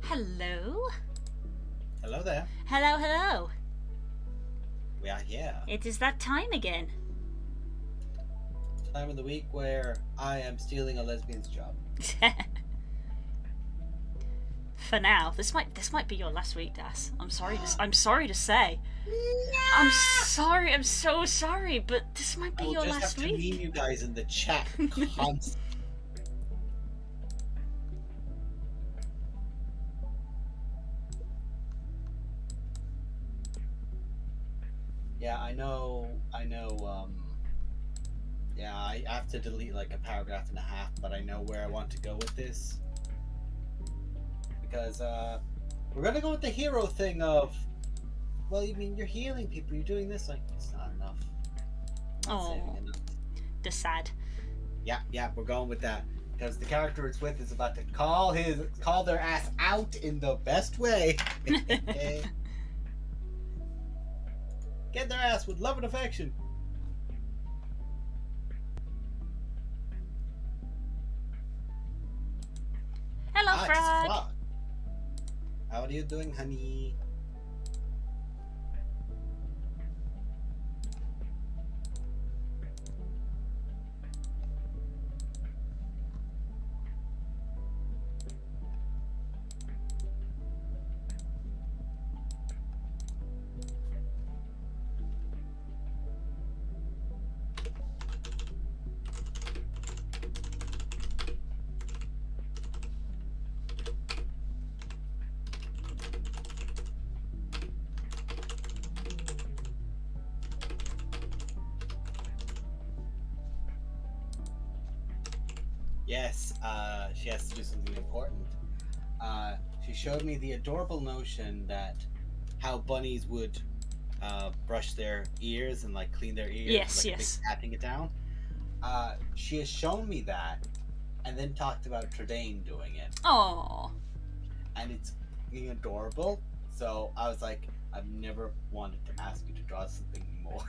Hello? Hello there. Hello, hello. We are here. It is that time again. Time of the week where I am stealing a lesbian's job. For now, this might be your last week, Das. I'm sorry to say. I'm sorry. I'm so sorry, but this might be your last week. I will just have to meme you guys in the chat constantly. Yeah, I know, yeah, I have to delete like a paragraph and a half, but I know where I want to go with this. Because, we're gonna go with the hero thing of, well, you mean you're healing people, you're doing this, like, it's not enough. I'm not saving enough. The sad. Yeah, we're going with that. Because the character it's with is about to call their ass out in the best way. Get their ass with love and affection. Hello, Frog. How are you doing, honey? Yes, she has to do something important. She showed me the adorable notion that how bunnies would brush their ears and like clean their ears, yes, like tapping it down. She has shown me that, and then talked about Tradaine doing it. Oh. And it's being adorable. So I was like, I've never wanted to ask you to draw something more.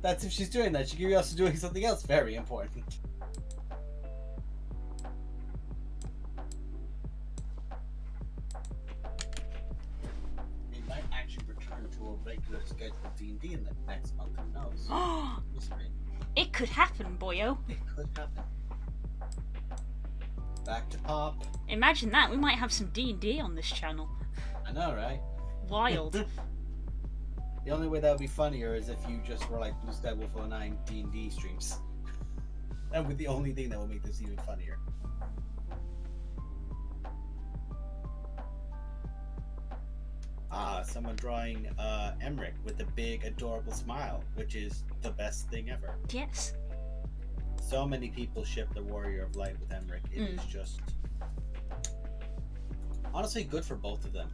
That's if she's doing that. She could be also doing something else very important. We might actually return to a regular scheduled D&D in the next month. Who knows? It could happen, boyo. It could happen. Back to pop. Imagine that. We might have some D&D on this channel. I know, right? Wild. The only way that would be funnier is if you just were like Blue Sky Wolf 09 D&D streams. That would be the only thing that would make this even funnier. Someone drawing Emmerich with a big adorable smile, which is the best thing ever. Yes. So many people ship the Warrior of Light with Emmerich. It is just honestly good for both of them.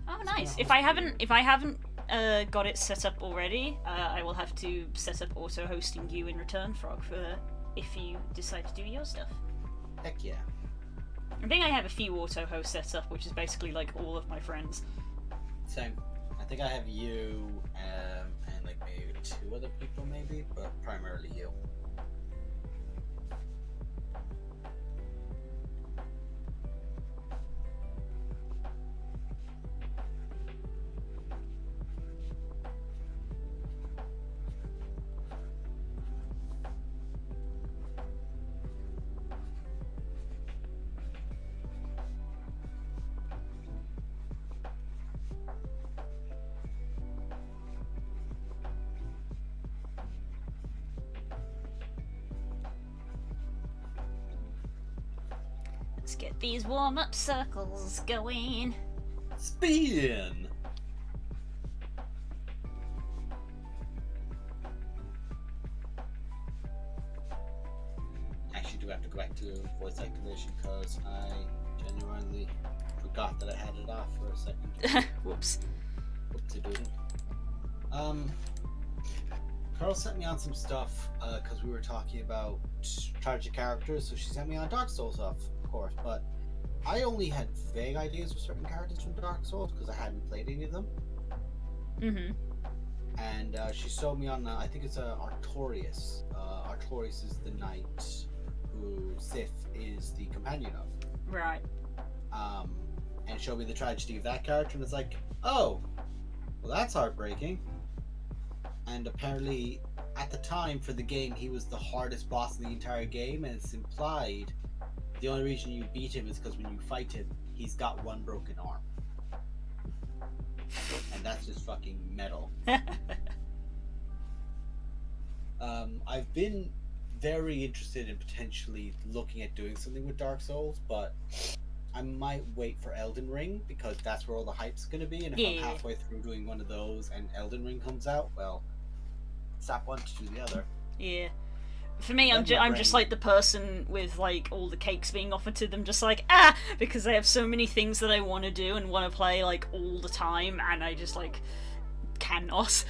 Oh, nice. If I haven't got it set up already, I will have to set up auto hosting you in return, Frog, for if you decide to do your stuff. Heck yeah. I think I have a few auto hosts set up, which is basically like all of my friends. Same. I think I have you and like maybe 2 other people, maybe, but primarily you. Let's get these warm-up circles going. Spin! Actually, do have to go back to voice activation because I genuinely forgot that I had it off for a second. Whoops. Whoopsie doodle. Carl sent me on some stuff because we were talking about tragic characters, so she sent me on Dark Souls stuff, of course, but I only had vague ideas for certain characters from Dark Souls because I hadn't played any of them. Mm-hmm. And she showed me on I think it's Artorias. Artorias is the knight who Sif is the companion of. Right. Um, and showed me the tragedy of that character, and it's like, oh, well, that's heartbreaking. And apparently, at the time for the game, he was the hardest boss in the entire game, and it's implied the only reason you beat him is because when you fight him, he's got one broken arm. And that's just fucking metal. I've been very interested in potentially looking at doing something with Dark Souls, but I might wait for Elden Ring because that's where all the hype's going to be. And if I'm halfway through doing one of those and Elden Ring comes out, well, stop one to do the other. Yeah. For me, I'm just like the person with like all the cakes being offered to them, just like because I have so many things that I want to do and want to play like all the time, and I just like cannot.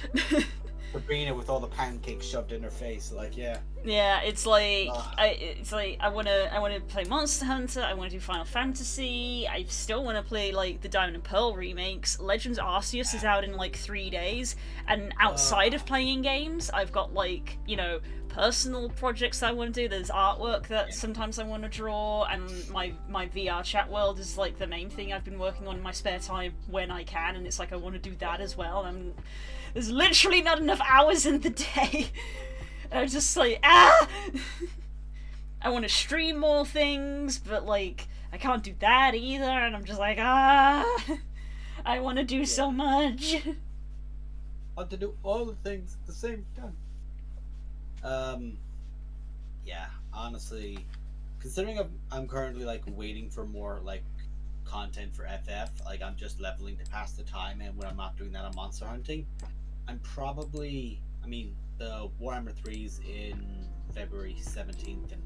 Sabrina with all the pancakes shoved in her face, like yeah. Yeah, it's like I wanna play Monster Hunter. I want to do Final Fantasy. I still want to play like the Diamond and Pearl remakes. Legends Arceus is out in like 3 days, and outside of playing games, I've got like personal projects that I want to do. There's artwork that sometimes I want to draw, and my VR chat world is like the main thing I've been working on in my spare time when I can, and it's like I want to do that as well. There's literally not enough hours in the day. I was just like, I want to stream more things, but like I can't do that either, and I'm just like, I want to do so much. I want to do all the things at the same time. Yeah, honestly, considering I'm currently like waiting for more like content for FF, like I'm just leveling to pass the time, and when I'm not doing that, I'm monster hunting. I'm probably, the Warhammer 3's in February 17th, and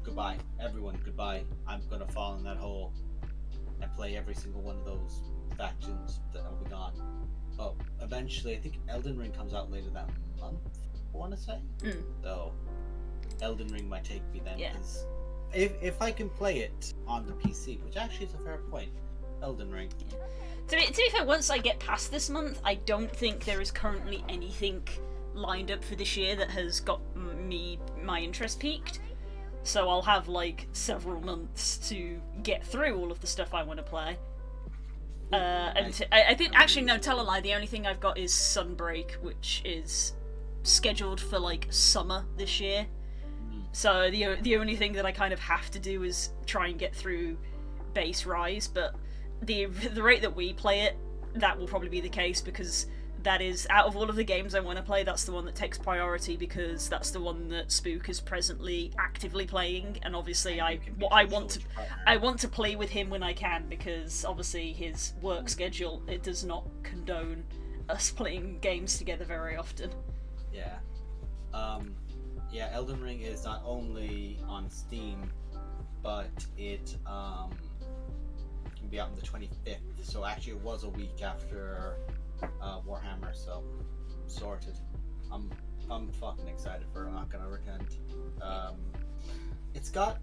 goodbye, everyone, goodbye. I'm gonna fall in that hole and play every single one of those factions that will be gone. Oh, eventually, I think Elden Ring comes out later that month, I want to say. So, Elden Ring might take me then, because if I can play it on the PC, which actually is a fair point, Elden Ring. To be fair, once I get past this month, I don't think there is currently anything lined up for this year that has got my interest peaked. So I'll have like several months to get through all of the stuff I want to play. I think, actually, no, tell a lie, the only thing I've got is Sunbreak, which is scheduled for like summer this year. So the only thing that I kind of have to do is try and get through base Rise, but the rate that we play it, that will probably be the case, because that is, out of all of the games I want to play, that's the one that takes priority, because that's the one that Spook is presently actively playing, and obviously I want to play with him when I can, because obviously his work schedule, it does not condone us playing games together very often. Yeah. Elden Ring is not only on Steam, but it can be out on the 25th, so actually it was a week after Warhammer, so sorted. I'm fucking excited for it, I'm not gonna pretend. It's got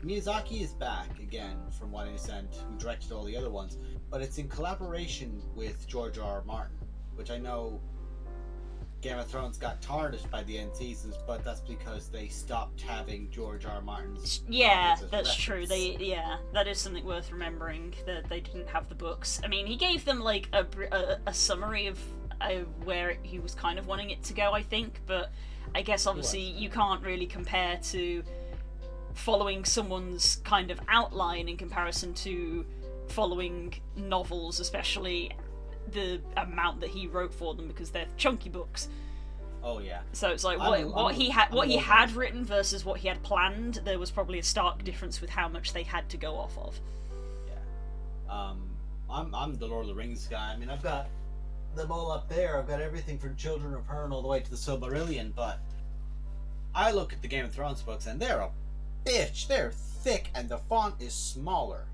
Miyazaki is back again, from what I understand, who directed all the other ones, but it's in collaboration with George R.R. Martin, which I know Game of Thrones got tarnished by the end seasons, but that's because they stopped having George R. R. Martin's. Yeah, that's true. That is something worth remembering, that they didn't have the books. I mean, he gave them like a summary of where he was kind of wanting it to go, I think, but I guess obviously you can't really compare to following someone's kind of outline in comparison to following novels, especially the amount that he wrote for them, because they're chunky books. Oh yeah. So it's like what he had written versus what he had planned. There was probably a stark difference with how much they had to go off of. Yeah. I'm the Lord of the Rings guy. I mean, I've got them all up there. I've got everything from Children of Herne all the way to the Silmarillion. But I look at the Game of Thrones books, and they're a bitch. They're thick, and the font is smaller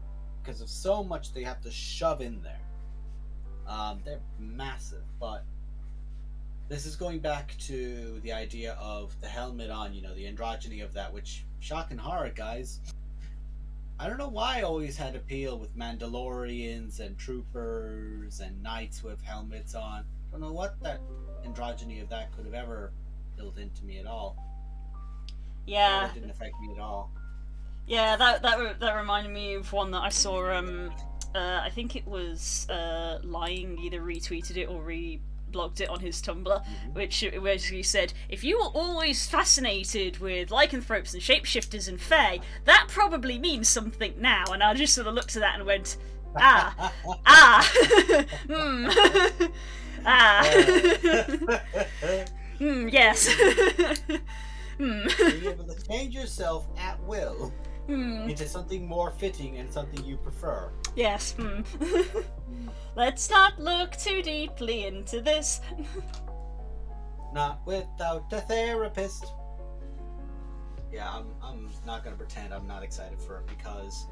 because of so much they have to shove in there. They're massive, but this is going back to the idea of the helmet on, the androgyny of that, which, shock and horror, guys, I don't know why I always had appeal with Mandalorians and troopers and knights with helmets on. I don't know what that androgyny of that could have ever built into me at all. Why Yeah, that didn't affect me at all. yeah. That reminded me of one that I saw. I think it was Lying either retweeted it or reblogged it on his Tumblr, Mm-hmm. which basically said, if you were always fascinated with lycanthropes and shapeshifters and fae, that probably means something now. And I just sort of looked at that and went, ah, ah, hmm, ah, yes. Being able to change yourself at will into something more fitting and something you prefer. Yes. Let's not look too deeply into this. Not without a therapist. Yeah, I'm not gonna pretend I'm not excited for it, because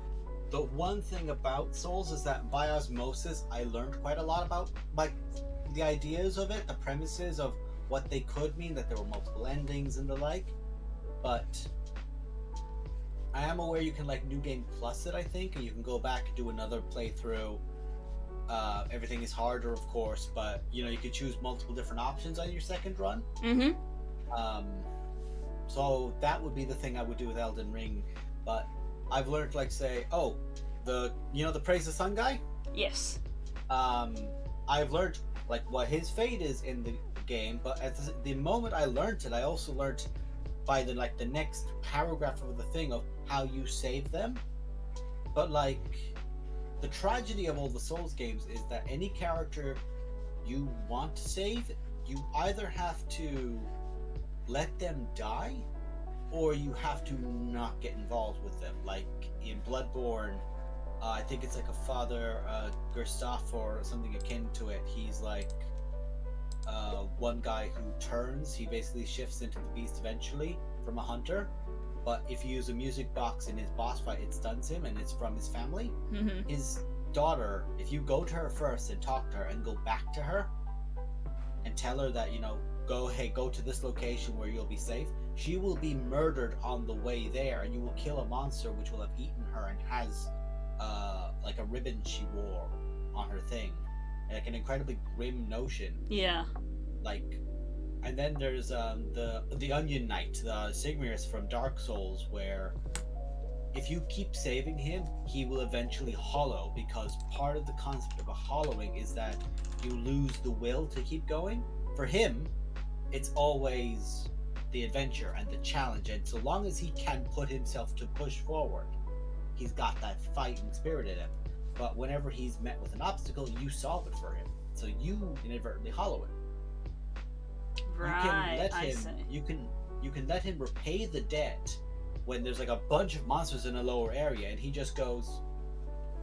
the one thing about Souls is that by osmosis I learned quite a lot about like the ideas of it, the premises of what they could mean, that there were multiple endings and the like. But I am aware you can like New Game Plus it, I think, and you can go back and do another playthrough. Everything is harder, of course, but you know you could choose multiple different options on your second run. Mm-hmm. So that would be the thing I would do with Elden Ring. But I've learned, like, say, the Praise the Sun guy. Yes. I've learned like what his fate is in the game, but at the moment I learned it, I also learned by the next paragraph of the thing of how you save them. But like, the tragedy of all the Souls games is that any character you want to save, you either have to let them die, or you have to not get involved with them. Like in Bloodborne, I think it's like a Father Gustav or something akin to it. He's like one guy who turns. He basically shifts into the beast eventually from a hunter. But if you use a music box in his boss fight, it stuns him, and it's from his family. Mm-hmm. His daughter, if you go to her first and talk to her and go back to her and tell her that, go to this location where you'll be safe, she will be murdered on the way there, and you will kill a monster which will have eaten her and has like a ribbon she wore on her thing, like an incredibly grim notion. Yeah. Like, and then there's the Onion Knight, the Sigmarus from Dark Souls, where if you keep saving him, he will eventually hollow, because part of the concept of a hollowing is that you lose the will to keep going. For him, it's always the adventure and the challenge, and so long as he can put himself to push forward, he's got that fighting spirit in him. But whenever he's met with an obstacle, you solve it for him, so you inadvertently hollow him. Right. You can let him repay the debt when there's like a bunch of monsters in a lower area, and he just goes,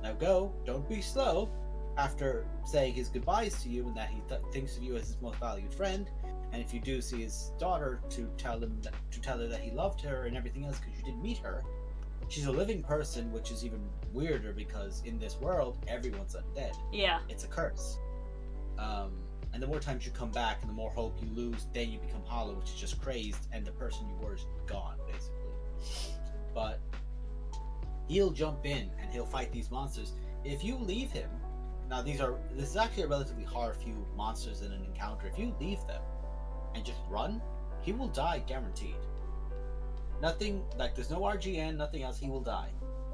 "Now go, don't be slow," after saying his goodbyes to you and that he thinks of you as his most valued friend. And if you do see his daughter, to tell her that he loved her and everything else, because you did meet her. She's a living person, which is even weirder, because in this world everyone's undead. Yeah. It's a curse. And the more times you come back and the more hope you lose, then you become hollow, which is just crazed, and the person you were is gone, basically. But he'll jump in and he'll fight these monsters. If you leave him, now this is actually a relatively hard few monsters in an encounter. If you leave them and just run, he will die guaranteed. Nothing, like, there's no RGN, nothing else, he will die.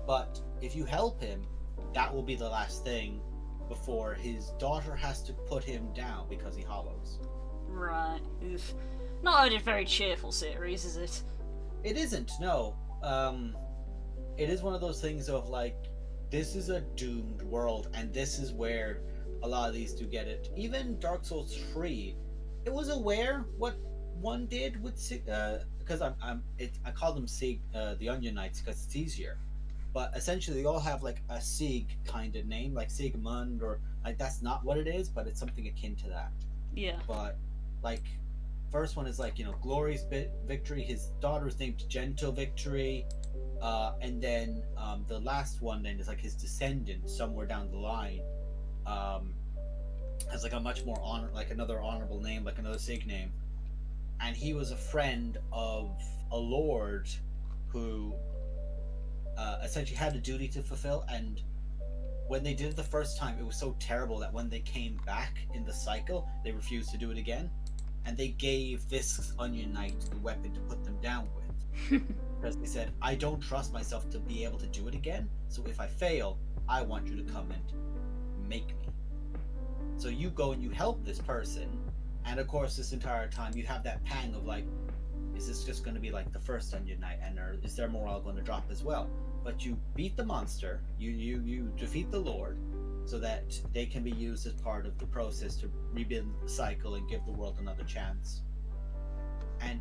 But if you help him, that will be the last thing before his daughter has to put him down because he hollows. Right. Oof. Not a very cheerful series, is it? It isn't, no. It is one of those things of like, this is a doomed world, and this is where a lot of these do get it. Even Dark Souls 3, it was aware what one did with because I call them the Onion Knights because it's easier. But essentially, they all have like a Sig kind of name, like Sigmund, or like, that's not what it is, but it's something akin to that. Yeah. But like, first one is like, Glory's Victory. His daughter's named Gentle Victory, and then the last one then is like his descendant somewhere down the line, has like a much more another honorable name, like another Sig name, and he was a friend of a lord who essentially had a duty to fulfill, and when they did it the first time, it was so terrible that when they came back in the cycle, they refused to do it again, and they gave this Onion Knight the weapon to put them down with. Because they said, I don't trust myself to be able to do it again, so if I fail, I want you to come and make me. So you go and you help this person, and of course this entire time you have that pang of like, is this just going to be like the first Onion Knight, and is their morale going to drop as well? But you beat the monster, you defeat the Lord, so that they can be used as part of the process to rebuild the cycle and give the world another chance. And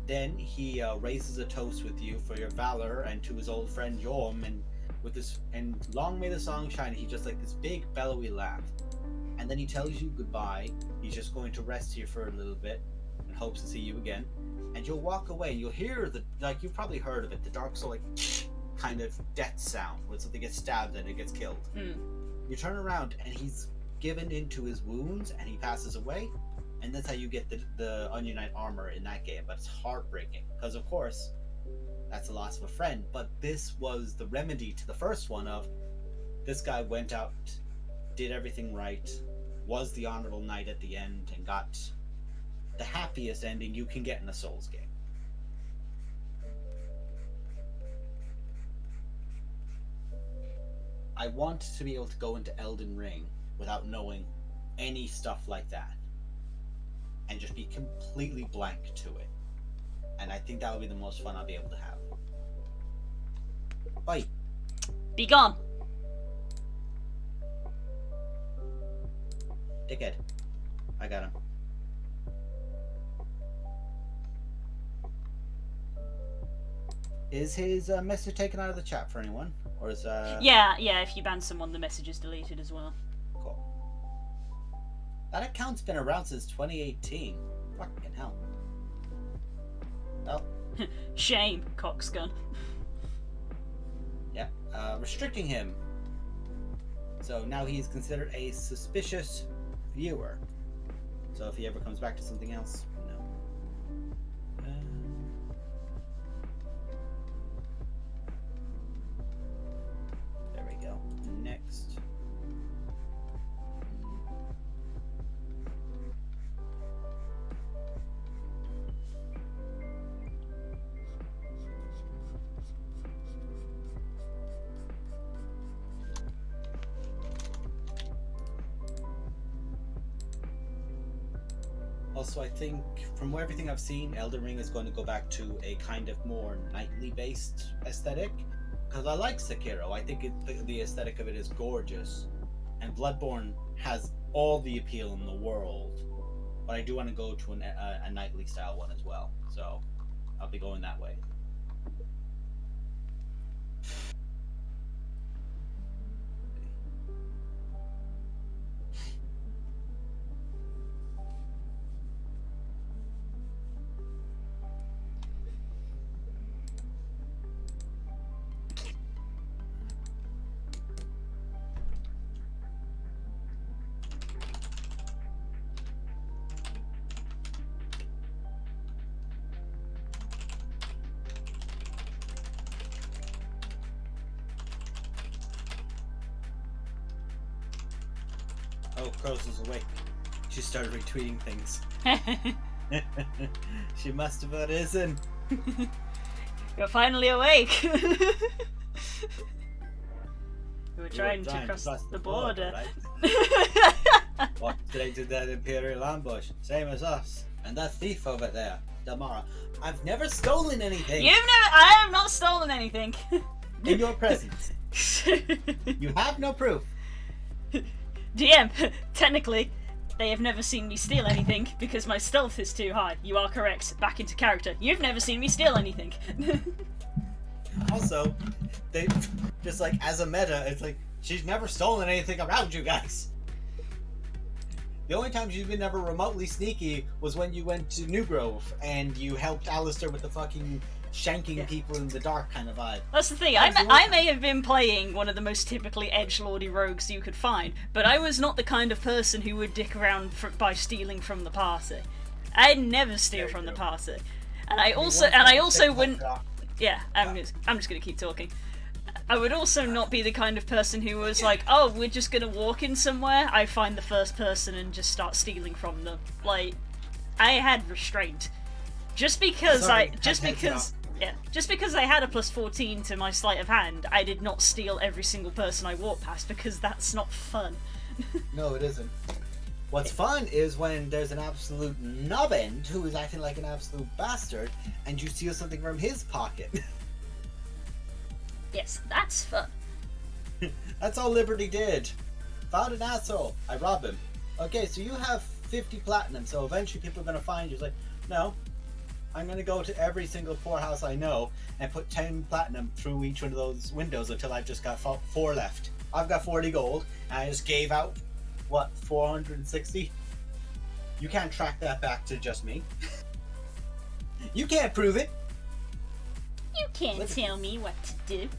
then he raises a toast with you for your valor, and to his old friend Yorm, and with this, and long may the song shine. He just like this big bellowy laugh, and then he tells you goodbye. He's just going to rest here for a little bit, and hopes to see you again. And you'll walk away, and you'll hear the, like you've probably heard of it, the dark soul like kind of death sound when something gets stabbed and it gets killed. You turn around and he's given into his wounds and he passes away, and that's how you get the Onion Knight armor in that game. But it's heartbreaking because of course that's the loss of a friend, but this was the remedy to the first one of this guy went out, did everything right, was the honorable knight at the end, and got the happiest ending you can get in a Souls game. I want to be able to go into Elden Ring without knowing any stuff like that, and just be completely blank to it. And I think that would be the most fun I'll be able to have. Bye. Be gone. Dickhead. I got him. Is his message taken out of the chat for anyone? Or is Yeah, if you ban someone, the message is deleted as well. Cool. That account's been around since 2018. Fucking hell. Well. Shame, cocksgun. Yeah. Restricting him. So now he's considered a suspicious viewer. So if he ever comes back to something else, no. There we go. Next. Also, I think from everything I've seen, Elden Ring is going to go back to a kind of more knightly based aesthetic. Because I like Sekiro. I think the aesthetic of it is gorgeous. And Bloodborne has all the appeal in the world. But I do want to go to a knightly style one as well. So I'll be going that way. Oh, Crows is awake. She started retweeting things. She must have arisen. You're finally awake. We were trying to cross the border. Right? Walked straight to that Imperial ambush. Same as us. And that thief over there, Damara. I've never stolen anything. I have not stolen anything. In your presence. You have no proof. DM, technically, they have never seen me steal anything because my stealth is too high. You are correct. Back into character. You've never seen me steal anything. Also, they just like as a meta, it's like she's never stolen anything around you guys. The only time she's been ever remotely sneaky was when you went to New Grove and you helped Alistair with the fucking shanking people in the dark kind of vibe. That's the thing. I may have been playing one of the most typically edgelordy rogues you could find, but I was not the kind of person who would dick around by stealing from the party. I never steal from the party, and I also wouldn't. Yeah, I'm just gonna keep talking. I would also not be the kind of person who was like, oh, we're just gonna walk in somewhere, I find the first person and just start stealing from them. Like, I had restraint. Just because I had a plus 14 to my sleight of hand, I did not steal every single person I walked past, because that's not fun. No, it isn't. What's fun is when there's an absolute nubbin who is acting like an absolute bastard, and you steal something from his pocket. Yes, that's fun. That's all Liberty did. Found an asshole. I rob him. Okay, so you have 50 platinum, so eventually people are going to find you. It's like, no. I'm going to go to every single poorhouse I know and put 10 platinum through each one of those windows until I've just got 4 left. I've got 40 gold, and I just gave out, 460? You can't track that back to just me. You can't prove it. You can't tell me what to do.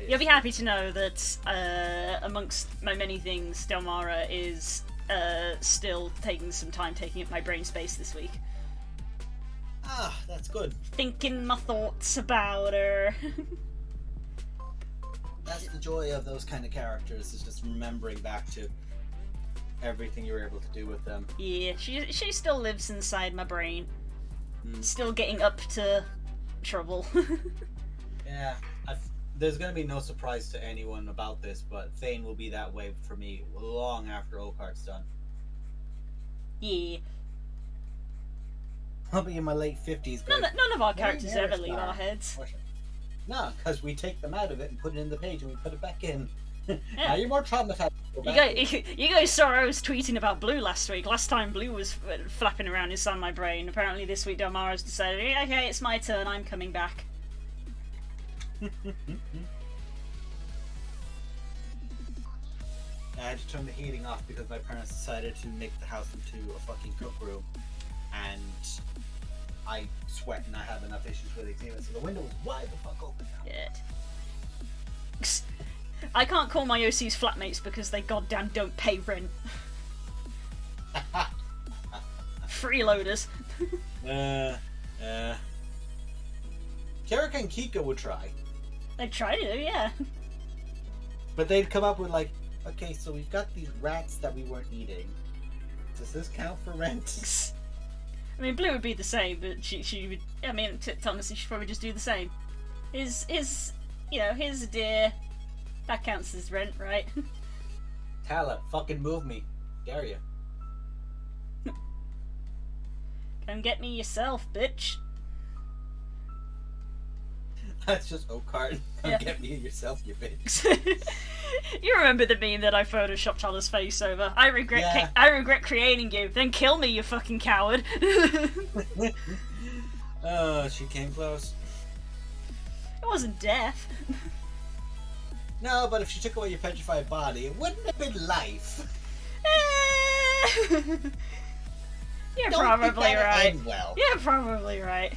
You'll be happy to know that amongst my many things, Delmara is still taking some time taking up my brain space this week. Ah, that's good. Thinking my thoughts about her. That's the joy of those kind of characters, is just remembering back to everything you were able to do with them. Yeah, she still lives inside my brain. Still getting up to trouble. Yeah, there's going to be no surprise to anyone about this, but Thane will be that way for me long after Oakhart's done. Yeah. I'll be in my late 50s. None of our characters ever leave our heads. No, because we take them out of it and put it in the page and we put it back in. Now you're more traumatized. You guys saw I was tweeting about Blue last week. Last time Blue was flapping around inside my brain. Apparently this week Delmara's decided, okay, it's my turn, I'm coming back. I had to turn the heating off because my parents decided to make the house into a fucking cook room, and I sweat and I have enough issues with it, so the window was wide the fuck open now. Yeah. I can't call my OC's flatmates because they goddamn don't pay rent. Freeloaders. Kirik and Kika would try. They try to, yeah. But they'd come up with like, okay, so we've got these rats that we weren't eating. Does this count for rent? I mean, Blue would be the same, but she would. I mean, honestly, she'd probably just do the same. Here's a deer. That counts as rent, right? Tala, fucking move me. Dare you? Come get me yourself, bitch. That's just Oakheart. Come get me yourself, you bitch. You remember the meme that I photoshopped Tala's face over? I regret creating you. Then kill me, you fucking coward. Oh, she came close. It wasn't death. No, but if she took away your petrified body, it wouldn't have been life. You're probably right. Well. You're probably right.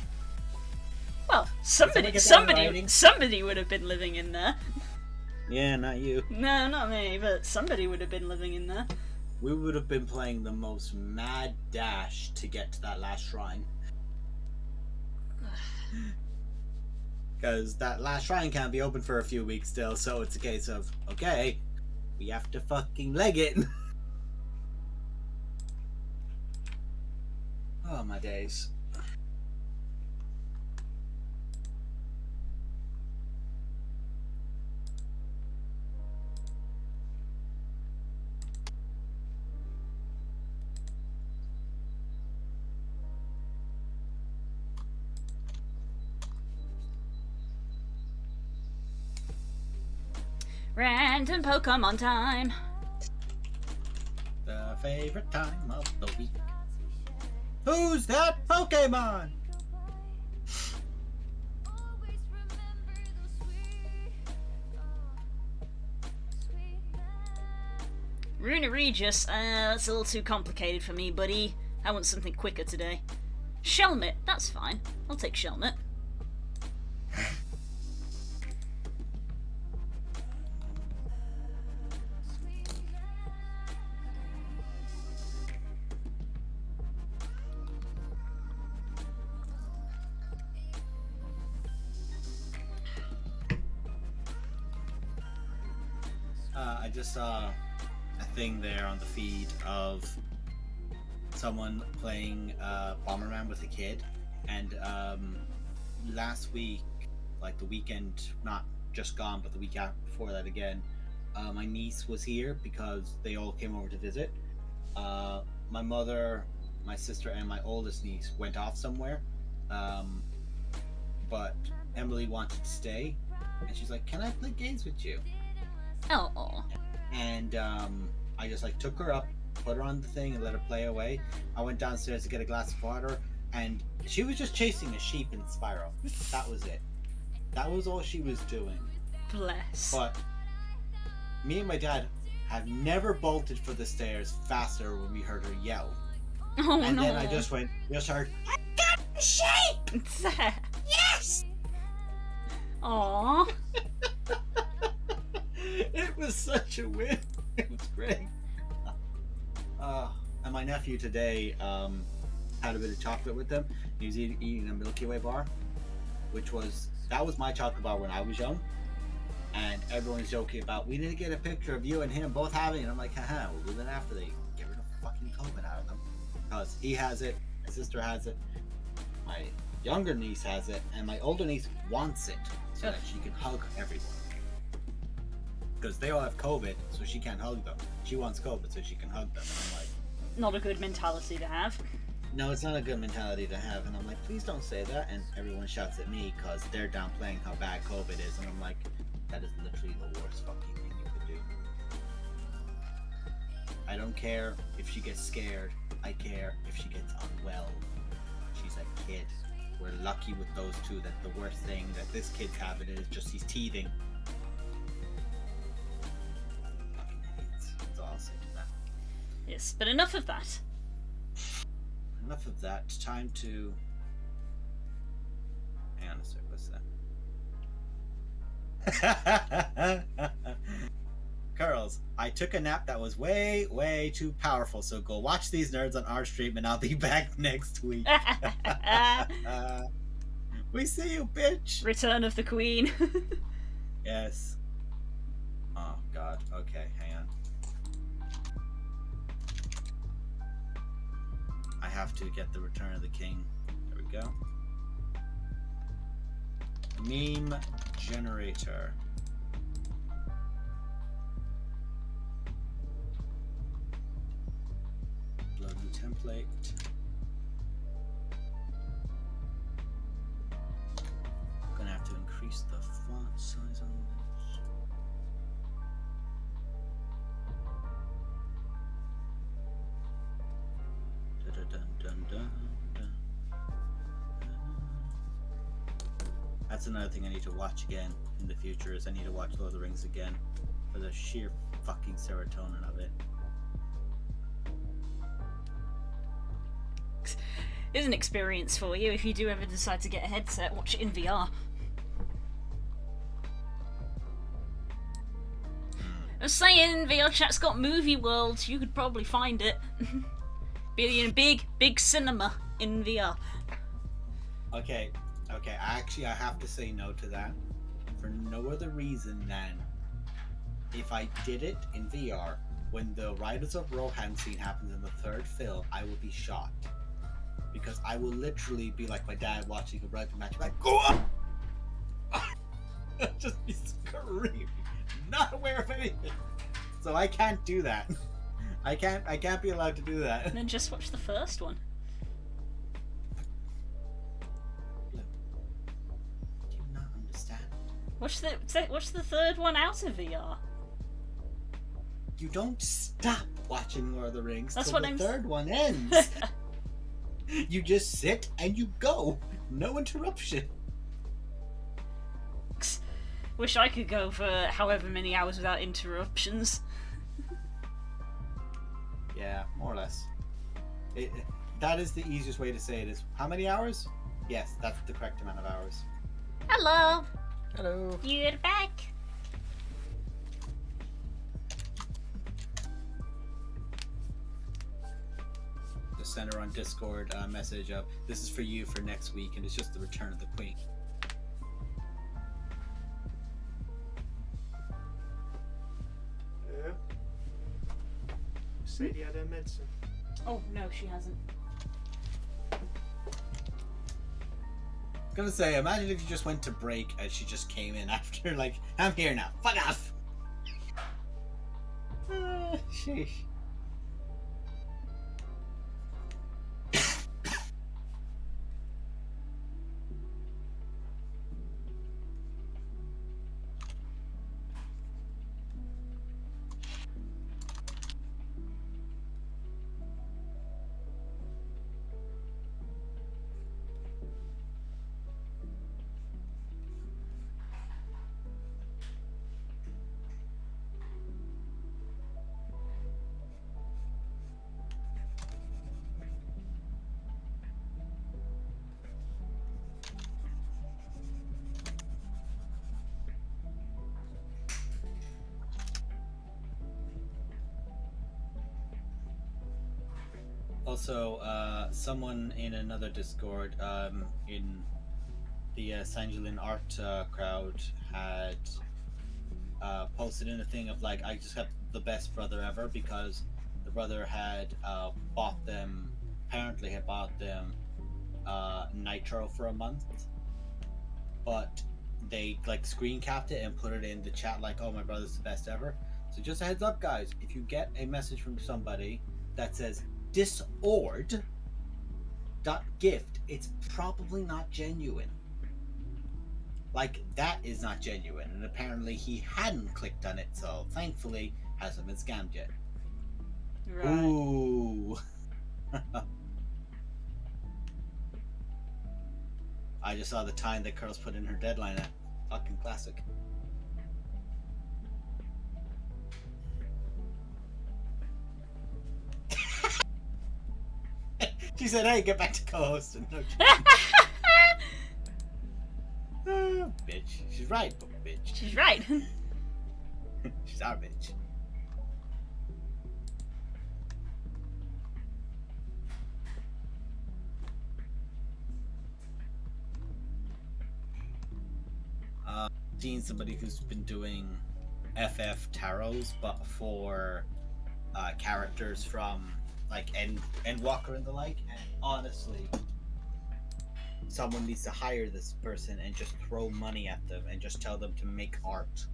Well, somebody would have been living in there. Yeah, not you. No, not me, but somebody would have been living in there. We would have been playing the most mad dash to get to that last shrine. Because that last shrine can't be open for a few weeks still, so it's a case of, okay, we have to fucking leg it. Oh, my days. Random Pokemon time. The favorite time of the week. Who's that Pokemon? Runa Regis, that's a little too complicated for me, buddy. I want something quicker today. Shelmet, that's fine. I'll take Shelmet. I just saw a thing there on the feed of someone playing Bomberman with a kid, and last week, like the weekend, not just gone, but the week before that again, my niece was here because they all came over to visit. My mother, my sister, and my oldest niece went off somewhere, but Emily wanted to stay, and she's like, "Can I play games with you?" Oh. And I just like took her up, put her on the thing, and let her play away. I went downstairs to get a glass of water, and she was just chasing a sheep in Spiral. That was it. That was all she was doing. Bless. But me and my dad have never bolted for the stairs faster when we heard her yell. Oh, and no. then I just heard, "I got the sheep! Yes!" Aww. It was such a win. It was great. And my nephew today had a bit of chocolate with him. He was eating a Milky Way bar, that was my chocolate bar when I was young. And everyone's joking about, we need to get a picture of you and him both having it. And I'm like, haha, we'll do that after they get rid of fucking COVID out of them. Because he has it, my sister has it, my younger niece has it, and my older niece wants it so that she can hug everyone. Because they all have COVID, so she can't hug them. She wants COVID, so she can hug them. And I'm like, not a good mentality to have. no, it's not a good mentality to have. And I'm like, please don't say that. And everyone shouts at me because they're downplaying how bad COVID is. And I'm like, that is literally the worst fucking thing you could do. I don't care if she gets scared. I care if she gets unwell. She's a kid. We're lucky with those two that the worst thing that this kid's having is just he's teething. Fucking idiots. That's all I'll say to that. Yes, but enough of that. Enough of that. Time to... Hang on a sec, what's that? Curls, I took a nap that was way, way too powerful, so go watch these nerds on our stream and I'll be back next week. We see you, bitch! Return of the Queen. Yes. Oh, God. Okay, hang on. I have to get the Return of the King. There we go. Meme generator. Load new template. Gonna have to increase the font size on this. That's another thing I need to watch again in the future, is I need to watch Lord of the Rings again for the sheer fucking serotonin of it. Here's an experience for you if you do ever decide to get a headset, watch it in VR. I was saying, VR chat's got Movie World, you could probably find it. Be in a big cinema in VR. Okay, I have to say no to that for no other reason than if I did it in VR, when the Riders of Rohan scene happens in the third film, I will be shocked. Because I will literally be like my dad watching a rugby match, like, go up! Just be screaming, not aware of anything. So I can't do that. I can't be allowed to do that. And then just watch the first one. Look, do you not understand? Watch the third one out of VR. You don't stop watching Lord of the Rings That's till what the I'm third one ends. You just sit and you go. No interruption. Wish I could go for however many hours without interruptions. Yeah, more or less. That is the easiest way to say it, is how many hours? Yes, that's the correct amount of hours. Hello. Hello. You're back. Just send her on Discord a message of, this is for you for next week, and it's just the Return of the Queen. Sadie had her medicine. Oh no, she hasn't. I was gonna say, imagine if you just went to break and she just came in after, like, I'm here now, fuck off! Sheesh. Also, someone in another Discord, in the Sangelin art crowd, had posted in a thing of like, I just have the best brother ever, because the brother had apparently had bought them Nitro for a month, but they like screen capped it and put it in the chat like, oh, my brother's the best ever. So just a heads up, guys, if you get a message from somebody that says disordered.gift, it's probably not genuine. Like, that is not genuine, and apparently he hadn't clicked on it, so thankfully hasn't been scammed yet. Right. Ooh. I just saw the time that Curls put in her deadline at. Fucking classic. She said, hey, get back to co-hosting. No, bitch. She's right, bitch. She's right. She's our bitch. Seen somebody who's been doing FF tarots, but for characters from like Endwalker and the like, and honestly, someone needs to hire this person and just throw money at them and just tell them to make art.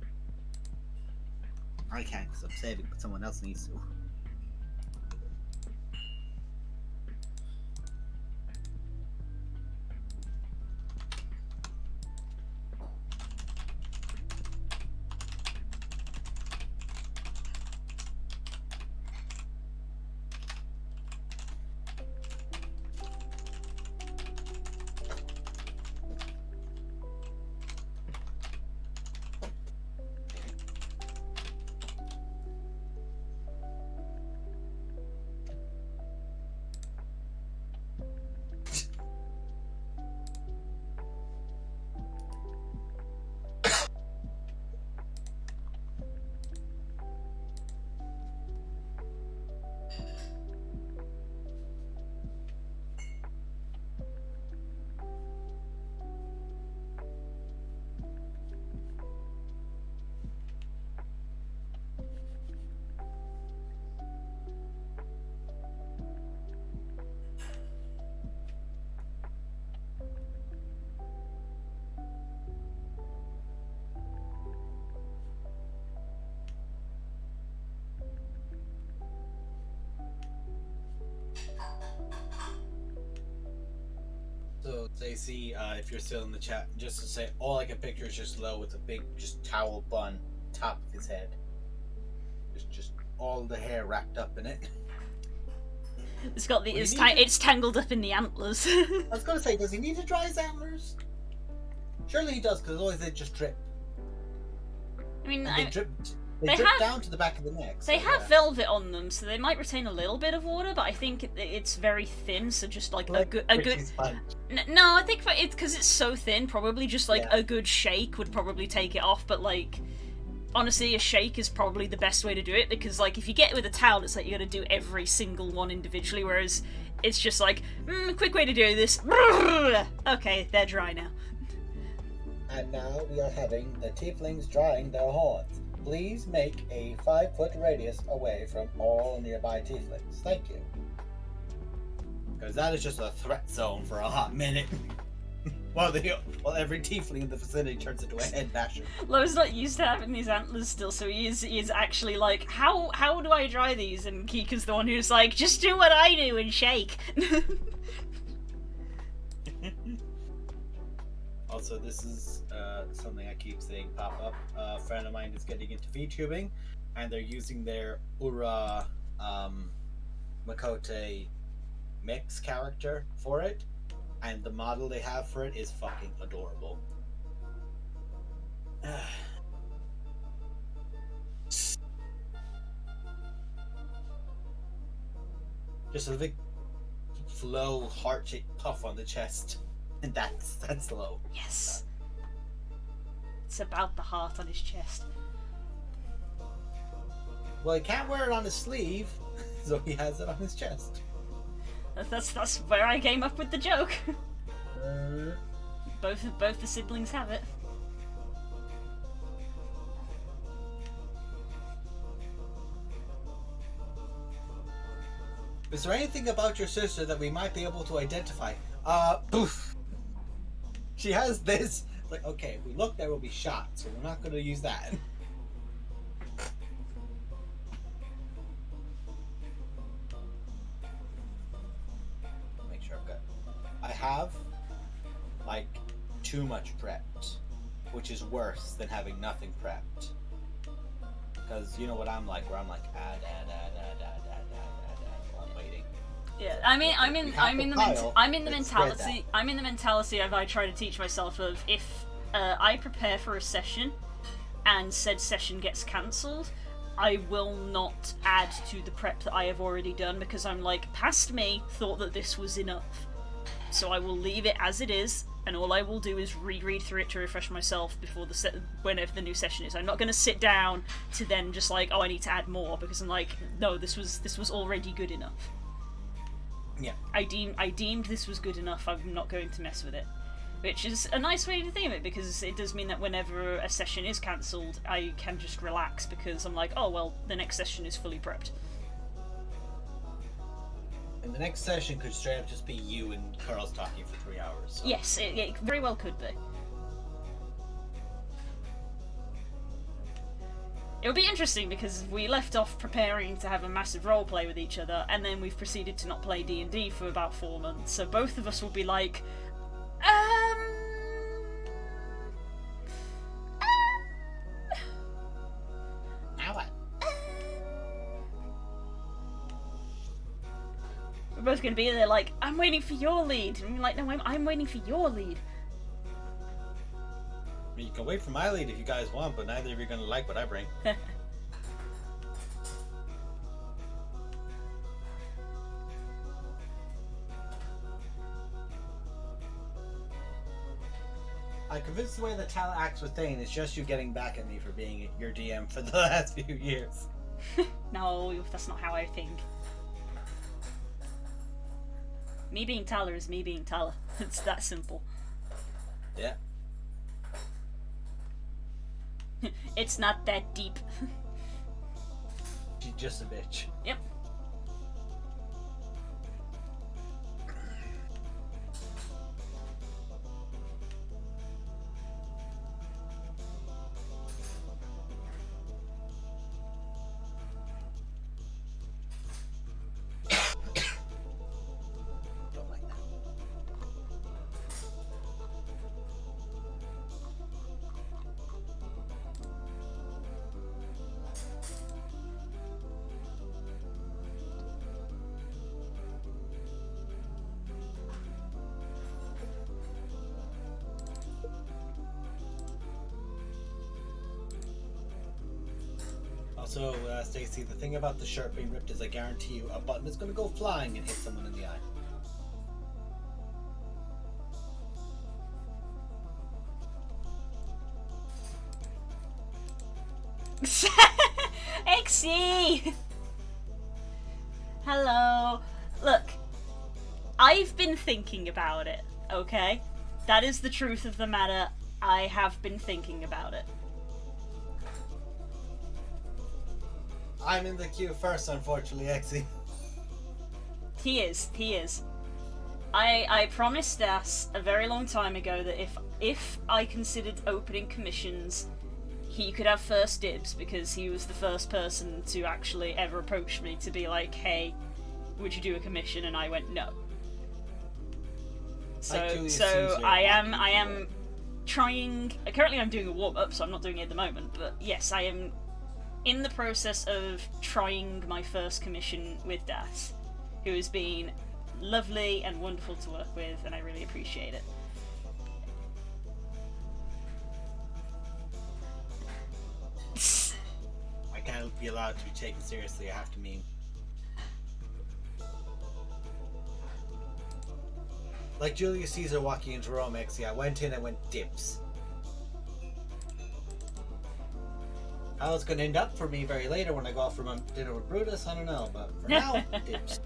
I can't because I'm saving, but someone else needs to. So Stacey, if you're still in the chat, just to say, all I can picture is just Lo with a big, just towel bun top of his head, just all the hair wrapped up in it. It's got it's tangled up in the antlers. I was gonna say, does he need to dry his antlers? Surely he does, because otherwise they just drip. I mean, They drip down to the back of the neck. So they have velvet on them, so they might retain a little bit of water, but I think it's very thin, so just like a good. No, I think it's because it's so thin. Probably just like a good shake would probably take it off. But like, honestly, a shake is probably the best way to do it, because like if you get it with a towel, it's like you got to do every single one individually. Whereas it's just like quick way to do this. Okay, they're dry now. And now we are having the tieflings drying their horns. Please make a 5-foot radius away from all nearby tieflings. Thank you. Because that is just a threat zone for a hot minute. While every tiefling in the vicinity turns into a head basher. Lo's not used to having these antlers still, so he is actually like, how do I dry these? And Kika's the one who's like, just do what I do and shake. Also, this is something I keep seeing pop up. A friend of mine is getting into VTubing, and they're using their Ura Makote mix character for it. And the model they have for it is fucking adorable. Just a big flow heart-shaped puff on the chest. And that's low. Yes. It's about the heart on his chest. Well, he can't wear it on his sleeve, so he has it on his chest. That's where I came up with the joke. Both the siblings have it. Is there anything about your sister that we might be able to identify? Poof. She has this. Like, okay, if we look, there will be shot, so we're not going to use that. I have, like, too much prepped, which is worse than having nothing prepped. Because you know what I'm like, where I'm like, I'm waiting. Yeah, I'm in the mentality of I try to teach myself of if I prepare for a session and said session gets cancelled, I will not add to the prep that I have already done, because I'm like, past me thought that this was enough. So I will leave it as it is, and all I will do is reread through it to refresh myself before whenever the new session is. I'm not going to sit down to then just like, oh, I need to add more, because I'm like, no, this was already good enough. Yeah. I deemed this was good enough. I'm not going to mess with it, which is a nice way to think of it, because it does mean that whenever a session is cancelled, I can just relax, because I'm like, oh well, the next session is fully prepped. And the next session could straight up just be you and Carl's talking for 3 hours. So. Yes, it very well could be. It would be interesting, because we left off preparing to have a massive roleplay with each other, and then we've proceeded to not play D&D for about 4 months, so both of us will be like, Now what? We're both going to be there like, I'm waiting for your lead. And we're like, no, I'm waiting for your lead. I mean, you can wait for my lead if you guys want, but neither of you are going to like what I bring. I'm convinced the way the talent acts with Thane is just you getting back at me for being your DM for the last few years. No, that's not how I think. Me being Tyler is me being Tyler. It's that simple. Yeah. It's not that deep. She's just a bitch. Yep. Also, Stacy, the thing about the shirt being ripped is I guarantee you a button is going to go flying and hit someone in the eye. Exy! Hello. Look, I've been thinking about it, okay? That is the truth of the matter. I have been thinking about it. I'm in the queue first, unfortunately, Exy. He is. I promised us a very long time ago that if I considered opening commissions, he could have first dibs because he was the first person to actually ever approach me to be like, hey, would you do a commission? And I went no. So I am trying. Currently, I'm doing a warm up, so I'm not doing it at the moment. But yes, I am in the process of trying my first commission with Das, who has been lovely and wonderful to work with, and I really appreciate it. I can't be allowed to be taken seriously. I have to meme. Like Julius Caesar walking into Rome, Exy. I went in and went dibs. How it's going to end up for me very later when I go out for my dinner with Brutus, I don't know, but for now, dibs.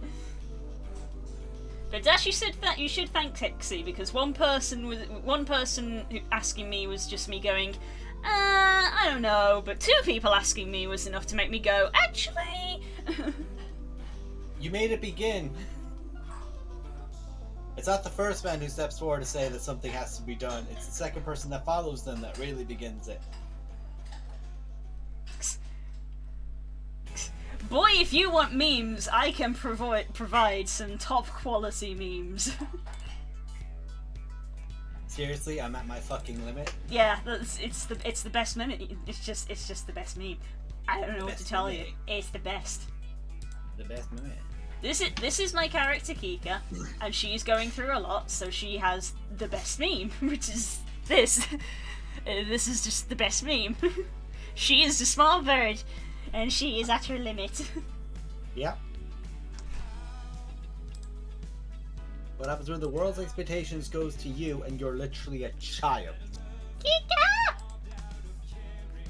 But Dash, you should thank Tixie because one person asking me was just me going, I don't know, but two people asking me was enough to make me go, actually. You made it begin. It's not the first man who steps forward to say that something has to be done. It's the second person that follows them that really begins it. Boy, if you want memes, I can provide some top quality memes. Seriously, I'm at my fucking limit. Yeah, it's the best meme. It's just the best meme. I don't know what to tell you. It's the best. The best meme. This is my character Kika, and she's going through a lot, so she has the best meme, which is this. This is just the best meme. She is a small bird, and she is at her limit. Yep. What happens when the world's expectations goes to you and you're literally a child? Kika!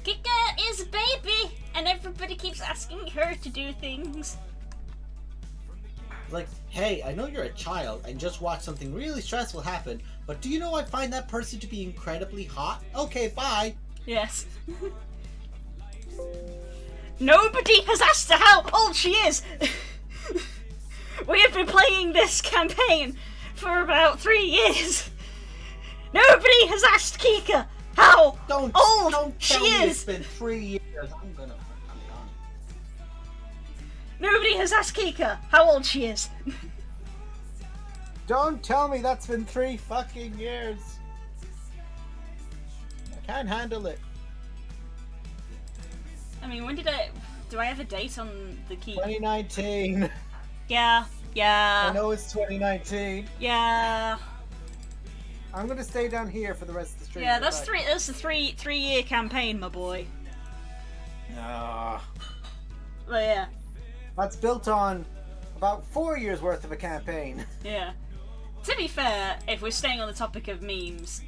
Kika is a baby, and everybody keeps asking her to do things. Like, hey, I know you're a child and just watched something really stressful happen, but do you know I find that person to be incredibly hot? Okay, bye. Yes. Nobody has asked her how old she is. We have been playing this campaign for about 3 years. Nobody has asked Kika how old she is. It's been 3 years. I'm done. Nobody has asked Kika how old she is. Don't tell me that's been 3 fucking years. I can't handle it. I mean, do I have a date on the key? 2019. Yeah. I know it's 2019. Yeah. I'm gonna stay down here for the rest of the stream. Yeah, that's a three-year campaign, my boy. Ah. But yeah. That's built on about 4 years worth of a campaign. Yeah. To be fair, if we're staying on the topic of memes,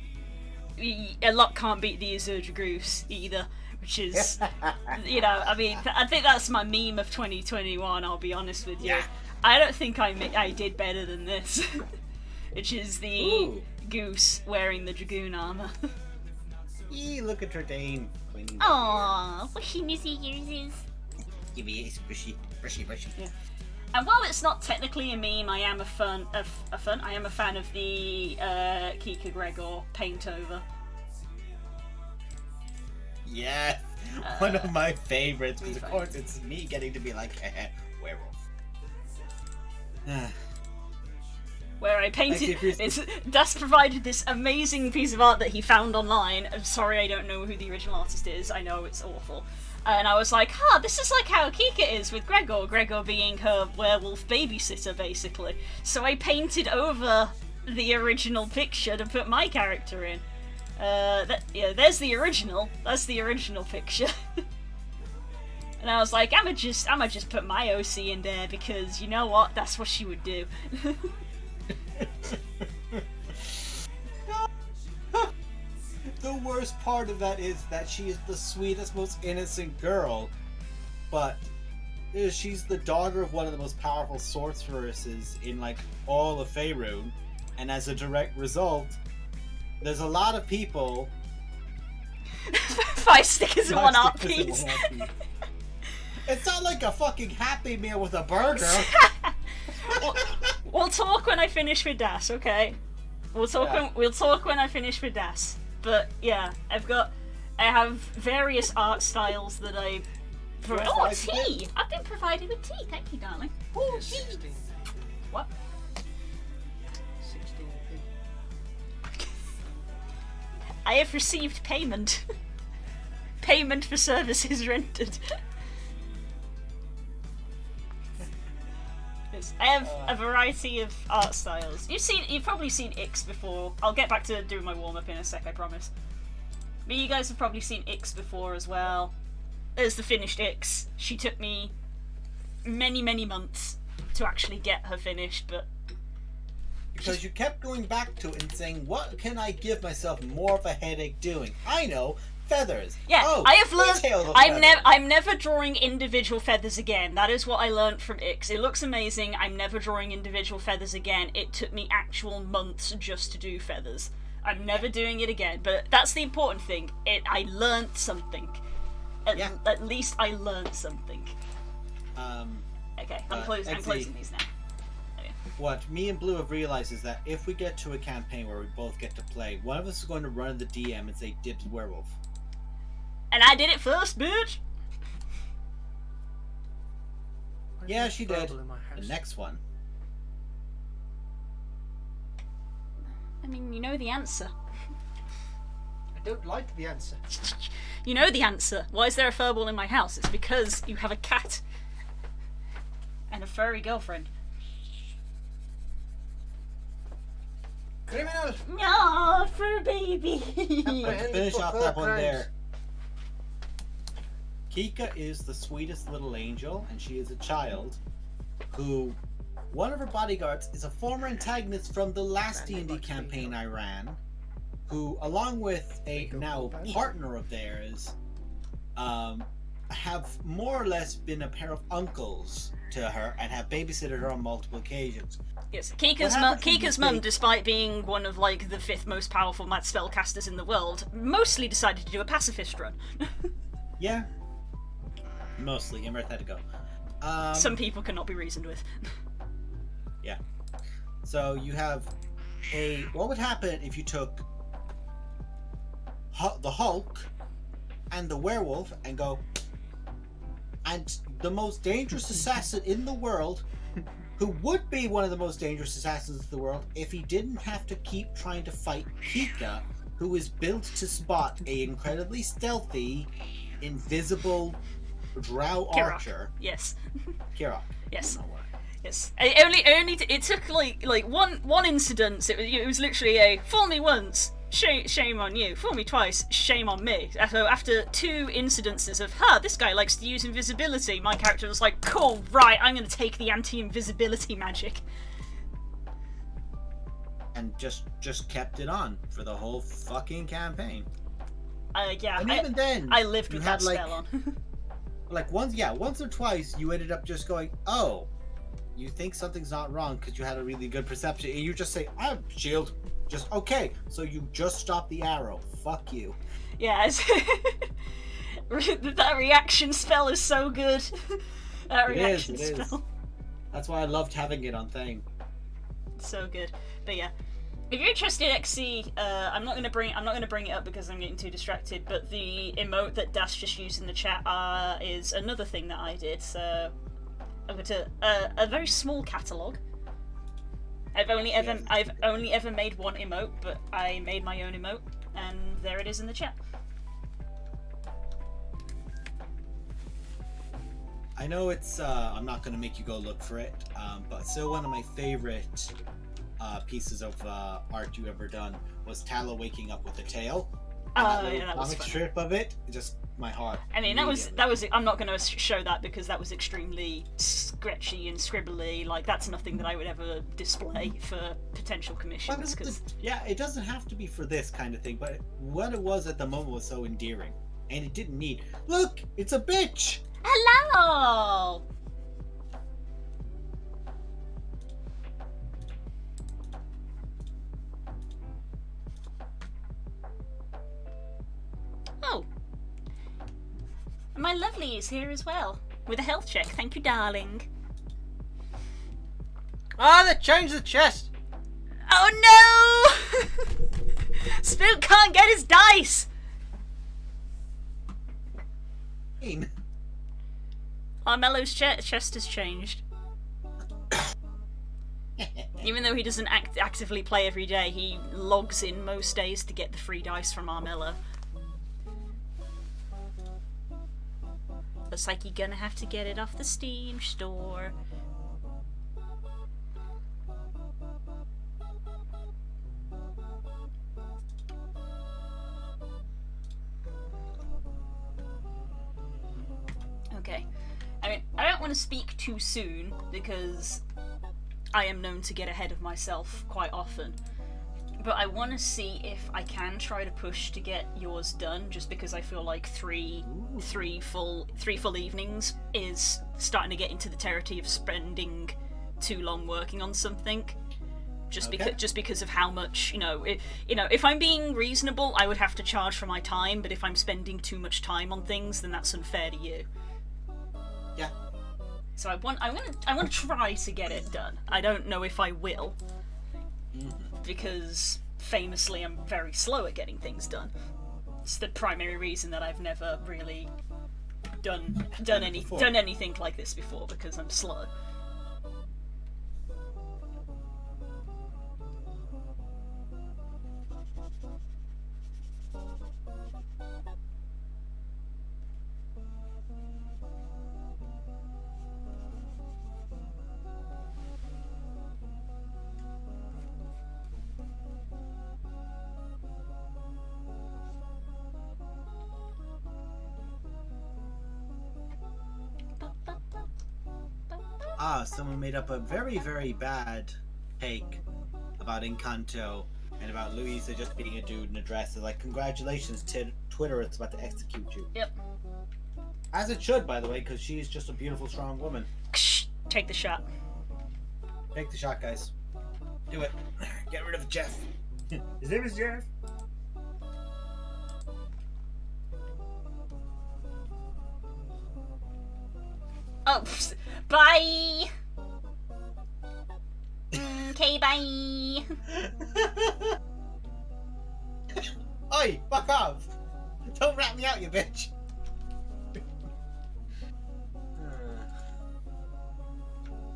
a lot can't beat the Azurja Goose either, which is, I mean, I think that's my meme of 2021, I'll be honest with you. Yeah. I don't think I did better than this, which is the goose wearing the dragoon armor. Look at her Dane. Aww, what she missy uses. Give me a brushy. Yeah. And while it's not technically a meme, I am a fan of the Kika Gregor paint over. Yes, one of my favorites, because of course it's me getting to be like, werewolf. Where I painted Das provided this amazing piece of art that he found online. I'm sorry I don't know who the original artist is, I know it's awful. And I was like, this is like how Kika is with Gregor being her werewolf babysitter, basically. So I painted over the original picture to put my character in. There's the original. That's the original picture. And I was like, I'ma just put my OC in there because you know what? That's what she would do. The worst part of that is that she is the sweetest, most innocent girl, but she's the daughter of one of the most powerful sorceresses in like all of Faerun, and as a direct result, there's a lot of people. 5 stickers in one art piece. It's not like a fucking Happy Meal with a burger. We'll talk when I finish with Das, okay? We'll talk when I finish with Das. But yeah, I have various art styles that I. Oh, tea! I've been provided with tea. Thank you, darling. Ooh, tea. 16. What? 16p. I have received payment. Payment for services rendered. Yes, I have a variety of art styles. You've probably seen Ix before. I'll get back to doing my warm up in a sec, I promise. But you guys have probably seen Ix before as well. There's the finished Ix. She took me many, many months to actually get her finished, but because you kept going back to it and saying, "What can I give myself more of a headache doing?" I know. Feathers. Yeah, oh, I have learned. I'm never drawing individual feathers again. That is what I learned from Ix. It looks amazing. I'm never drawing individual feathers again. It took me actual months just to do feathers. I'm never doing it again. But that's the important thing. I learned something. At least I learned something. Okay, I'm closing these now. Okay. What me and Blue have realized is that if we get to a campaign where we both get to play, one of us is going to run the DM and say, "Dibs werewolf." And I did it first, bitch! Yeah, she did. The next one. I mean, you know the answer. I don't like the answer. You know the answer. Why is there a furball in my house? It's because you have a cat. And a furry girlfriend. Criminal! No, fur baby! Let's finish off that one there. Kika is the sweetest little angel, and she is a child who, one of her bodyguards is a former antagonist from the last D&D campaign I ran, who, along with a now partner of theirs, have more or less been a pair of uncles to her and have babysitted her on multiple occasions. Yes, Kika's mum, despite being one of like the 5th most powerful mat spellcasters in the world, mostly decided to do a pacifist run. Yeah. Mostly. Emmerich had to go. Some people cannot be reasoned with. Yeah. So you have what would happen if you took the Hulk and the werewolf and go, and the most dangerous assassin in the world, who would be one of the most dangerous assassins in the world if he didn't have to keep trying to fight Kika, who is built to spot a incredibly stealthy, invisible drow archer. Yes. Kirok. Yes. Yes. It took like one incident. It was literally a fool me once, shame on you. Fool me twice, shame on me. So after 2 incidences of, this guy likes to use invisibility, my character was like, cool, right, I'm gonna take the anti-invisibility magic. And just kept it on for the whole fucking campaign. Yeah. And even then, I lived with that spell on. once or twice, you ended up just going, oh, you think something's not wrong because you had a really good perception, and you just say, I'm shield. Just, okay, so you just stop the arrow. Fuck you. Yeah, that reaction spell is so good. That reaction spell. That's why I loved having it on thing. So good. But yeah. If you're interested in XC, I'm not gonna bring it up because I'm getting too distracted, but the emote that Das just used in the chat is another thing that I did, so I've got a very small catalogue. I've only ever made one emote, but I made my own emote, and there it is in the chat. I know it's I'm not gonna make you go look for it, but still one of my favorite pieces of art you ever done was Tala waking up with a tail. That was comic strip of it, just my heart. I mean, that was. I'm not going to show that because that was extremely sketchy and scribbly. Like, that's nothing that I would ever display for potential commissions. Yeah, it doesn't have to be for this kind of thing, but what it was at the moment was so endearing, and it didn't need. Look, it's a bitch. Hello. Oh. My lovely is here as well. with a health check. Thank you, darling. Ah, they changed the chest! Oh no! Spook can't get his dice! Armello's chest has changed. Even though he doesn't actively play every day, he logs in most days to get the free dice from Armello. Looks like you're gonna have to get it off the Steam store. Okay. I mean, I don't want to speak too soon, because I am known to get ahead of myself quite often. But I want to see if I can try to push to get yours done, just because I feel like three full evenings is starting to get into the territory of spending too long working on something. Just because of how much, if I'm being reasonable, I would have to charge for my time, but if I'm spending too much time on things, then that's unfair to you. Yeah. So I want to try to get it done. I don't know if I will, because famously I'm very slow at getting things done. It's the primary reason that I've never really done anything like this before, because I'm slow. Someone made up a very, very bad take about Encanto and about Louisa just being a dude in a dress. They're like, congratulations, Twitter, it's about to execute you. Yep. As it should, by the way, because she's just a beautiful, strong woman. Take the shot. Take the shot, guys. Do it. Get rid of Jeff. His name is Jeff. Oh, bye! Okay, bye! Oi, fuck off! Don't rat me out, you bitch!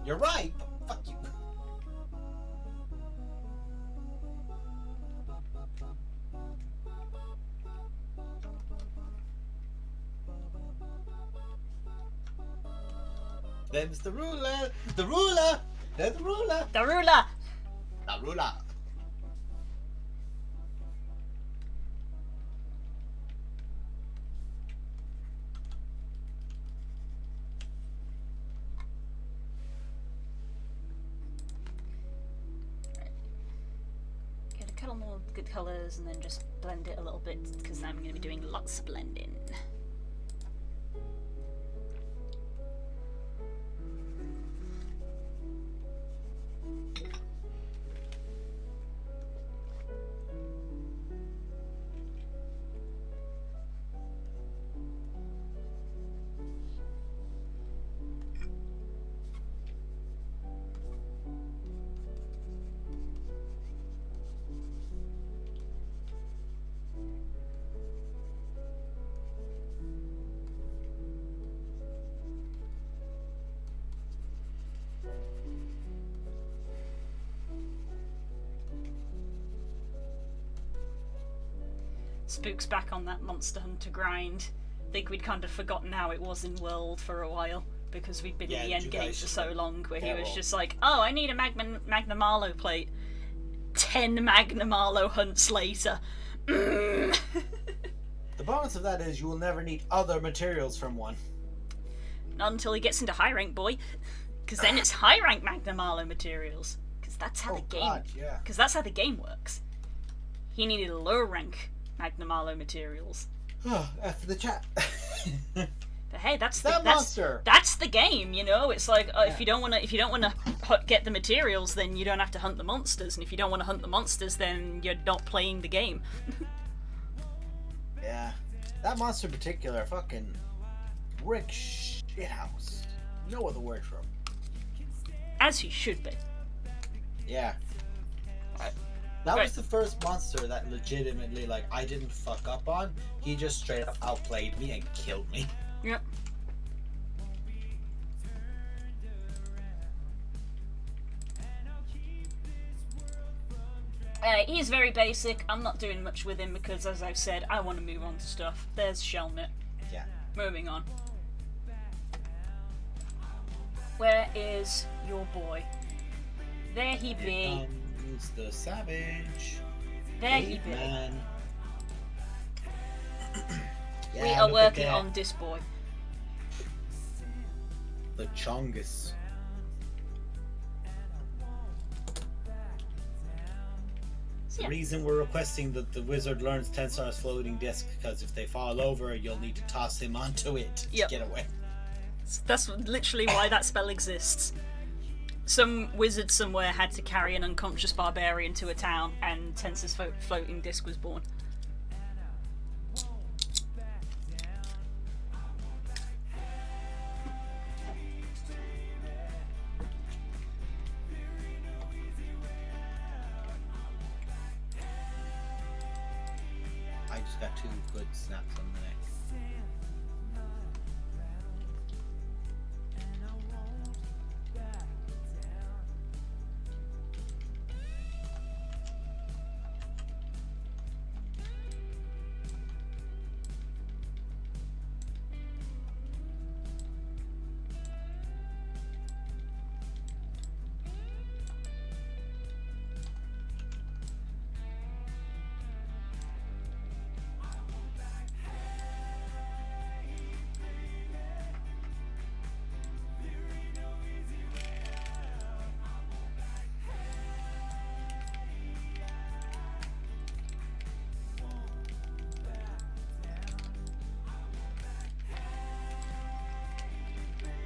You're right, but fuck you. Them's the ruler! The ruler! There's the ruler! The ruler! The ruler! Get a couple more good colours and then just blend it a little bit, because I'm going to be doing lots of blending. Spook's back on that Monster Hunter grind. I think we'd kind of forgotten how it was in World for a while, because we'd been in the end game for so long, where he was just like, oh, I need a Magnum Arlo plate. 10 Magnum Arlo hunts later. The bonus of that is you will never need other materials from one. Not until he gets into high rank, boy. Because then it's high rank Magnum Arlo materials. Because that's how that's how the game works. He needed low rank Magnum Arlo materials. After the chat. But hey, that's monster. That's the game, you know. It's like if you don't want to get the materials, then you don't have to hunt the monsters, and if you don't want to hunt the monsters, then you're not playing the game. Yeah, that monster in particular, fucking brick shit. shithouse. No other word for him. As he should be. Yeah. That was the first monster that legitimately, like, I didn't fuck up on. He just straight up outplayed me and killed me. Yep. He's very basic. I'm not doing much with him because, as I've said, I want to move on to stuff. There's Shelmet. Yeah. Moving on. Where is your boy? There he be. Here comes the savage. There he be. Man. We are working on this boy. The Chongus. So, The yeah. reason we're requesting that the wizard learns Tensar's floating disc, because if they fall over, you'll need to toss him onto it to Yep. get away. That's literally why that spell exists. Some wizard somewhere had to carry an unconscious barbarian to a town, and Tensor's floating disc was born. I just got 2 good snaps on the neck.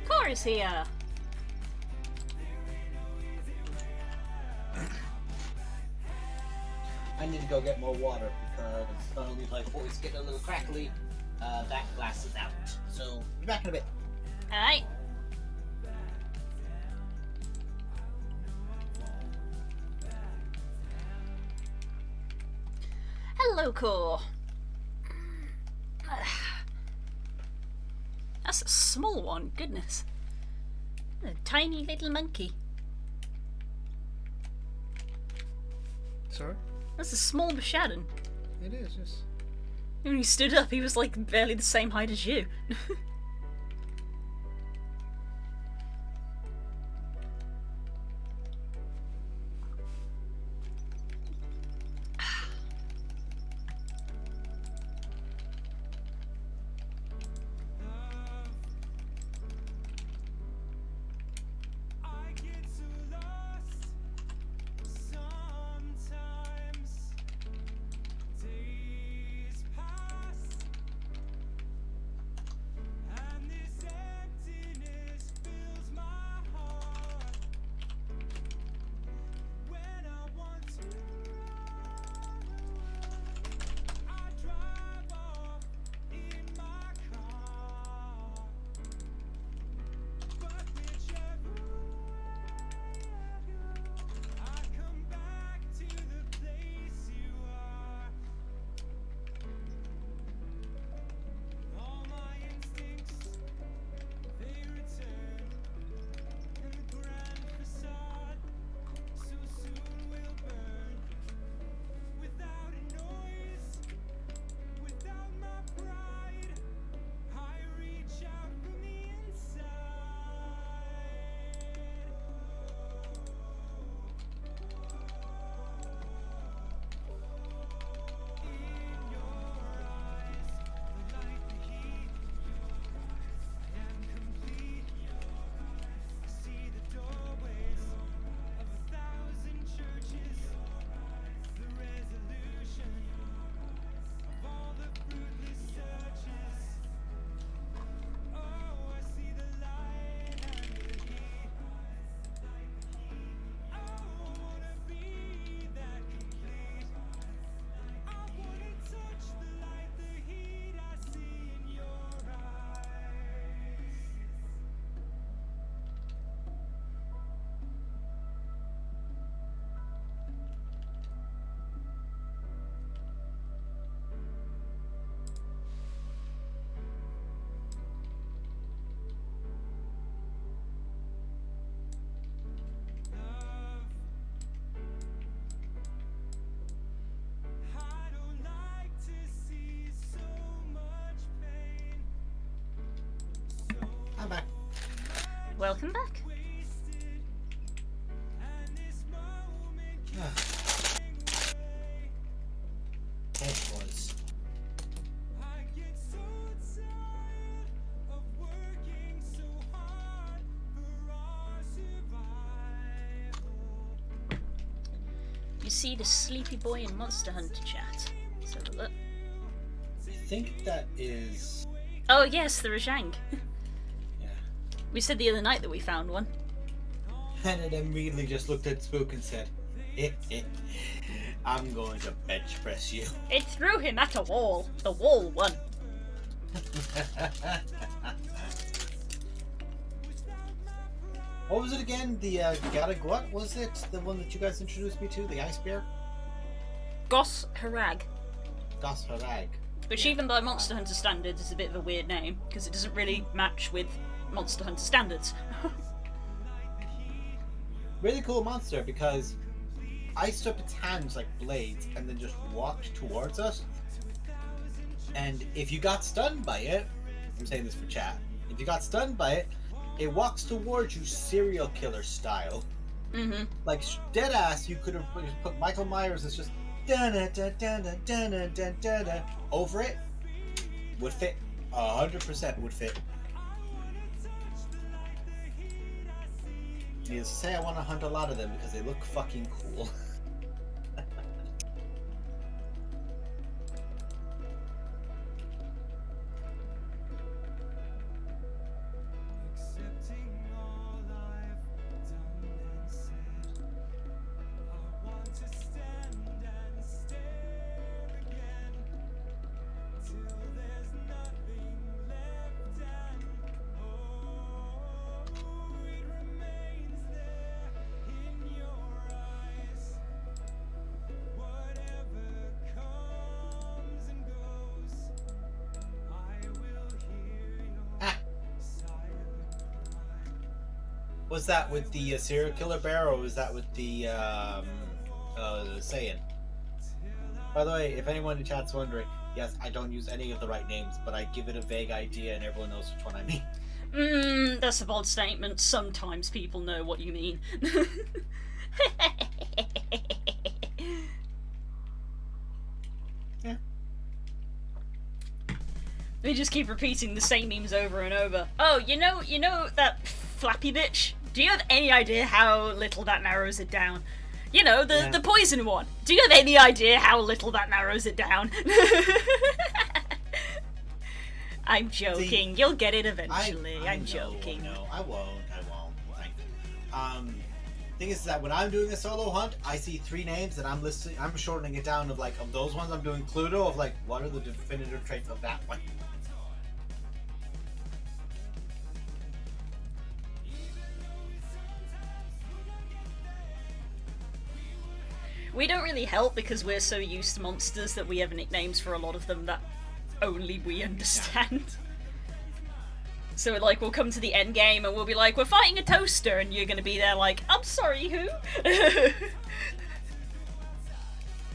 Cora's here. I need to go get more water because not only is my voice getting a little crackly, that glass is out. So, be back in a bit. Alright. Hello, Core. That's a small one, goodness. A tiny little monkey. Sorry? That's a small Bashadan. It is, yes. When he stood up, he was like barely the same height as you. I'm back. Welcome back. It was. You see the sleepy boy in Monster Hunter chat. Let's have a look. I think that is. Oh yes, the Rajang. Yeah. We said the other night that we found one. And it immediately just looked at Spook and said, I'm going to bench press you. It threw him at a wall. The wall won. What was it again? The Gadag, what was it? The one that you guys introduced me to? The Ice Bear? Gos Harag. Gas Harag. Which Yeah. even by Monster Hunter standards is a bit of a weird name, because it doesn't really match with Monster Hunter standards. Really cool monster because iced up its hands like blades and then just walked towards us. And if you got stunned by it, I'm saying this for chat, if you got stunned by it, it walks towards you serial killer style. Mm-hmm. Like dead ass, you could have put Michael Myers as just over it. Would fit. 100% would fit. Needless to say, I want to hunt a lot of them because they look fucking cool. Was that with the serial killer bear, or was that with the Saiyan? By the way, if anyone in chat's wondering, yes, I don't use any of the right names, but I give it a vague idea, and everyone knows which one I mean. That's a bold statement. Sometimes people know what you mean. Yeah. We just keep repeating the same memes over and over. Oh, you know that flappy bitch? Do you have any idea how little that narrows it down? You know, the poison one. Do you have any idea how little that narrows it down? I'm joking. See, you'll get it eventually. I'm know, joking. No, I won't. Thank you. Thing is that when I'm doing a solo hunt, I see 3 names and I'm shortening it down of those ones I'm doing Cluedo of what are the definitive traits of that one. We don't really help because we're so used to monsters that we have nicknames for a lot of them that only we understand. So we'll come to the end game and we'll be like, we're fighting a toaster, and you're gonna be there like, I'm sorry, who?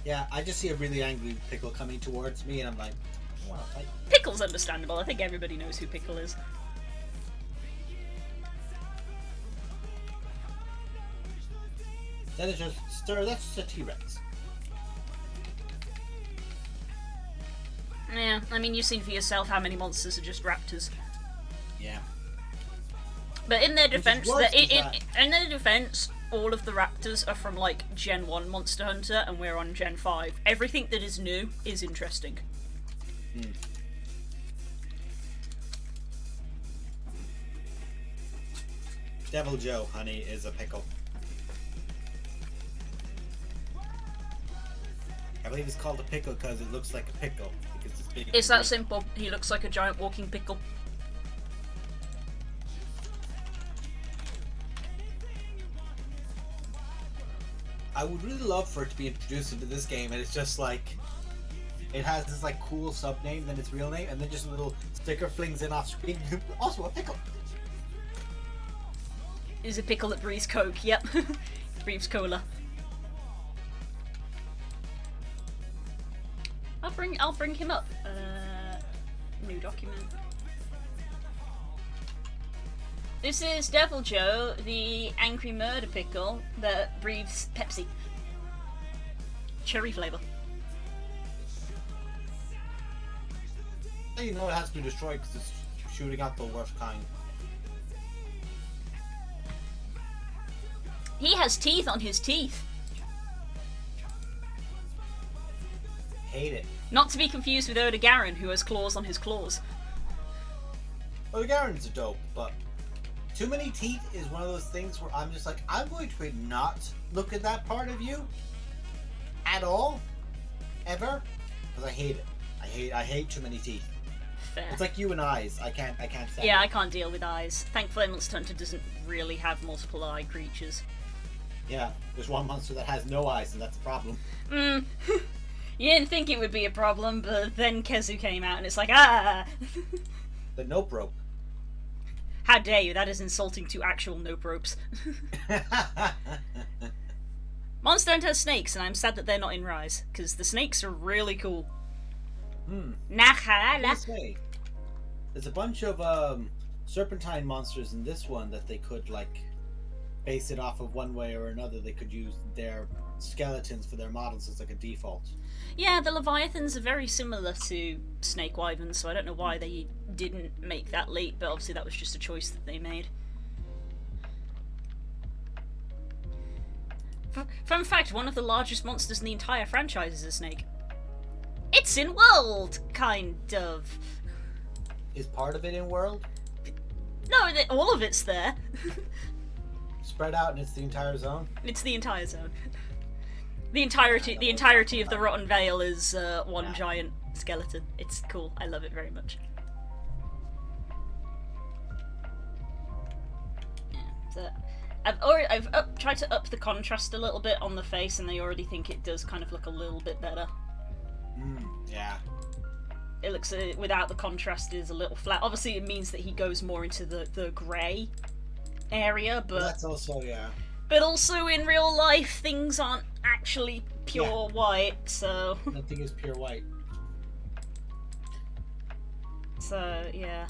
Yeah, I just see a really angry Pickle coming towards me and I'm like, I wanna fight. Pickle's understandable. I think everybody knows who Pickle is. That is just that's a T-Rex. Yeah, I mean, you've seen for yourself how many monsters are just raptors. Yeah. But in their defense, worse is in their defense, all of the raptors are from Gen 1 Monster Hunter, and we're on Gen 5. Everything that is new is interesting. Hmm. Devil Joe, honey, is a pickle. I believe it's called a pickle because it looks like a pickle. Because it's big. It's that simple. He looks like a giant walking pickle. I would really love for it to be introduced into this game, and it's just it has this cool sub name, then its real name, and then just a little sticker flings in off screen. Also a pickle. Is a pickle that breathes coke. Yep, breathes cola. I'll bring him up. New document. This is Devil Joe, the angry murder pickle that breathes Pepsi. Cherry flavour. You know it has to be destroyed because it's shooting out the worst kind. He has teeth on his teeth. Hate it. Not to be confused with Odegarin, who has claws on his claws. Odegarin's a dope, but too many teeth is one of those things where I'm just like, I'm going to not look at that part of you at all, ever, because I hate it. I hate too many teeth. Fair. It's like you and eyes. I can't stand Yeah, it. I can't deal with eyes. Thankfully, Monster Hunter doesn't really have multiple eye creatures. Yeah, there's one monster that has no eyes, and that's a problem. You didn't think it would be a problem, but then Kezu came out and it's like, ah! The nope rope. How dare you, that is insulting to actual nope ropes. Monster Hunter has snakes, and I'm sad that they're not in Rise, because the snakes are really cool. There's a bunch of serpentine monsters in this one that they could like base it off of one way or another. They could use their skeletons for their models as like a default. Yeah, the Leviathans are very similar to Snake Wyverns, so I don't know why they didn't make that leap, but obviously that was just a choice that they made. Fun fact, one of the largest monsters in the entire franchise is a snake. It's in world, kind of. Is part of it in world? No, all of it's there. Spread out and it's the entire zone? It's the entire zone. The entirety of the Rotten Vale is one giant skeleton. It's cool. I love it very much. Yeah, so I've tried to up the contrast a little bit on the face, and I already think it does kind of look a little bit better. Yeah. It looks without the contrast is a little flat. Obviously, it means that he goes more into the grey area, but That's also But also in real life, things aren't actually pure white, so. Nothing is pure white. So yeah.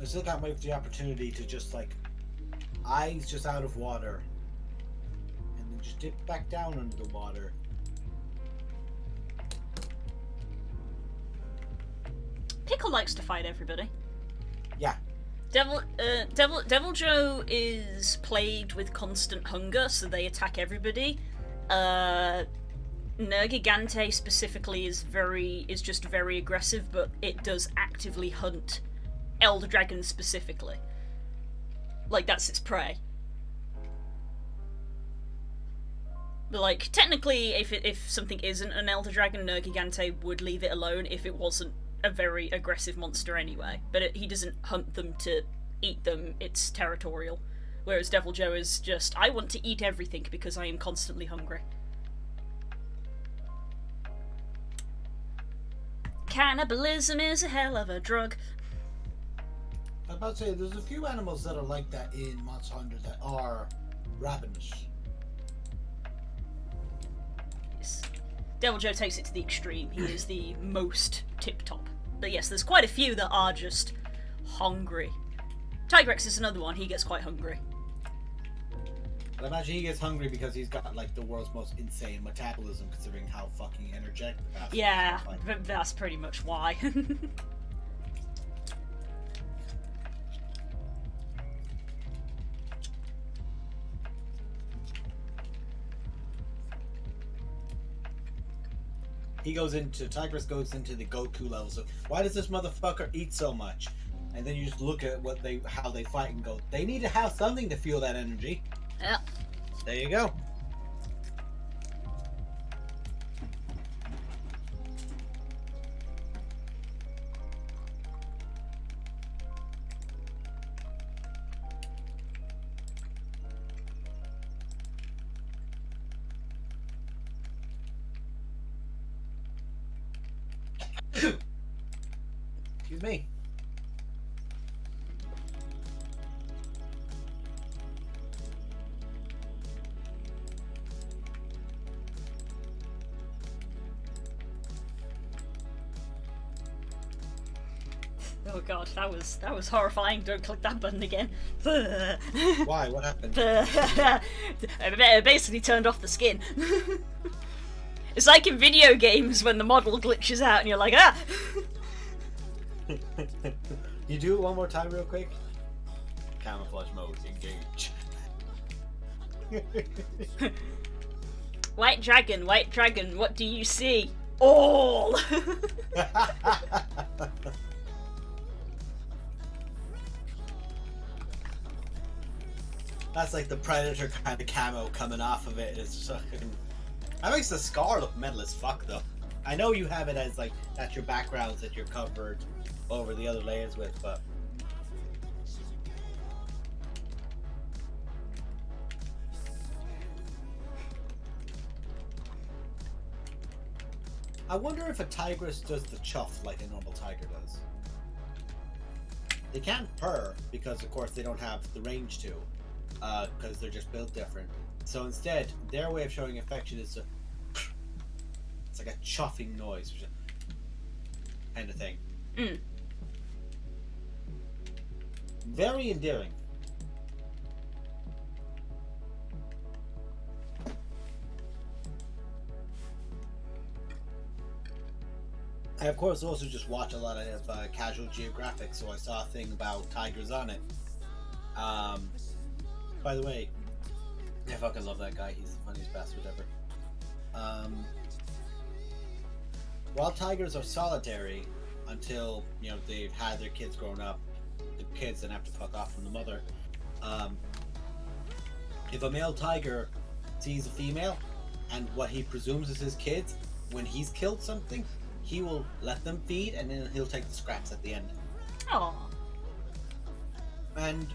I still can't wait for the opportunity to just like eyes just out of water, and then just dip back down under the water. Pickle likes to fight everybody. Yeah. Devil Joe is plagued with constant hunger, so they attack everybody. Nergigante specifically is just very aggressive, but it does actively hunt elder dragons specifically. Like, that's its prey. But, like, technically, if something isn't an elder dragon, Nergigante would leave it alone if it wasn't a very aggressive monster anyway. But he doesn't hunt them to eat them, it's territorial. Whereas Devil Joe is just, I want to eat everything because I am constantly hungry. Cannibalism is a hell of a drug. I was about to say, there's a few animals that are like that in Monster Hunter that are ravenous. Yes. Devil Joe takes it to the extreme. He is the most tip-top. But yes, there's quite a few that are just hungry. Tigrex is another one. He gets quite hungry. But I imagine he gets hungry because he's got like the world's most insane metabolism, considering how fucking energetic the bastard Yeah, is. that's pretty much why. Tigris goes into the Goku levels of, why does this motherfucker eat so much? And then you just look at how they fight and go, they need to have something to fuel that energy. Yeah. There you go. Excuse me. Oh god, that was horrifying. Don't click that button again. Why? What happened? It basically turned off the skin. It's like in video games when the model glitches out and you're like, ah! You do it one more time real quick? Camouflage mode, engage. White dragon, what do you see? All! That's like the Predator kind of camo coming off of it. It's fucking... That makes the scar look metal as fuck, though. I know you have it as, like, that's your backgrounds that you're covered over the other layers with, but... I wonder if a tigress does the chuff like a normal tiger does. They can't purr because, of course, they don't have the range to, because they're just built different. So instead, their way of showing affection is to... It's like a chuffing noise, kind of thing. Mm. Very endearing. I, of course, also just watch a lot of Casual Geographic, so I saw a thing about tigers on it. By the way, I fucking love that guy. He's the funniest bastard ever. While tigers are solitary until, you know, they've had their kids grown up, the kids then have to fuck off from the mother. If a male tiger sees a female and what he presumes is his kids, when he's killed something, he will let them feed and then he'll take the scraps at the end. Aww. And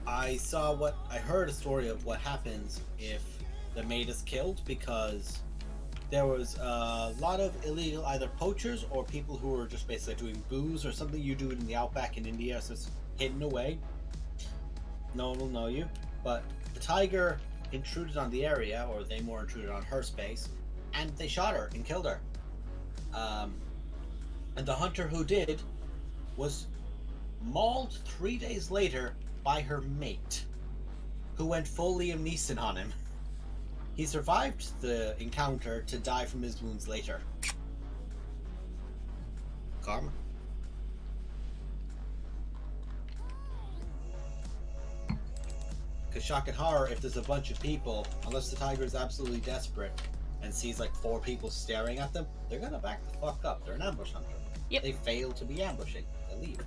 I heard a story of what happens if the mate is killed, because there was a lot of illegal either poachers or people who were just basically doing booze or something you do in the outback in India, so it's hidden away. No one will know you. But the tiger intruded on the area, or they more intruded on her space, and they shot her and killed her. And the hunter who did was mauled 3 days later by her mate, who went full Liam Neeson on him. He survived the encounter to die from his wounds later. Karma. Because shock and horror, if there's a bunch of people, unless the tiger is absolutely desperate and sees like 4 people staring at them, they're gonna back the fuck up. They're an ambush hunter. Yep. They fail to be ambushing. They leave.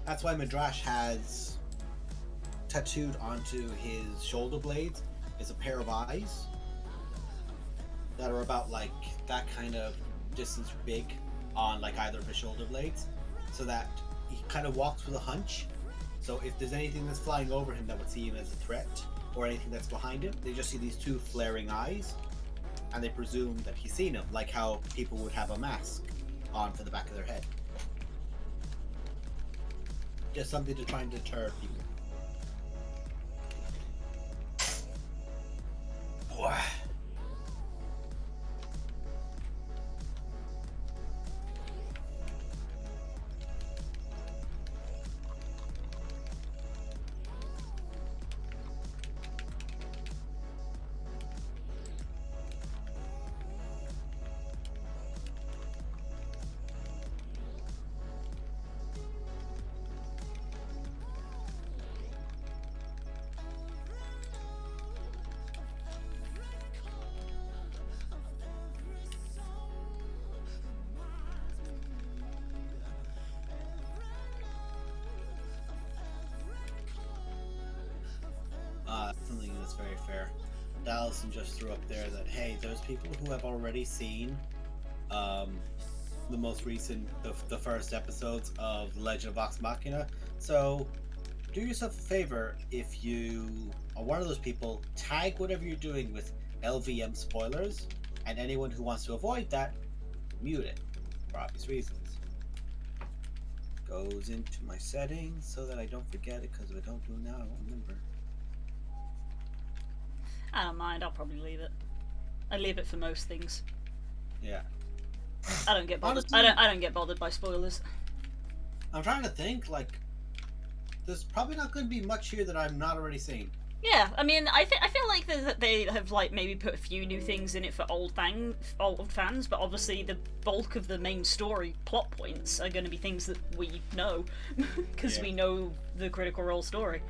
That's why Medrash has tattooed onto his shoulder blades is a pair of eyes that are about like that kind of distance big on like either of his shoulder blades, so that he kind of walks with a hunch. So if there's anything that's flying over him that would see him as a threat, or anything that's behind him, they just see these 2 flaring eyes, and they presume that he's seen him, like how people would have a mask on for the back of their head. Just something to try and deter people. Something that's very fair. Dallison just threw up there that, hey, there's people who have already seen the most recent, the first episodes of Legend of Vox Machina. So do yourself a favor, if you are one of those people, tag whatever you're doing with LVM spoilers, and anyone who wants to avoid that, mute it, for obvious reasons. Goes into my settings so that I don't forget it, because if I don't do it now, I won't remember. I don't mind, I'll probably leave it. I leave it for most things. Yeah. I don't get bothered. Honestly, I don't get bothered by spoilers. I'm trying to think, like, there's probably not going to be much here that I'm not already seeing. Yeah, I mean, I feel like that they have like maybe put a few new things in it for old fans, but obviously the bulk of the main story plot points are going to be things that we know, because we know the Critical Role story,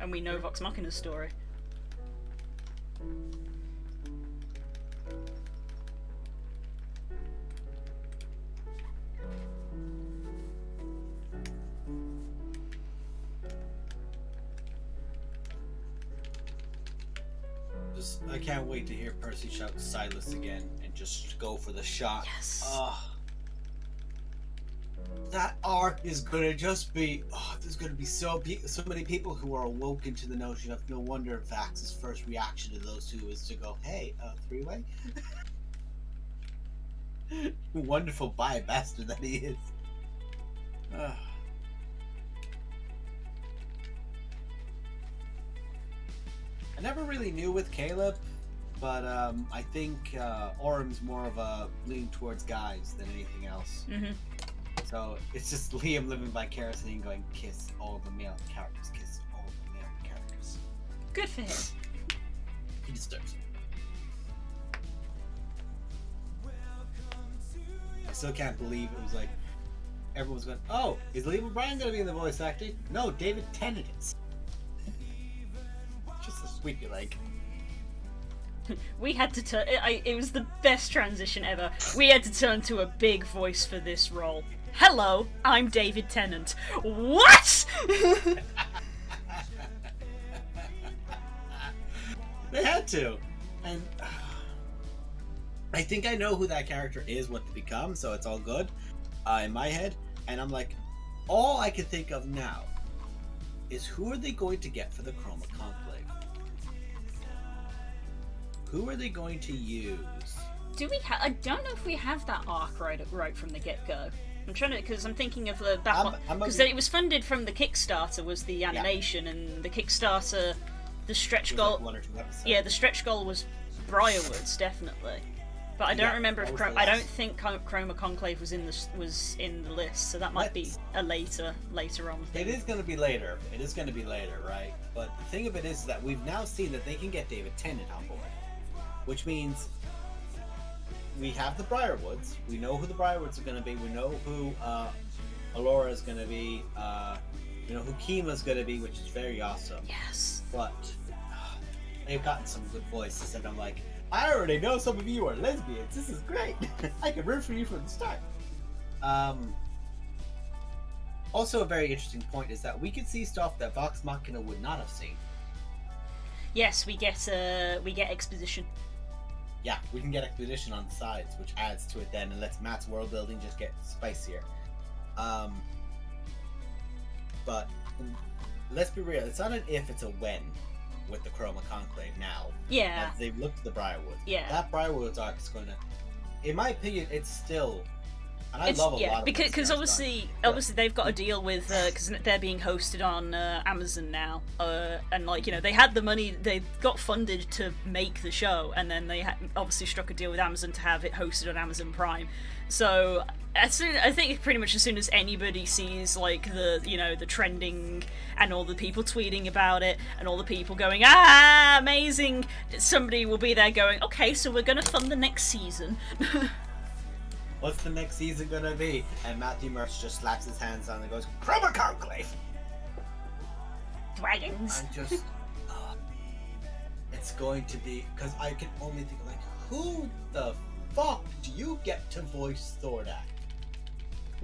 and we know Vox Machina's story. I can't wait to hear Percy shout Silas again and just go for the shot. Yes. That arc is gonna just be. There's gonna be so many people who are awoken to the notion of no wonder Vax's first reaction to those two is to go, "Hey, three-way." Wonderful bastard that he is. I never really knew with Caleb, but I think Orm's more of a lean towards guys than anything else. Mm-hmm. So it's just Liam living vicariously and going, kiss all the male characters, kiss all the male characters. Good for him. He deserves it. I still can't believe it was like, everyone's going, oh, is Liam O'Brien going to be in the voice acting? No, David Tennant is. Just a sweet like. We had to turn. It was the best transition ever. We had to turn to a big voice for this role. Hello, I'm David Tennant. What? They had to, and I think I know who that character is, what to become, so it's all good in my head. And I'm like, all I can think of now is who are they going to get for the Chroma Conclave? Who are they going to use? Do we have? I don't know if we have that arc right from the get-go. I'm trying to, because I'm thinking of the back because it was funded from the Kickstarter, was the animation, and the Kickstarter, the stretch goal. Like 1 or 2 episodes. Yeah, the stretch goal was Briarwoods, definitely. But I don't remember if I don't think Chroma Conclave was in the list, so that might be a later on thing. It is going to be later. It is going to be later, right? But the thing of it is that we've now seen that they can get David Tennant on board, which means we have the Briarwoods. We know who the Briarwoods are going to be. We know who Alora is going to be. We know who Kima's going to be, which is very awesome. Yes. But they've gotten some good voices, and I'm like, I already know some of you are lesbians. This is great. I can root for you from the start. Also, a very interesting point is that we could see stuff that Vox Machina would not have seen. Yes, we get exposition. Yeah, we can get exposition on the sides, which adds to it then and lets Matt's world building just get spicier. But let's be real, it's not an if, it's a when with the Chroma Conclave now. Yeah. They've looked at the Briarwoods. Yeah. That Briarwoods arc is going to, in my opinion, it's still. And I love a lot of because obviously they've got to deal with because they're being hosted on Amazon now, and like, you know, they had the money, they got funded to make the show, and then they obviously struck a deal with Amazon to have it hosted on Amazon Prime. So I think pretty much as soon as anybody sees like the trending and all the people tweeting about it and all the people going amazing, somebody will be there going, okay, so we're gonna fund the next season. What's the next season gonna be? And Matthew Merce just slaps his hands on and goes, Chroma Conclave! Dragons! I'm just... it's going to be... Because I can only think, like, who the fuck do you get to voice Thordak?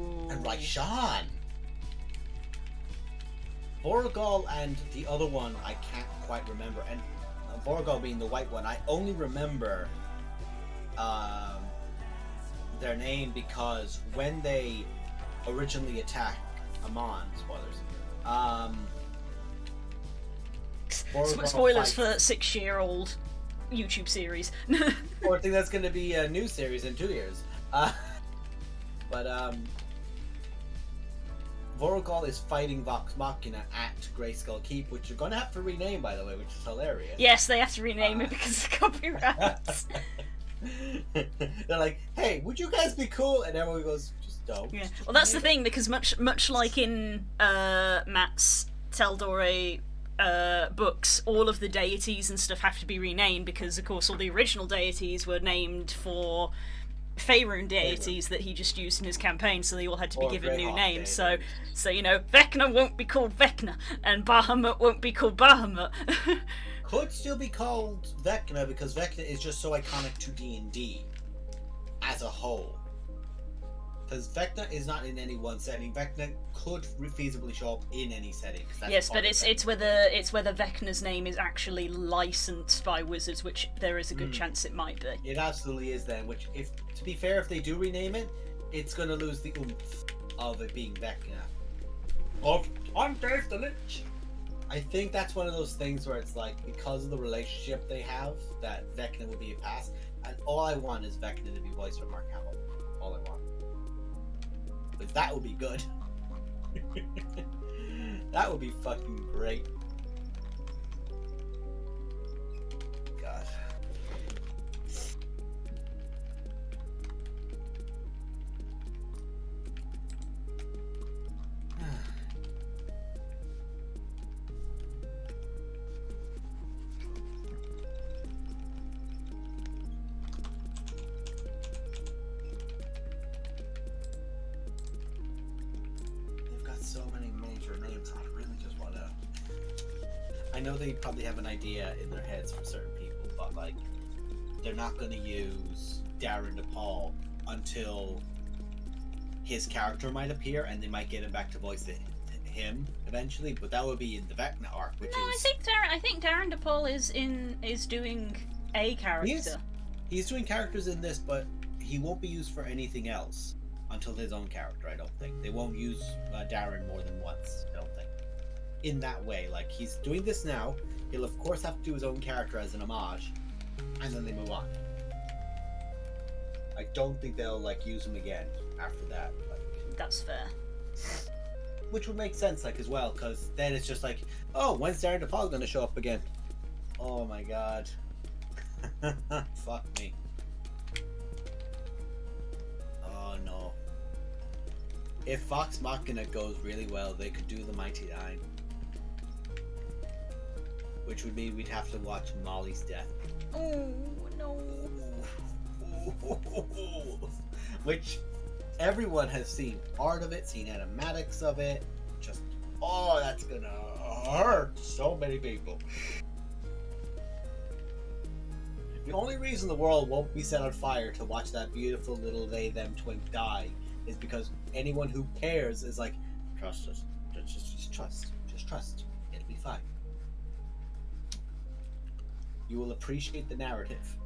Ooh. And like, Sean! Vorgal and the other one, I can't quite remember. And Vorgal being the white one, I only remember... their name because when they originally attack Amon, spoilers for 6-year-old YouTube series. Or I think that's going to be a new series in 2 years. But Vorogol is fighting Vox Machina at Greyskull Keep, which you're going to have to rename, by the way, which is hilarious. Yes, they have to rename it because of copyrights. They're like, hey, would you guys be cool? And everyone goes, just don't. Yeah. Just Well, that's the rename thing, because much like in Matt's Teldore books, all of the deities and stuff have to be renamed because, of course, all the original deities were named for Faerun deities that he just used in his campaign, so they all had to be Or given new Greyhawk names. So, deities. Vecna won't be called Vecna, and Bahamut won't be called Bahamut. Could still be called Vecna because Vecna is just so iconic to D&D as a whole. Because Vecna is not in any one setting. Vecna could feasibly show up in any setting. 'cause that's Yes, part but of it's Vecna. whether Vecna's name is actually licensed by Wizards, which there is a good chance it might be. It absolutely is then, which, if to be fair, if they do rename it, it's going to lose the oomph of it being Vecna. I'm Dave the Lich. I think that's one of those things where it's like, because of the relationship they have, that Vecna will be a pass. And all I want is Vecna to be voiced by Mark Hamill. All I want. Because that would be good. That would be fucking great. God. They've got so many major names. I really just want to. I know they probably have an idea in their heads for certain people, but like, they're not going to use Darren DePaul until his character might appear, and they might get him back to voice him eventually. But that would be in the Vecna arc, which No, is I think Darren DePaul is doing a character. he's doing characters in this, but he won't be used for anything else until his own character. I don't think they won't use Darren more than once. I don't think in that way. Like, he's doing this now. He'll of course have to do his own character as an homage, and then they move on. I don't think they'll like use him again after that. Like, That's fair. which would make sense, like, as well, because then it's just like, oh, when's Darren DePaul going to show up again? Oh my god. Fuck me. Oh no. If Vox Machina goes really well, they could do the Mighty Nine. Which would mean we'd have to watch Molly's death. Oh no. Which everyone has seen part of it, seen animatics of it. Just, oh, that's gonna hurt so many people. The only reason the world won't be set on fire to watch that beautiful little they-them twink die is because anyone who cares is like, trust us. Just trust. Just trust. It'll be fine. You will appreciate the narrative.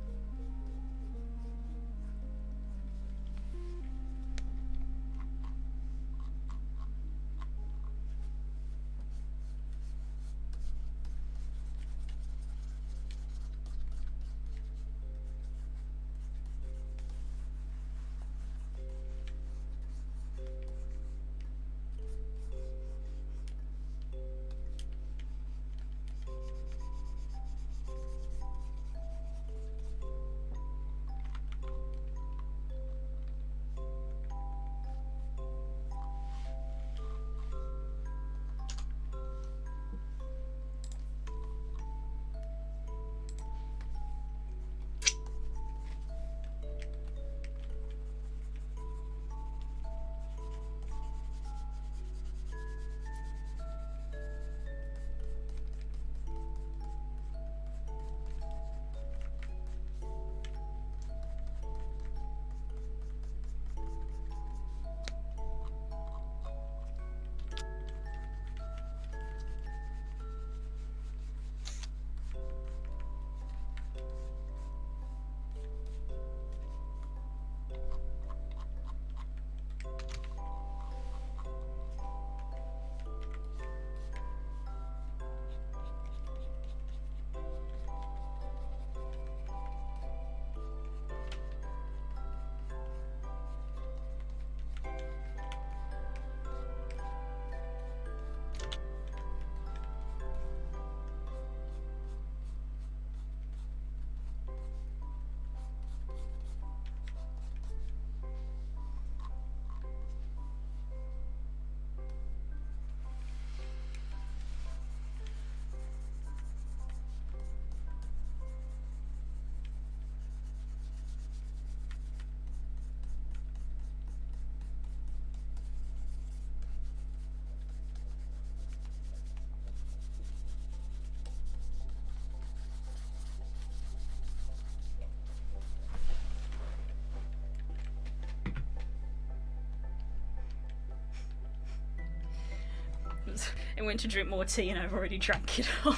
I went to drink more tea and I've already drank it all.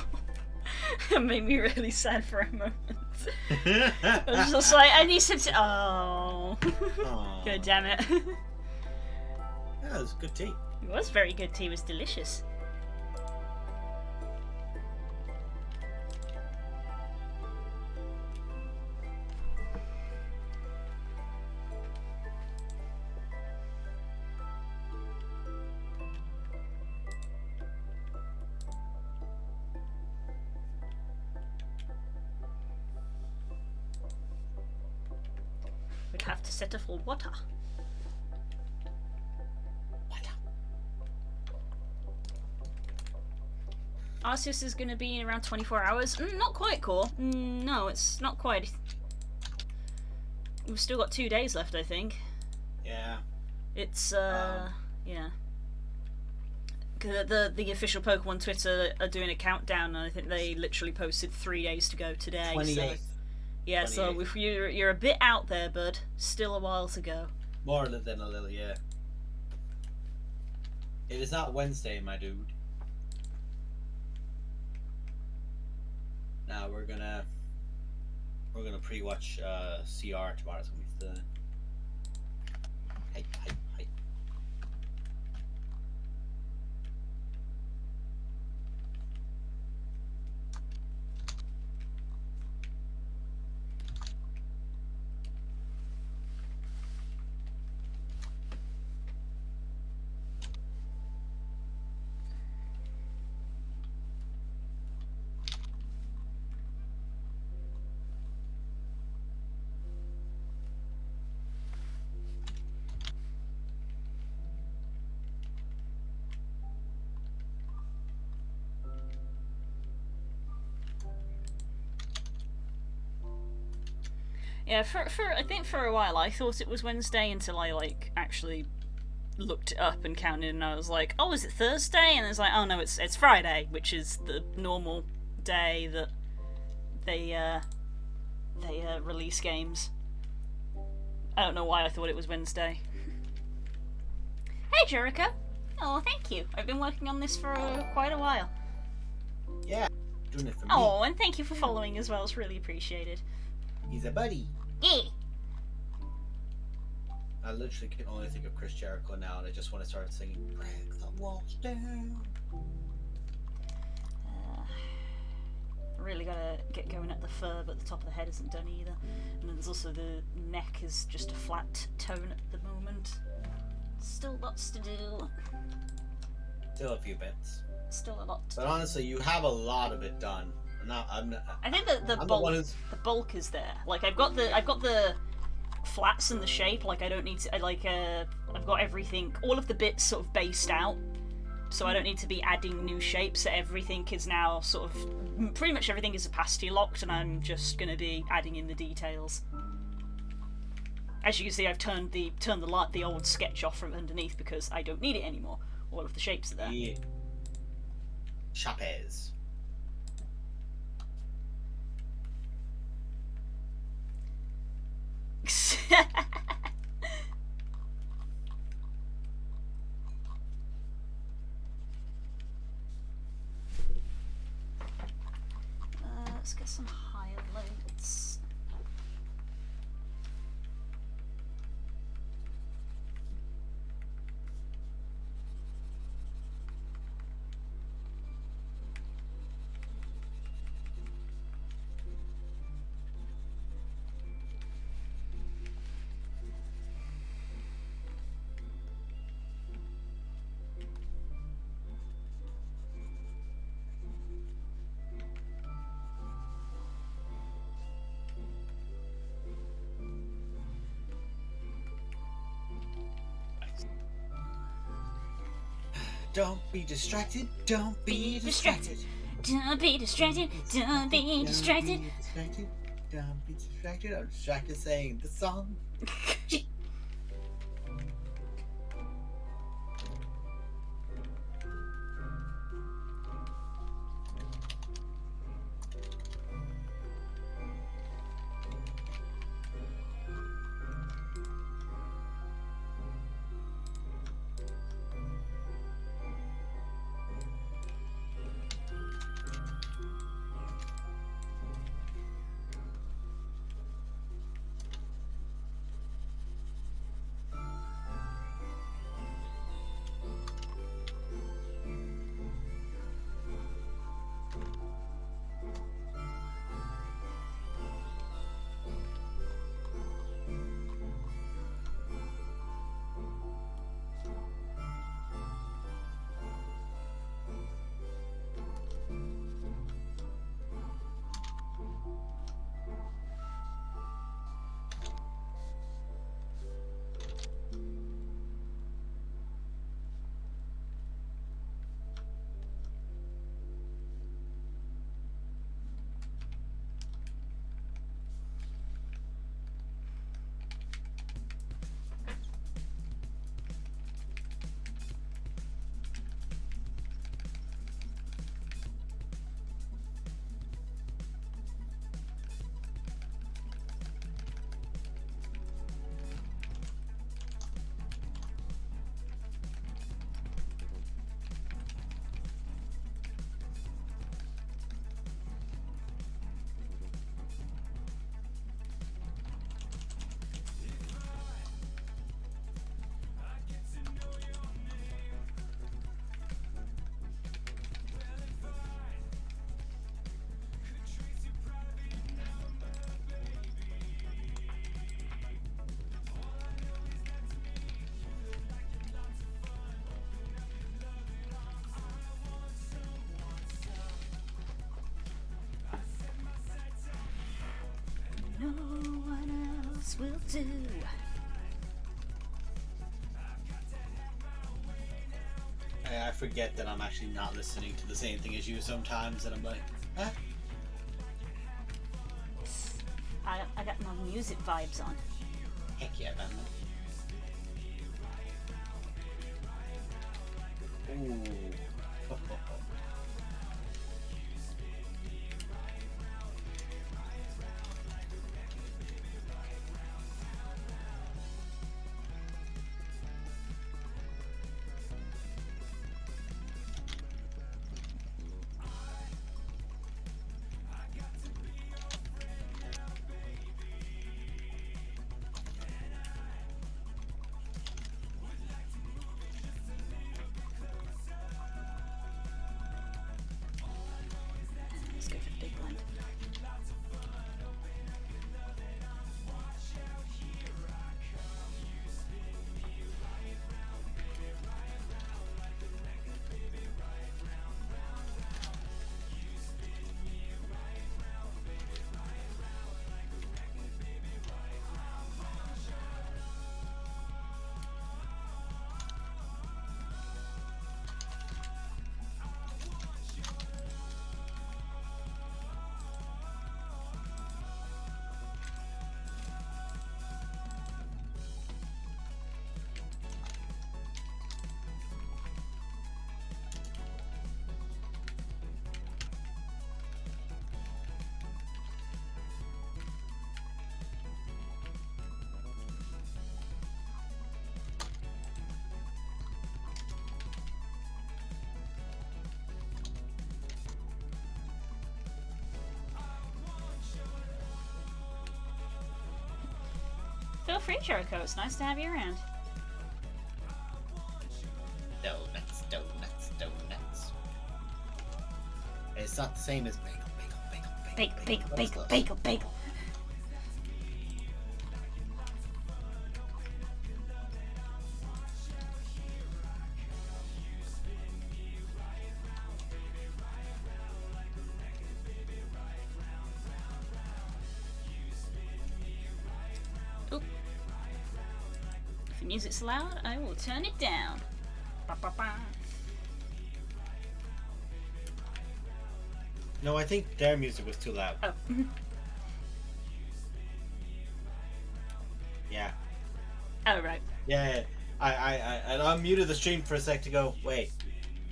It made me really sad for a moment. I was just like, I need some tea. Oh. God damn it. Yeah, it was good tea. It was very good tea. It was delicious. We'd have to settle for water. Arceus is going to be in around 24 hours. Not quite, Core. No, it's not quite. We've still got 2 days left, I think. Yeah. It's, yeah. The official Pokemon Twitter are doing a countdown, and I think they literally posted 3 days to go today. 28th. So, yeah, 28th. So if you're a bit out there, bud. Still a while to go. More than a little, yeah. It is not Wednesday, my dude. Now we're gonna pre-watch CR tomorrow. It's gonna be the hype. Yeah, I think for a while I thought it was Wednesday until I actually looked it up and counted, and I was like, oh, is it Thursday? And it's like, oh no, it's Friday, which is the normal day that they release games. I don't know why I thought it was Wednesday. Hey, Jericho. Oh, thank you. I've been working on this for quite a while. Yeah, doing it for me. Oh, and thank you for following as well. It's really appreciated. He's a buddy. Yeah. I literally can only think of Chris Jericho now, and I just want to start singing "Break the Walls Down." Really gotta get going at the fur, but the top of the head isn't done either. And then there's also the neck is just a flat tone at the moment. Still lots to do. Still a few bits. Still a lot. But honestly, you have a lot of it done. I think that the bulk is there. Like I've got the flaps and the shape. Like I don't need to. I've got everything. All of the bits sort of based out. So I don't need to be adding new shapes. Everything is now sort of pretty much everything is opacity locked, and I'm just going to be adding in the details. As you can see, I've turned the old sketch off from underneath because I don't need it anymore. All of the shapes are there. Yeah. Chapez. Let's get some highlights. Don't be distracted. Don't be distracted. Don't be distracted. Don't be distracted. Don't be distracted. I'm distracted saying the song. no one else will do. I forget that I'm actually not listening to the same thing as you sometimes, and I'm like, huh? I got my music vibes on. Heck yeah, Batman. Ooh. Let's go for the big blend. Feel free, Jericho. It's nice to have you around. Donuts, donuts, donuts. It's not the same as bagel, bagel, bagel, Bagel, bagel, bagel, bagel, bagel. Oop. If the music's loud, I will turn it down. Ba, ba, ba. No, I think their music was too loud. Oh. Yeah. Oh, right. Yeah, I unmuted the stream for a sec to go, wait.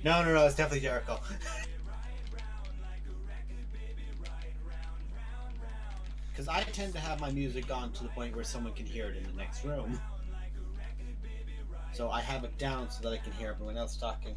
No, it's definitely Jericho. Because I tend to have my music on to the point where someone can hear it in the next room. So I have it down so that I can hear everyone else talking.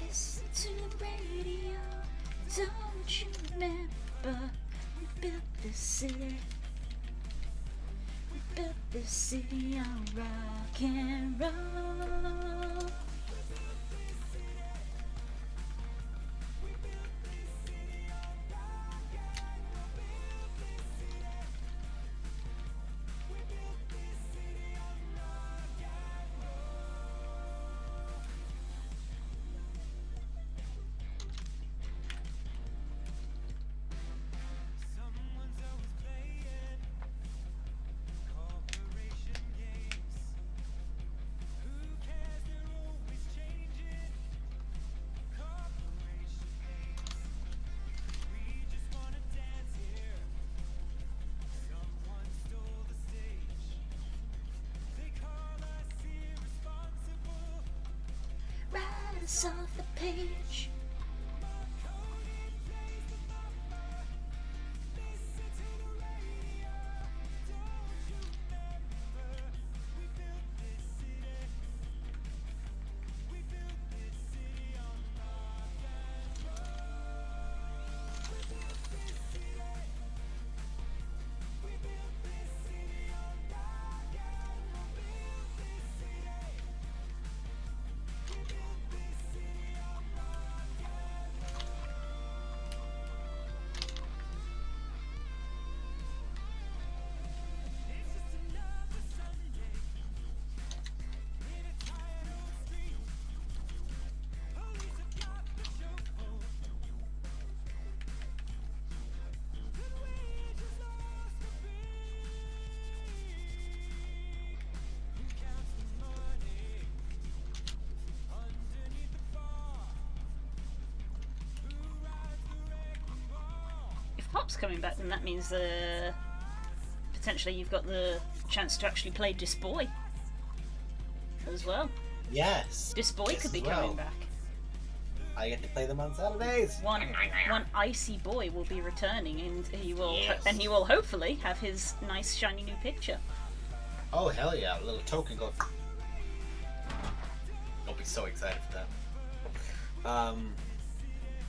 Listen to the radio. Don't you remember? We built this city. We built this city on rock and roll. lines of the page. Pop's coming back, then that means potentially you've got the chance to actually play Dis Boy as well. Yes. Dis Boy could be coming back. I get to play them on Saturdays. One icy boy will be returning, and he will hopefully have his nice shiny new picture. Oh hell yeah! A little token goes. I'll be so excited for that.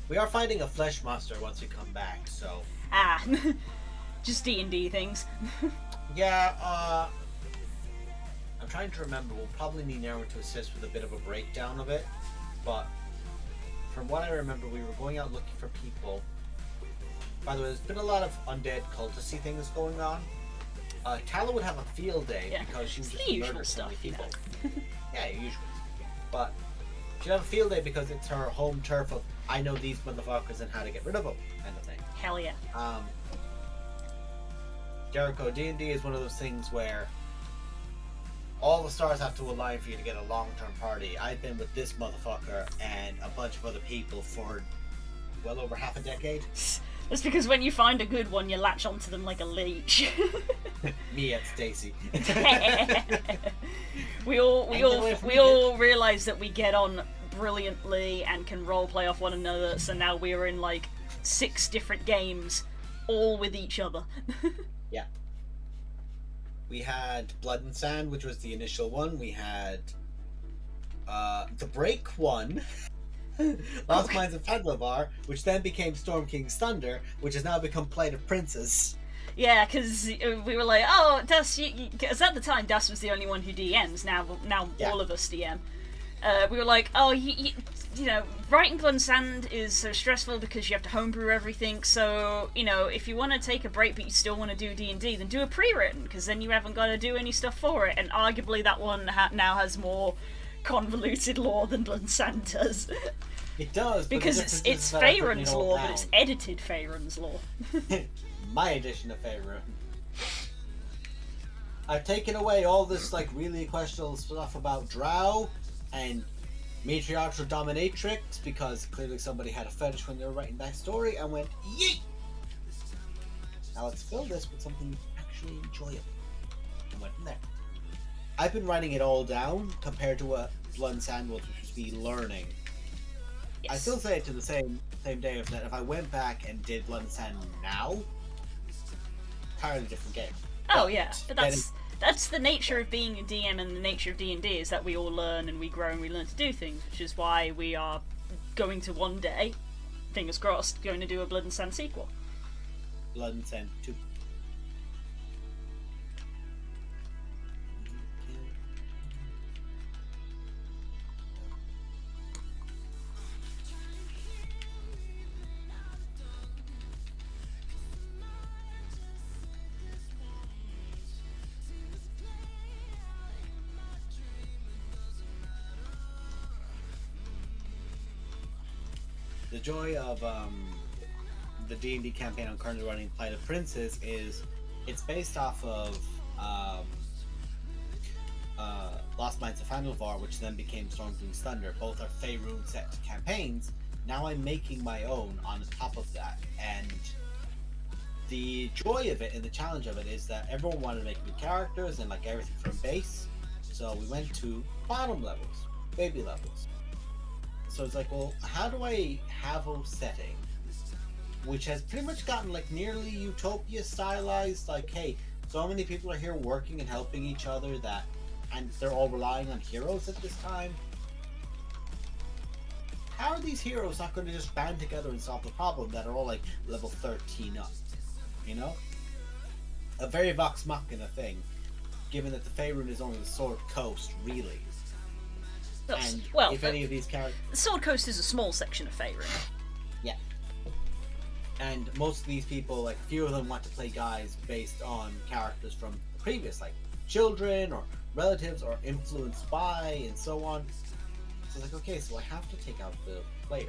We are fighting a flesh monster once we come back, so. Just D&D things. Yeah. I'm trying to remember. We'll probably need Aaron to assist with a bit of a breakdown of it, but from what I remember, we were going out looking for people. By the way, there's been a lot of undead cultisty things going on. Tala would have a field day because she was just murdered so many people. Yeah, usually. But she'd have a field day because it's her home turf of I know these motherfuckers and how to get rid of them kind of thing. Hell yeah. Jericho, D&D is one of those things where all the stars have to align for you to get a long-term party. I've been with this motherfucker and a bunch of other people for well over half a decade. That's because when you find a good one, you latch onto them like a leech. Me and Stacy. we all realize that we get on brilliantly and can roleplay off one another, so now we're in like 6 different games, all with each other. Yeah. We had Blood and Sand, which was the initial one. We had the Break one, Lost Minds of Padlovar, which then became Storm King's Thunder, which has now become Plight of Princes. Yeah, because we were like, oh, Das, because at the time Das was the only one who DMs. Now all of us DM. We were like, oh, you know, writing Blood and Sand is so stressful because you have to homebrew everything. So, you know, if you want to take a break but you still want to do D&D, then do a pre-written, because then you haven't got to do any stuff for it. And arguably that one now has more convoluted lore than Blood and Sand does. It does, because it's Faerun's lore, but it's edited Faerun's lore. My edition of Faerun. I've taken away all this like really questionable stuff about Drow and matriarchal dominatrix because clearly somebody had a fetish when they were writing that story and went, yeet! Now let's fill this with something actually enjoyable. And went from there. I've been writing it all down compared to what Blood and Sand was, which was me learning. Yes. I still say it to the same day of that if I went back and did Blood and Sand now, entirely different game. Oh yeah, but that's the nature of being a DM and the nature of D&D is that we all learn and we grow and we learn to do things, which is why we are going to one day, fingers crossed, going to do a Blood and Sand sequel. Blood and Sand 2. The joy of the D&D campaign I'm currently running, Plight of Princes, is it's based off of Lost Minds of Fandalvar, which then became Storm King's Thunder. Both are Faerun set campaigns. Now I'm making my own on top of that, and the joy of it and the challenge of it is that everyone wanted to make new characters and like everything from base, so we went to bottom levels, baby levels. So it's like, well, how do I have a setting which has pretty much gotten like nearly utopia stylized? Like, hey, so many people are here working and helping each other and they're all relying on heroes at this time. How are these heroes not going to just band together and solve the problem that are all like level 13 up? You know? A very Vox Machina thing, given that the Faerun is only the Sword Coast, really. And if any of these characters... The Sword Coast is a small section of Faerun. Yeah. And most of these people, like, a few of them want to play guys based on characters from the previous, like, children or relatives or influenced by and so on. So it's like, okay, so I have to take out the player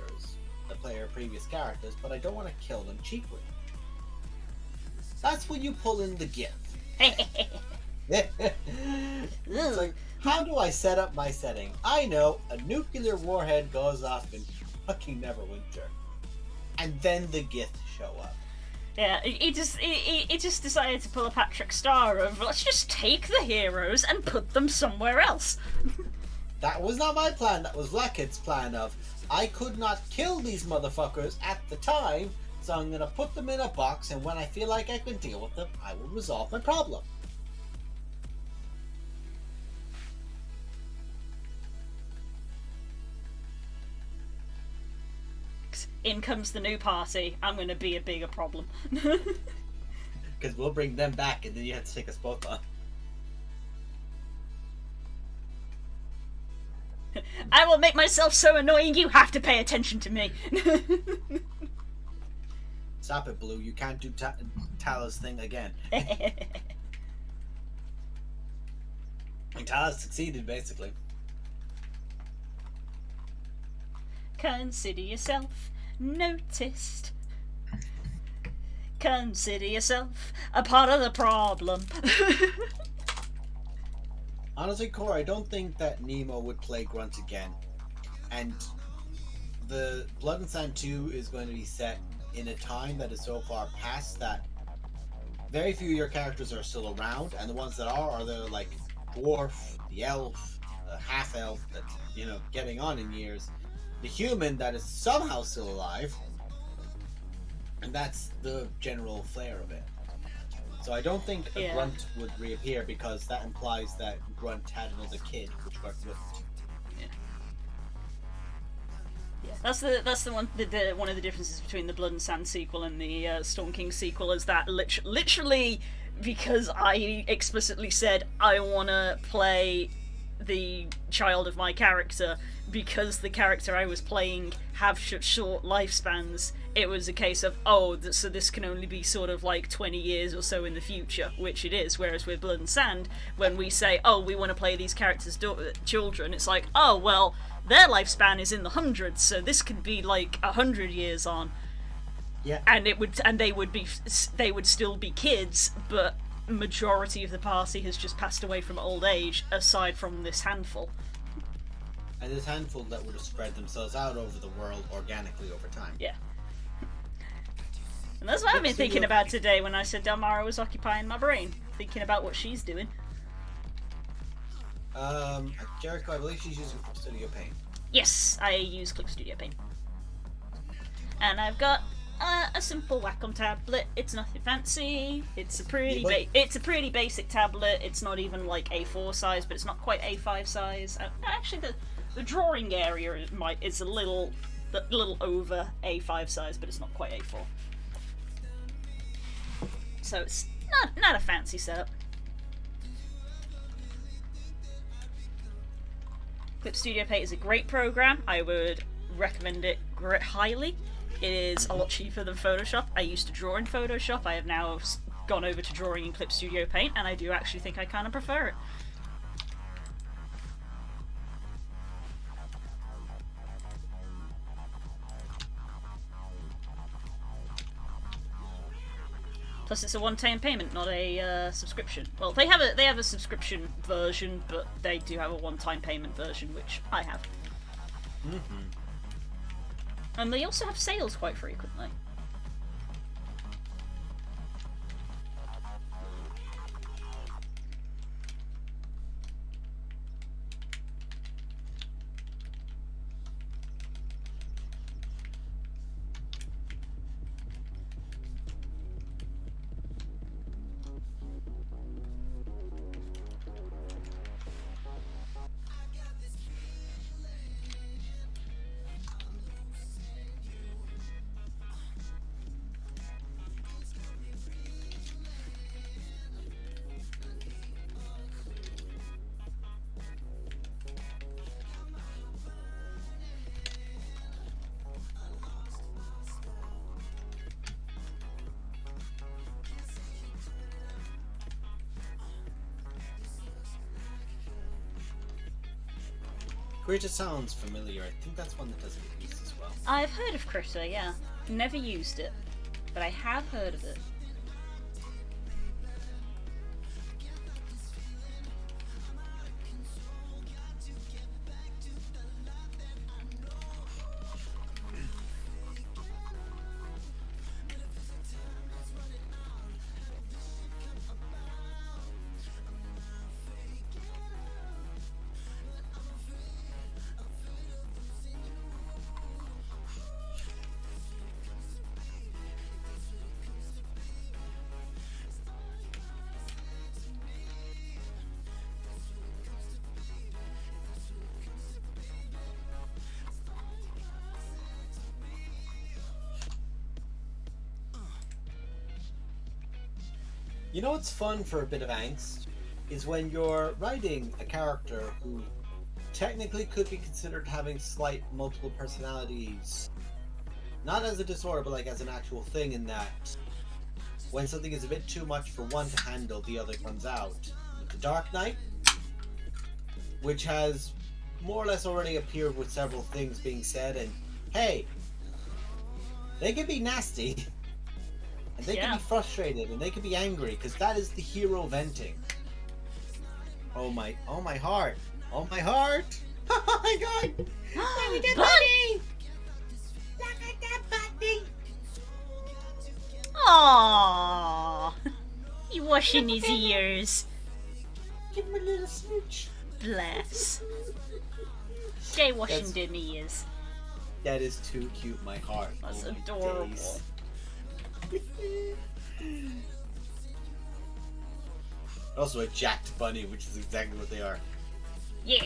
previous characters, but I don't want to kill them cheaply. That's when you pull in the gift. It's like, how do I set up my setting? I know, a nuclear warhead goes off in fucking Neverwinter. And then the Gith show up. Yeah, he just decided to pull a Patrick Star of, let's just take the heroes and put them somewhere else. That was not my plan, that was Lackhead's plan of, I could not kill these motherfuckers at the time, so I'm gonna put them in a box, and when I feel like I can deal with them, I will resolve my problem. In comes the new party. I'm gonna be a bigger problem. Because we'll bring them back, and then you have to take us both on. I will make myself so annoying you have to pay attention to me. Stop it, Blue. You can't do Tala's thing again. And Tala succeeded, basically. Consider yourself noticed. Consider yourself a part of the problem. Honestly, Core, I don't think that Nemo would play Grunt again. And the Blood and Sand 2 is going to be set in a time that is so far past that very few of your characters are still around, and the ones that are the like dwarf, the elf, the half elf that's, you know, getting on in years, the human that is somehow still alive, and that's the general flair of it. So I don't think a Grunt would reappear, because that implies that Grunt had another kid which got whipped. Yeah, that's the one. One of the differences between the Blood and Sand sequel and the Storm King sequel is that literally, because I explicitly said I want to play the child of my character, because the character I was playing have short lifespans, it was a case of, so this can only be sort of like 20 years or so in the future, which it is, whereas with Blood and Sand, when we say, we want to play these characters' children, it's like, well, their lifespan is in the hundreds, so this could be like 100 years on. Yeah. And they would still be kids, but majority of the party has just passed away from old age, aside from this handful. And this handful that would have spread themselves out over the world organically over time. Yeah. And that's what I've been thinking about today when I said Delmara was occupying my brain. Thinking about what she's doing. Jericho, I believe she's using Clip Studio Paint. Yes, I use Clip Studio Paint. And I've got a simple Wacom tablet. It's nothing fancy. It's a pretty basic tablet. It's not even like A4 size, but it's not quite A5 size. Actually, the drawing area is a little over A5 size, but it's not quite A4. So it's not a fancy setup. Clip Studio Paint is a great program. I would recommend it highly. It is a lot cheaper than Photoshop. I used to draw in Photoshop. I have now gone over to drawing in Clip Studio Paint, and I do actually think I kind of prefer it. Plus, it's a one-time payment, not a subscription. Well, they have a subscription version, but they do have a one-time payment version, which I have. Mm-hmm. And they also have sales quite frequently. Krita sounds familiar. I think that's one that doesn't get used as well. I've heard of Critter, yeah. Never used it, but I have heard of it. You know what's fun for a bit of angst? Is when you're writing a character who technically could be considered having slight multiple personalities. Not as a disorder, but like as an actual thing, in that when something is a bit too much for one to handle, the other comes out. The Dark Knight, which has more or less already appeared with several things being said, and hey, they can be nasty. And they can be frustrated, and they can be angry, because that is the hero venting. Oh my heart! Oh my heart! Oh my god! Look at that bunny! Look at that bunny! Aww, you washing his ears. Give him a little smooch. Bless. Jay washing them ears. That is too cute, my heart. That's oh adorable. Days. Also a jacked bunny, which is exactly what they are. Yeah.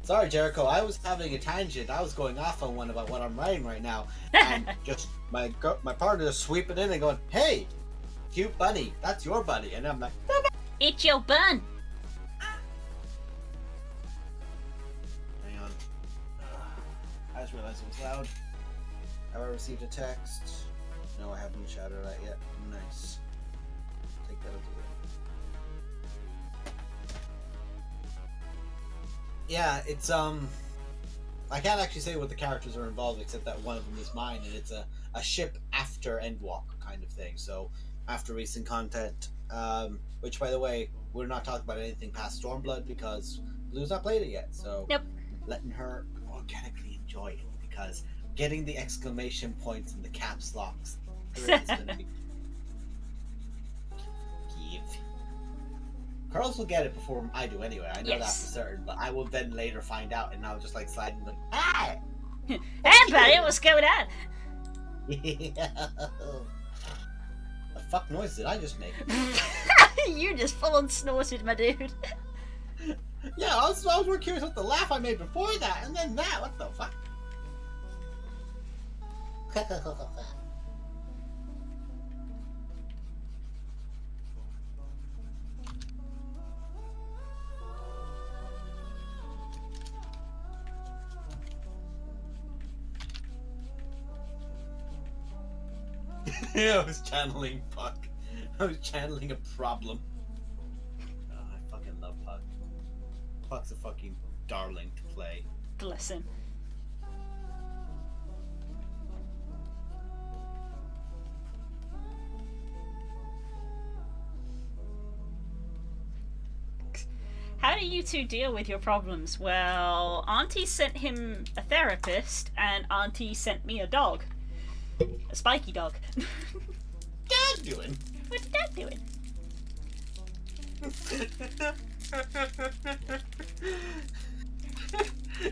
Sorry, Jericho. I was having a tangent. I was going off on one about what I'm writing right now, and just my partner is sweeping in and going, "Hey, cute bunny, that's your bunny," and I'm like, "It's your bun." Hang on. I just realized it was loud. Have I received a text? No, I haven't shouted that yet. Nice. Take that out of the way. Yeah, it's I can't actually say what the characters are involved except that one of them is mine, and it's a ship after Endwalk kind of thing. So after recent content, which by the way, we're not talking about anything past Stormblood because Blue's not played it yet. So nope. Letting her organically enjoy it, because getting the exclamation points and the caps locks is gonna be Curls will get it before I do anyway. I know that for certain, but I will then later find out, and I'll just like slide and like, ah! Hey, buddy, what's going on? Yeah. The fuck noise did I just make? You just full on snorted, my dude. Yeah, I was more curious what the laugh I made before that, and then that. What the fuck? I was channeling Puck. I was channeling a problem. Oh, I fucking love Puck. Puck's a fucking darling to play. Bless him. How do you two deal with your problems? Well, Auntie sent him a therapist, and Auntie sent me a dog. A spiky dog. Dad doing? What's Dad doing?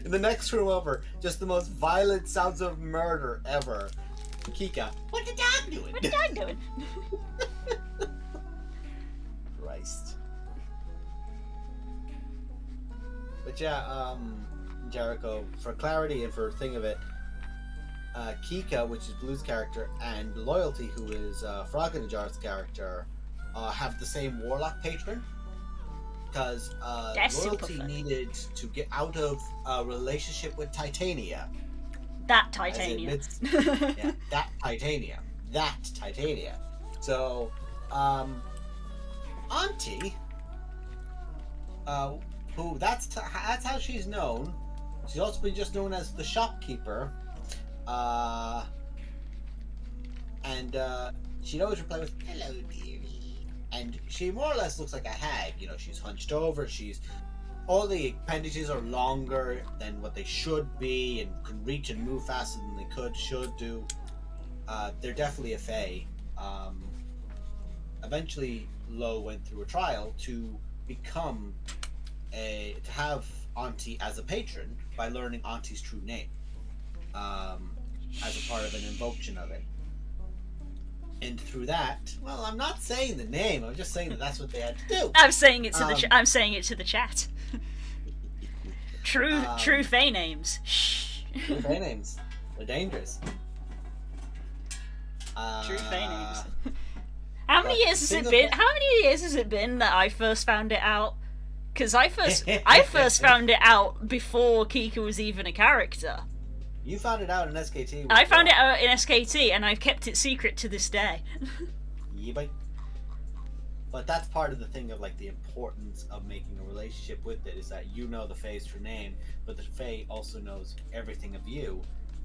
In the next room over, just the most violent sounds of murder ever. Kika, what's the dog doing? What's Dad doing? Christ. But yeah, Jericho, for clarity and for thing of it, Kika, which is Blue's character, and Loyalty, who is Froganajar's character, have the same Warlock patron. Because Loyalty needed to get out of a relationship with Titania. That Titania. Yeah, that Titania. that Titania. So, Auntie, who that's how she's known. She's also been just known as the shopkeeper, and she'd always reply with "Hello, dearie," and she more or less looks like a hag. You know, she's hunched over. All the appendages are longer than what they should be, and can reach and move faster than they should do. They're definitely a fae. Eventually, Lo went through a trial to have Auntie as a patron by learning Auntie's true name, as a part of an invocation of it. And through that, well, I'm not saying the name. I'm just saying that that's what they had to do. I'm saying it to I'm saying it to the chat. True fae names. Shh. True fae names. They're dangerous. True fae names. How many years has it been? How many years has it been that I first found it out? Because I first found it out before Kika was even a character. You found it out in SKT. I found it out in SKT, and I've kept it secret to this day. Yeah, but that's part of the thing of like the importance of making a relationship with it, is that you know the Fae's true name, but the Fae also knows everything of you,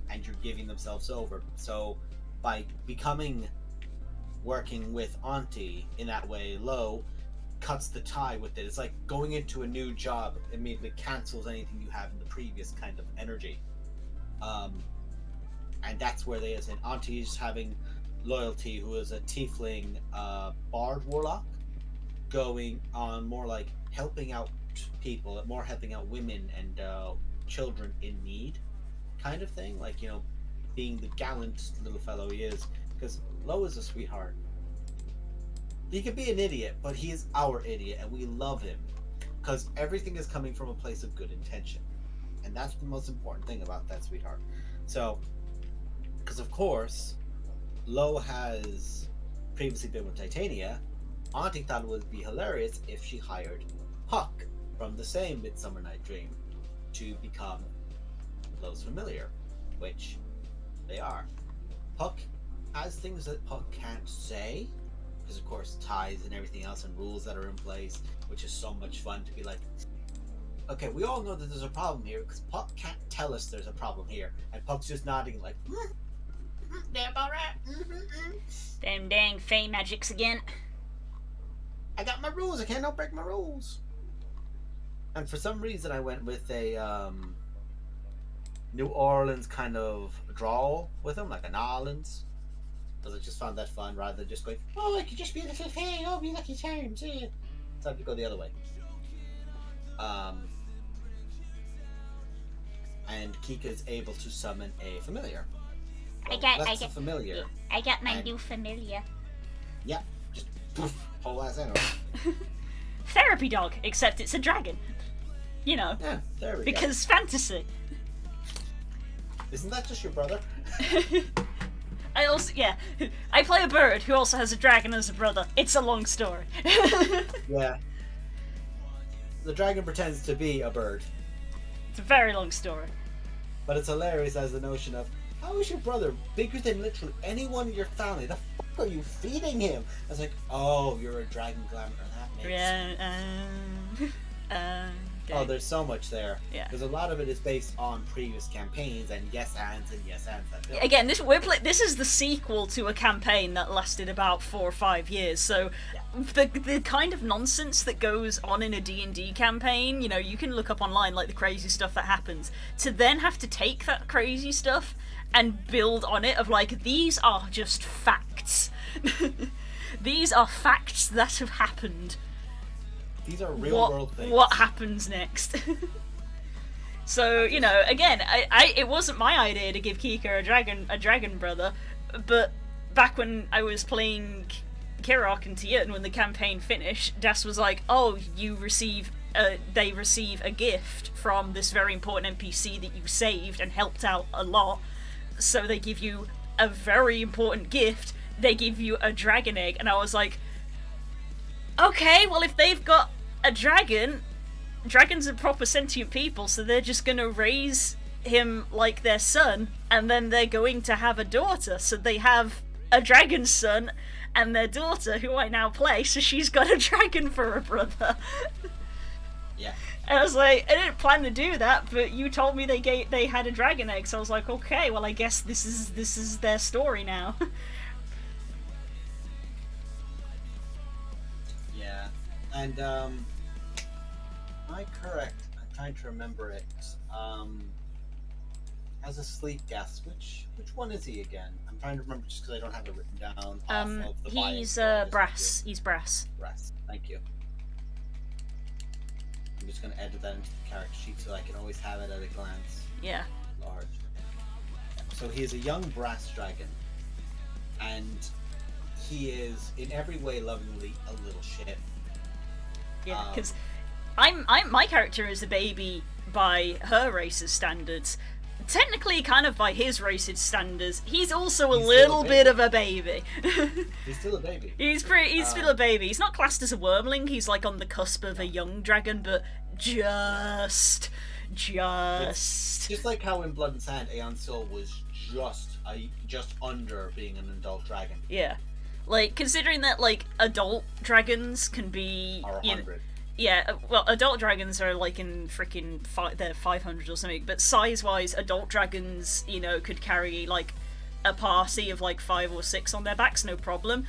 and you're giving themselves over. So by working with Auntie in that way, Lo cuts the tie with it. It's like going into a new job immediately cancels anything you have in the previous kind of energy. And that's where they is. And Auntie's having Loyalty, who is a tiefling bard warlock, going on more like helping out people, more helping out women and children in need kind of thing, like, you know, being the gallant little fellow he is, because Lo is a sweetheart. He could be an idiot, but he is our idiot, and we love him because everything is coming from a place of good intention, and that's the most important thing about that sweetheart. So, because of course, Lo has previously been with Titania. Auntie thought it would be hilarious if she hired Puck from the same Midsummer Night Dream to become Lo's familiar, which they are. Puck has things that Puck can't say, because of course ties and everything else and rules that are in place, which is so much fun to be like, okay, we all know that there's a problem here because Puck can't tell us there's a problem here, and Puck's just nodding like, they're about right. Them dang fae magics again. I got my rules. I cannot break my rules. And for some reason, I went with a New Orleans kind of drawl with him, like a New Orleans, because I just found that fun rather than just going, oh, I could just be a little fae, oh, be lucky charms. Yeah. So I have to go the other way. And Kika's able to summon a familiar. I got familiar. I got my new familiar. Yeah, just poof, whole ass animal. Therapy dog, except it's a dragon. You know. Yeah, there we go. Because fantasy. Isn't that just your brother? I play a bird who also has a dragon as a brother. It's a long story. Yeah. The dragon pretends to be a bird. It's a very long story. But it's hilarious as the notion of, how is your brother bigger than literally anyone in your family? The fuck are you feeding him? I was like, oh, you're a dragon glamour. That makes Okay. Oh, there's so much there. Yeah. Because a lot of it is based on previous campaigns and yes ands. Again, this is the sequel to a campaign that lasted about 4 or 5 years. So, the kind of nonsense that goes on in a D&D campaign, you know, you can look up online like the crazy stuff that happens. To then have to take that crazy stuff and build on it of like, these are just facts. These are facts that have happened. These are real world things. What happens next? So, you know, again, it wasn't my idea to give Kika a dragon brother, but back when I was playing Kirok and Tian, when the campaign finished, Das was like, oh, they receive a gift from this very important NPC that you saved and helped out a lot, so they give you a very important gift, they give you a dragon egg, and I was like, okay, well, if they've got a dragon, dragons are proper sentient people, so they're just gonna raise him like their son, and then they're going to have a daughter, so they have a dragon's son and their daughter, who I now play, so she's got a dragon for a brother. Yeah. And I was like, I didn't plan to do that, but you told me they had a dragon egg, so I was like, okay, well I guess this is their story now. Yeah. And am I correct? I'm trying to remember it. Has a sleep gas. Which one is he again? I'm trying to remember just because I don't have it written down off of the bio, He's so I'll just brass. do He's brass. it. Brass. Thank you. I'm just going to edit that into the character sheet so I can always have it at a glance. Yeah. Large. So he is a young brass dragon, and he is in every way lovingly a little shit. Yeah, because my character is a baby by her race's standards. Technically, kind of by his race's standards, he's also a little bit of a baby. He's still a baby. He's still a baby. He's not classed as a wormling. He's like on the cusp of a young dragon, but just like how in Blood and Sand, Aeon Soul was just under being an adult dragon. Yeah, like considering that like adult dragons can be Or 100. Yeah, well, adult dragons are like in freaking they're 500 or something, but size-wise, adult dragons, you know, could carry like a party of like 5 or 6 on their backs, no problem.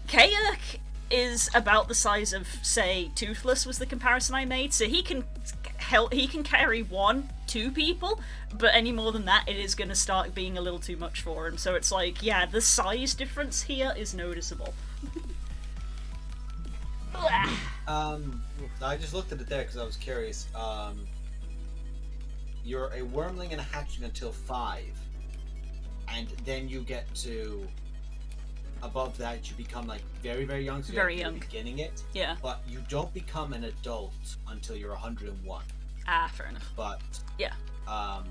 Kayak is about the size of, say, Toothless was the comparison I made, so he can carry 1-2 people, but any more than that, it is going to start being a little too much for him. So it's like, yeah, the size difference here is noticeable. I just looked at it there because I was curious. You're a wormling and a hatchling until 5, and then you get to above that you become like very, very young. So very you're young, beginning it. Yeah. But you don't become an adult until you're 101. Ah, fair enough. But yeah,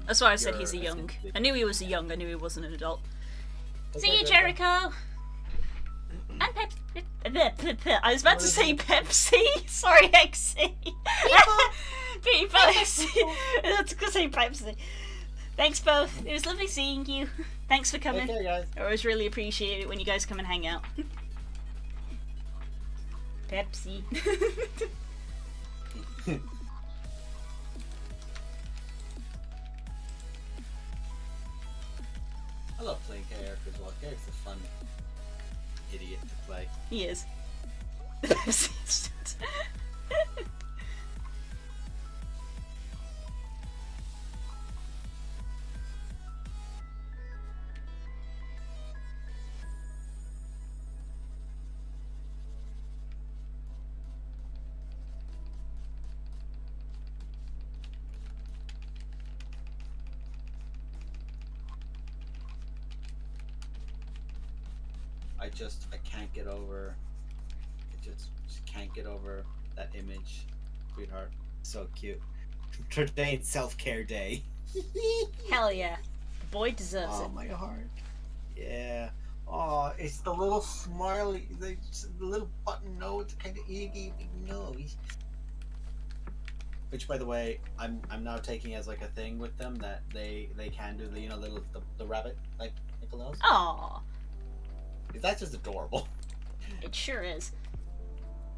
that's why I said he's a young. I knew he was a young. I knew he wasn't an adult. See you, Jericho. And Pepsi. I was about to say Pepsi. Sorry, XC. People. I was going to say Pepsi. Thanks, both. It was lovely seeing you. Thanks for coming. Okay, guys. I always really appreciate it when you guys come and hang out. Pepsi. I love playing Kayak as well. Kayak's a fun idiot to play. He is. I can't get over. I just can't get over that image, sweetheart. So cute. Today self-care day. Hell yeah. Boy deserves it. Oh, my heart. Yeah. Oh, it's the little smiley, the little button nose, kind of eggy nose. Which, by the way, I'm now taking as like a thing with them that they can do the the rabbit like nose. Aww. That's just adorable. It sure is.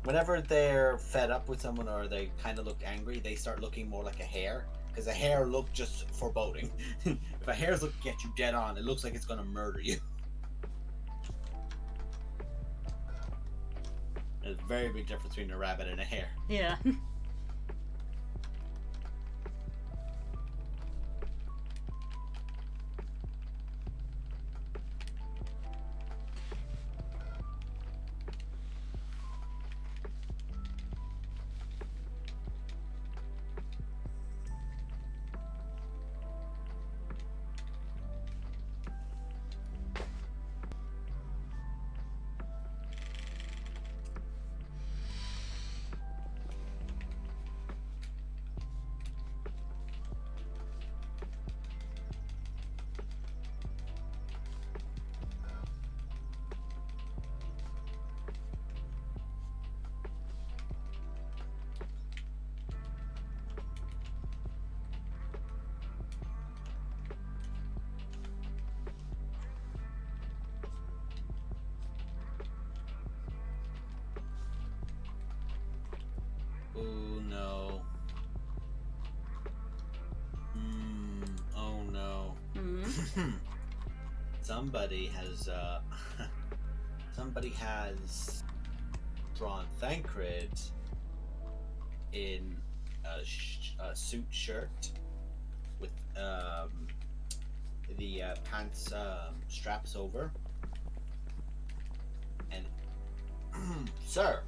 Whenever they're fed up with someone or they kind of look angry, they start looking more like a hare. Because a hare look just foreboding. If a hare's looking at you dead on, it looks like it's going to murder you. There's a very big difference between a rabbit and a hare. Yeah. somebody has somebody has drawn Thancred in a suit shirt with the pants straps over, and sir.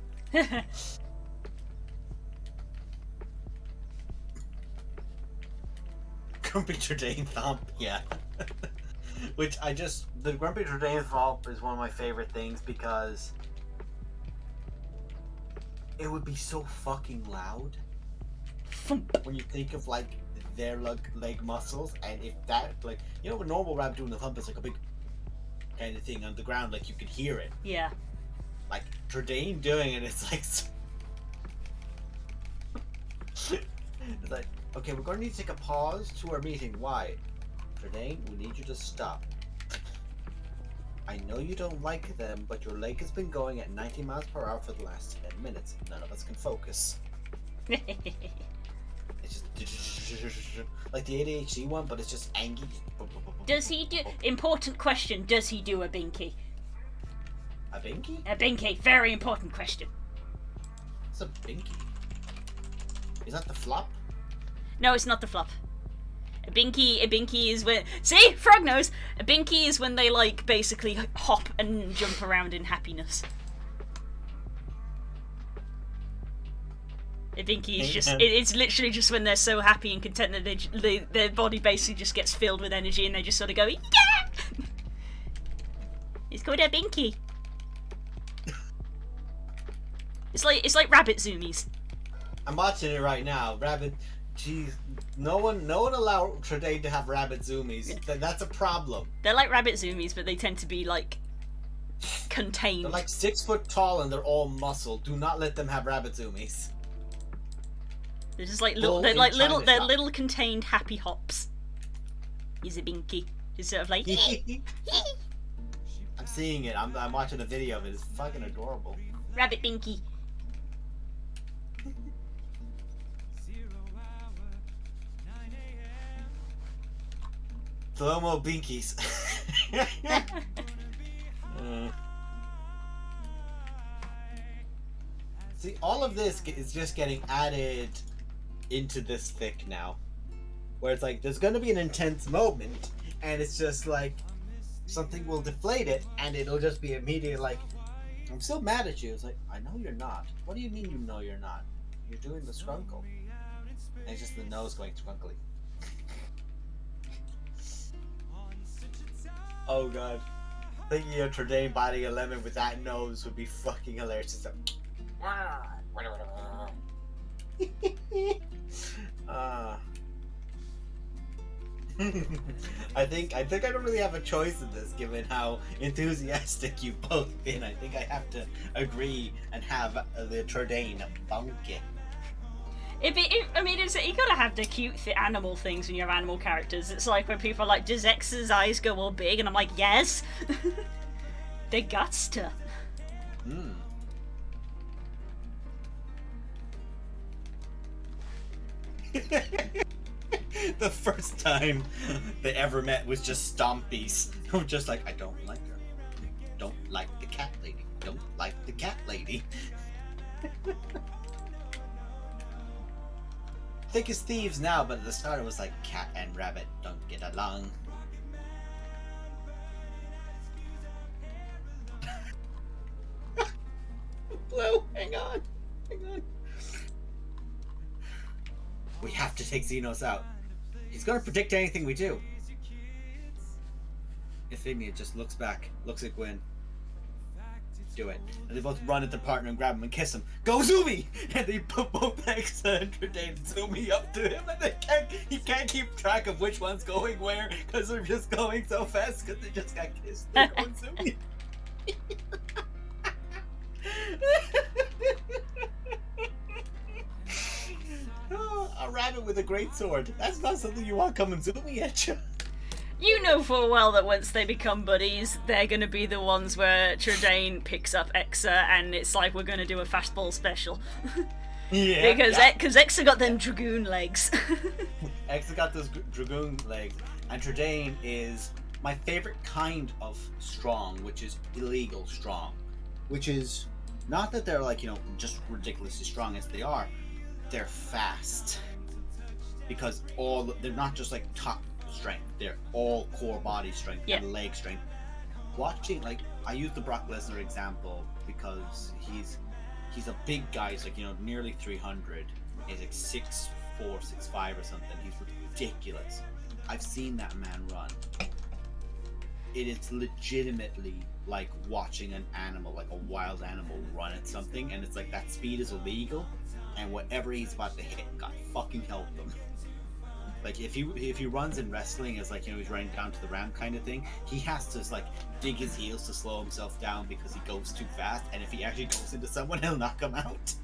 Grumpy Trudane Thump, yeah. Which the Grumpy Trudane Thump is one of my favorite things because it would be so fucking loud when you think of like their leg muscles, and if that, like, you know, when normal rabbit doing the thump is like a big kind of thing on the ground, like you could hear it. Yeah. Like Trudane doing it, it's like it's like, okay, we're going to need to take a pause to our meeting. Why? Trudane, we need you to stop. I know you don't like them, but your leg has been going at 90 miles per hour for the last 10 minutes. None of us can focus. It's just like the ADHD one, but it's just angry. Does he do... Important question. Does he do a binky? A binky? A binky. Very important question. What's a binky? Is that the flop? No, it's not the flop. A binky is when... See? Frog knows! A binky is when they, like, basically hop and jump around in happiness. A binky is just... It's literally just when they're so happy and content that their body basically just gets filled with energy and they just sort of go, yeah! It's called a binky. It's like rabbit zoomies. I'm watching it right now. Rabbit... Jeez, no one allow Trudane to have rabbit zoomies. Yeah. That's a problem. They're like rabbit zoomies, but they tend to be like contained. They're like 6 foot tall and they're all muscle. Do not let them have rabbit zoomies. They're just like little. They're like little. They're little contained happy hops. He's a binky. He's sort of like. I'm seeing it. I'm watching a video of it. It's fucking adorable. Rabbit binky. Slow-mo binkies. See, all of this is just getting added into this fic now. Where it's like, there's gonna be an intense moment, and it's just like, something will deflate it, and it'll just be immediate like, I'm still mad at you. It's like, I know you're not. What do you mean you know you're not? You're doing the scrunkle. And it's just the nose going scrunkly. Oh god. Thinking of Trudane biting a lemon with that nose would be fucking hilarious. Just I think I don't really have a choice in this, given how enthusiastic you've both been. I think I have to agree and have the Trudane bunky. You gotta have the cute animal things when you have animal characters. It's like when people are like, does X's eyes go all big? And I'm like, yes. They guts to. The first time they ever met was just Stompies. Who were just like, I don't like her. Don't like the cat lady. Don't like the cat lady. Thick as thieves now, but at the start it was like cat and rabbit don't get along. Blue, hang on. We have to take Xenos out. He's gonna predict anything we do. Euphemia just looks back, looks at Gwen. Do it. And they both run at their partner and grab him and kiss him. Go Zoomy! And they put both Exa and Trudane Zoomy up to him, and he can't keep track of which one's going where because they're just going so fast because they just got kissed. They're going Zoomy. Oh, a rabbit with a great sword. That's not something you want coming Zoomy at you. You know full well that once they become buddies, they're going to be the ones where Trudane picks up Exa and it's like, we're going to do a fastball special. Yeah. Because Exa got them dragoon legs. Exa got those dragoon legs. And Tradaine is my favorite kind of strong, which is illegal strong. Which is not that they're like, just ridiculously strong as they are. They're fast. Because they're not just like top strength, they're all core body strength and leg strength. Watching, like, I use the Brock Lesnar example because he's a big guy. He's like, nearly 300. He's like 6'4", 6'5" or something. He's ridiculous. I've seen that man run. It is legitimately like watching an animal, like a wild animal, run at something, and it's like that speed is illegal, and whatever he's about to hit, God fucking help him. Like if he runs in wrestling as like he's running down to the ramp kind of thing, he has to like dig his heels to slow himself down because he goes too fast, and if he actually goes into someone, he'll knock him out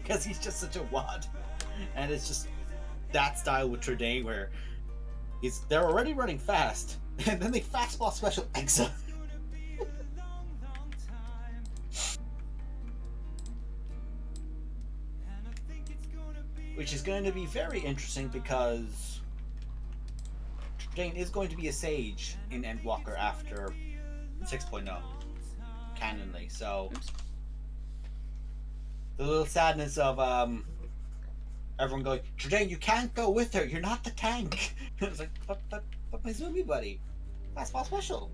because he's just such a wad. And it's just that style with Tradaine where they're already running fast, and then they fastball special Exa. Which is going to be very interesting because Tradaine is going to be a sage in Endwalker after 6.0 canonly, so the little sadness of everyone going, Tradaine, you can't go with her, you're not the tank. It's like, but my Zumi buddy, fastball special.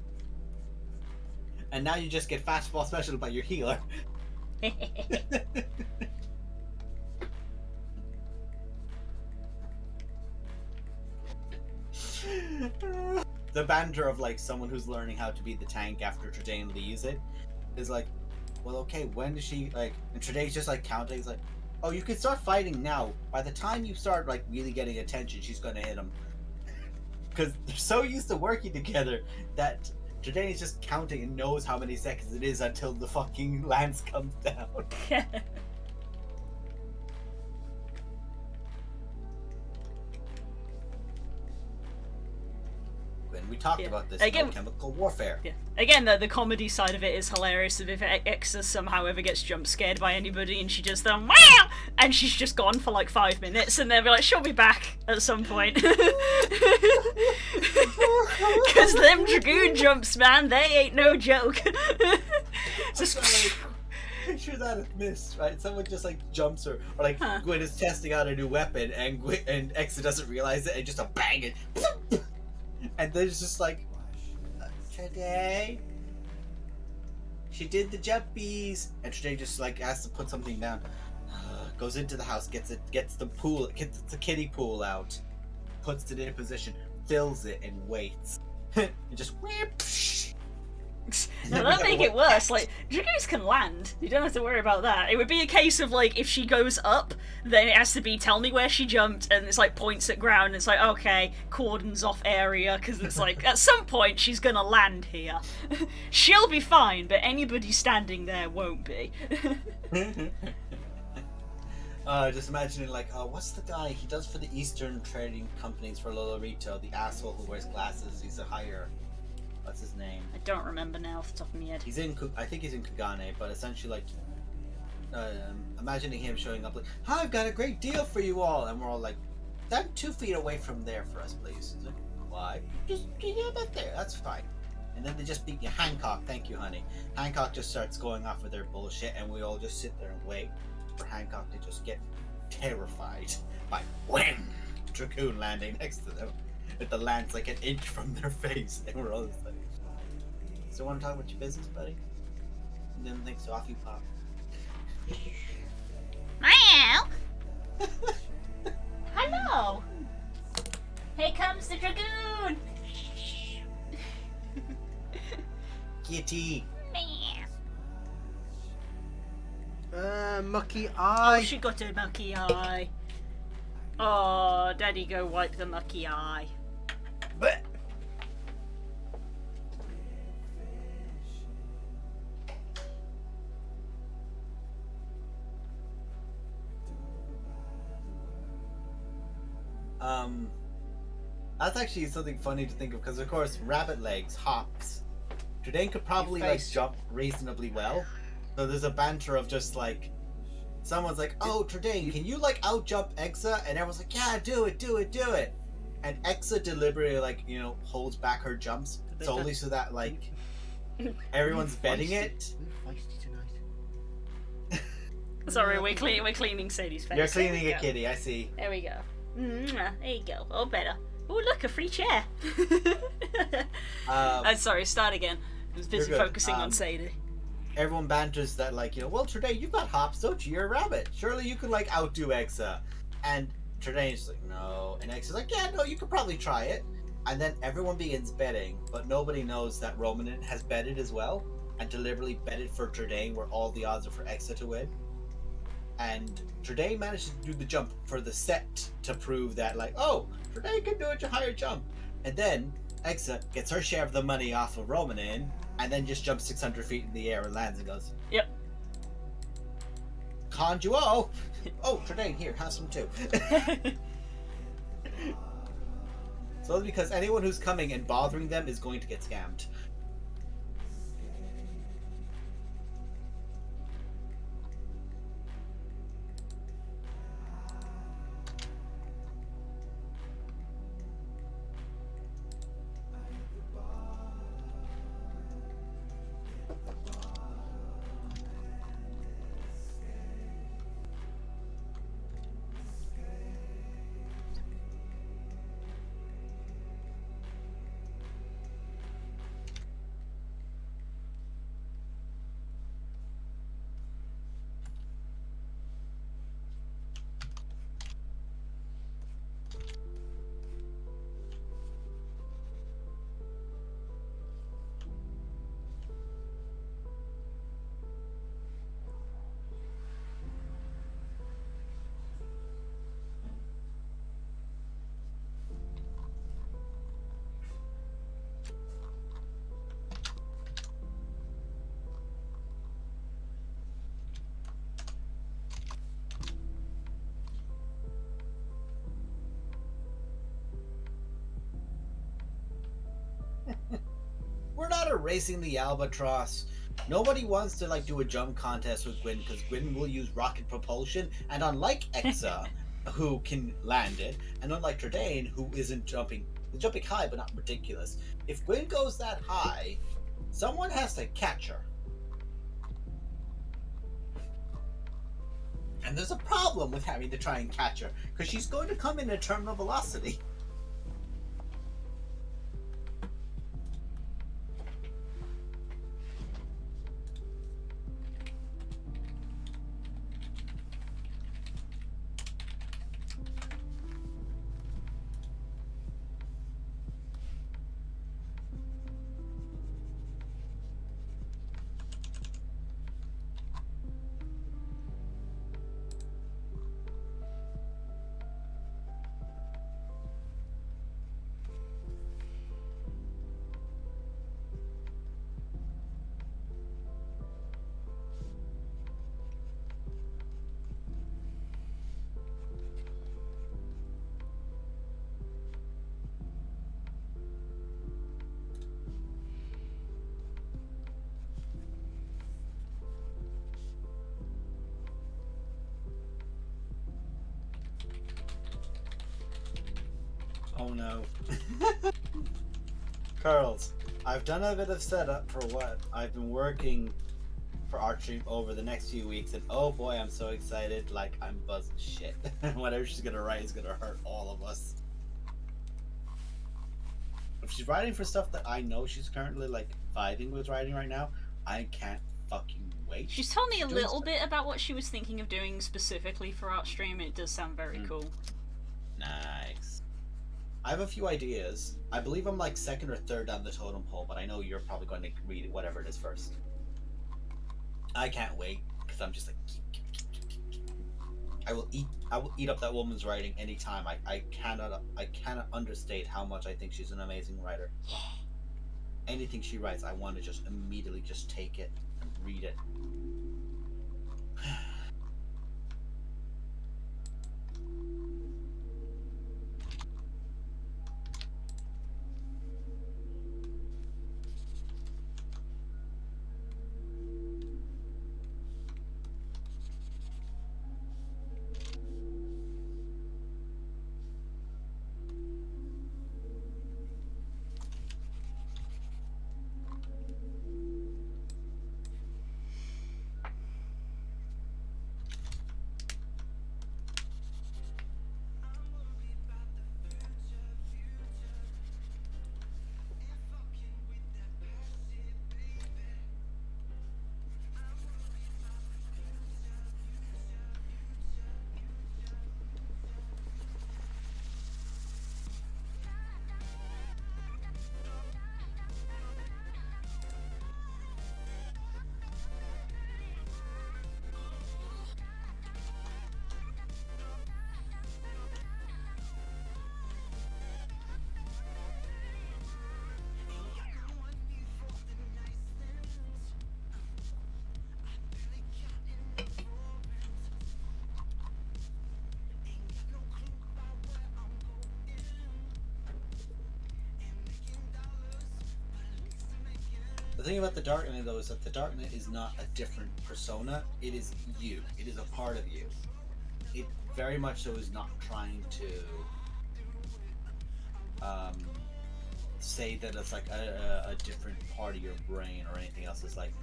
And now you just get fastball special by your healer. The banter of like someone who's learning how to be the tank after Tradaine leaves it is like, well, okay, when does she like? And Tradaine's just like counting. He's like, oh, you can start fighting now. By the time you start like really getting attention, she's gonna hit him. Because they're so used to working together that Tradaine is just counting and knows how many seconds it is until the fucking lance comes down. When we talked about this, again, chemical warfare. Yeah. Again, the comedy side of it is hilarious. If Exa somehow ever gets jump scared by anybody and she just wow, and she's just gone for like 5 minutes, and they'll be like, she'll be back at some point. Because them dragoon jumps, man, they ain't no joke. Just picture that if missed, right? Someone just like jumps her, or like Gwyn is testing out a new weapon, and Exa doesn't realize it, and just a bang it. And there's just like, Tradaine, she did the jumpies, and Tradaine just like has to put something down. Goes into the house, gets the kiddie pool out, puts it in position, fills it, and waits. And just no, that'll make it worse. Like, dragoons can land. You don't have to worry about that. It would be a case of, like, if she goes up, then it has to be, tell me where she jumped, and it's, like, points at ground, and it's like, okay, cordons off area, because it's like, at some point, she's gonna land here. She'll be fine, but anybody standing there won't be. Just imagining, like, what's the guy? He does for the Eastern trading companies for Lolorito, the asshole who wears glasses. He's a hire. What's his name? I don't remember now off the top of my head. I think he's in Kugane, but essentially, like, imagining him showing up like, "Hi, I've got a great deal for you all," and we're all like, "Stand 2 feet away from there for us, please." He's like, "Why? Just get up there. That's fine." And then they just beat you, Hancock. Thank you, honey. Hancock just starts going off with their bullshit, and we all just sit there and wait for Hancock to just get terrified by wham, Dragoon landing next to them. With the lance like an inch from their face, and we're all just like, "So, want to talk about your business, buddy?" And then thanks, so off you pop. Meow. Hello. Here comes the dragoon. Kitty. Meow. Mucky eye. Oh, she got a mucky eye. Oh, Daddy, go wipe the mucky eye. But that's actually something funny to think of, because of course rabbit legs, hops. Tradaine could probably like jump reasonably well. So there's a banter of just like, someone's like, "Oh, Tradaine, can you like out jump Exa?" And everyone's like, "Yeah, do it." and Exa deliberately, like, you know, holds back her jumps solely so that, like, everyone's betting it. We're feisty tonight. Sorry, we're cleaning Sadie's face. You're cleaning a kitty, I see. There we go. There you go. Oh, better. Oh, look, a free chair. Sorry, start again. I was busy focusing on Sadie. Everyone banters that, like, you know, well, Trey, you've got hops, don't you? You're a rabbit. Surely you could, like, outdo Exa. And Tredane's like, no. And Exa's like, yeah, no, you could probably try it. And then everyone begins betting, but nobody knows that Romanin has betted as well, and deliberately betted for Tredane, where all the odds are for Exa to win. And Tredane manages to do the jump for the set to prove that, like, oh, Tredane can do a higher jump. And then Exa gets her share of the money off of Romanin, and then just jumps 600 feet in the air and lands and goes, yep. Conned you all. Oh, Tredane, here, have some too. So because anyone who's coming and bothering them is going to get scammed. We're not erasing the albatross. Nobody wants to, like, do a jump contest with Gwyn because Gwyn will use rocket propulsion, and unlike Exa, who can land it, and unlike Tredane, who isn't jumping high but not ridiculous, if Gwyn goes that high, someone has to catch her. And there's a problem with having to try and catch her, because she's going to come in at terminal velocity. Oh no. Curls, I've done a bit of setup for what I've been working for Archie over the next few weeks, and oh boy, I'm so excited. Like, I'm buzzed shit. Whatever she's gonna write is gonna hurt all of us. If she's writing for stuff that I know she's currently, like, vibing with writing right now, I can't fucking wait. She's told me a little bit about what she was thinking of doing specifically for Artstream, and it does sound very cool. Nice. I have a few ideas. I believe I'm like second or third down the totem pole, but I know you're probably going to read whatever it is first. I can't wait because I'm just like, I will eat up that woman's writing anytime. I cannot understate how much I think she's an amazing writer. Anything she writes, I want to just immediately just take it and read it. The thing about the Dark Knight, though, is that the Dark Knight is not a different persona. It is you. It is a part of you. It very much so is not trying to say that it's like a different part of your brain or anything else. It's like,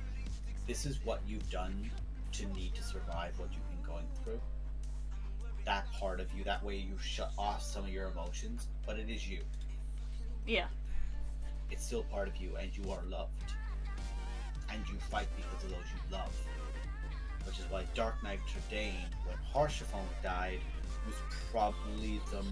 this is what you've done to need to survive what you've been going through. That part of you, that way you shut off some of your emotions, but it is you. Yeah. It's still part of you, and you are loved. And you fight because of those you love. Which is why Dark Knight Tradain, when Harshaphone died, was probably the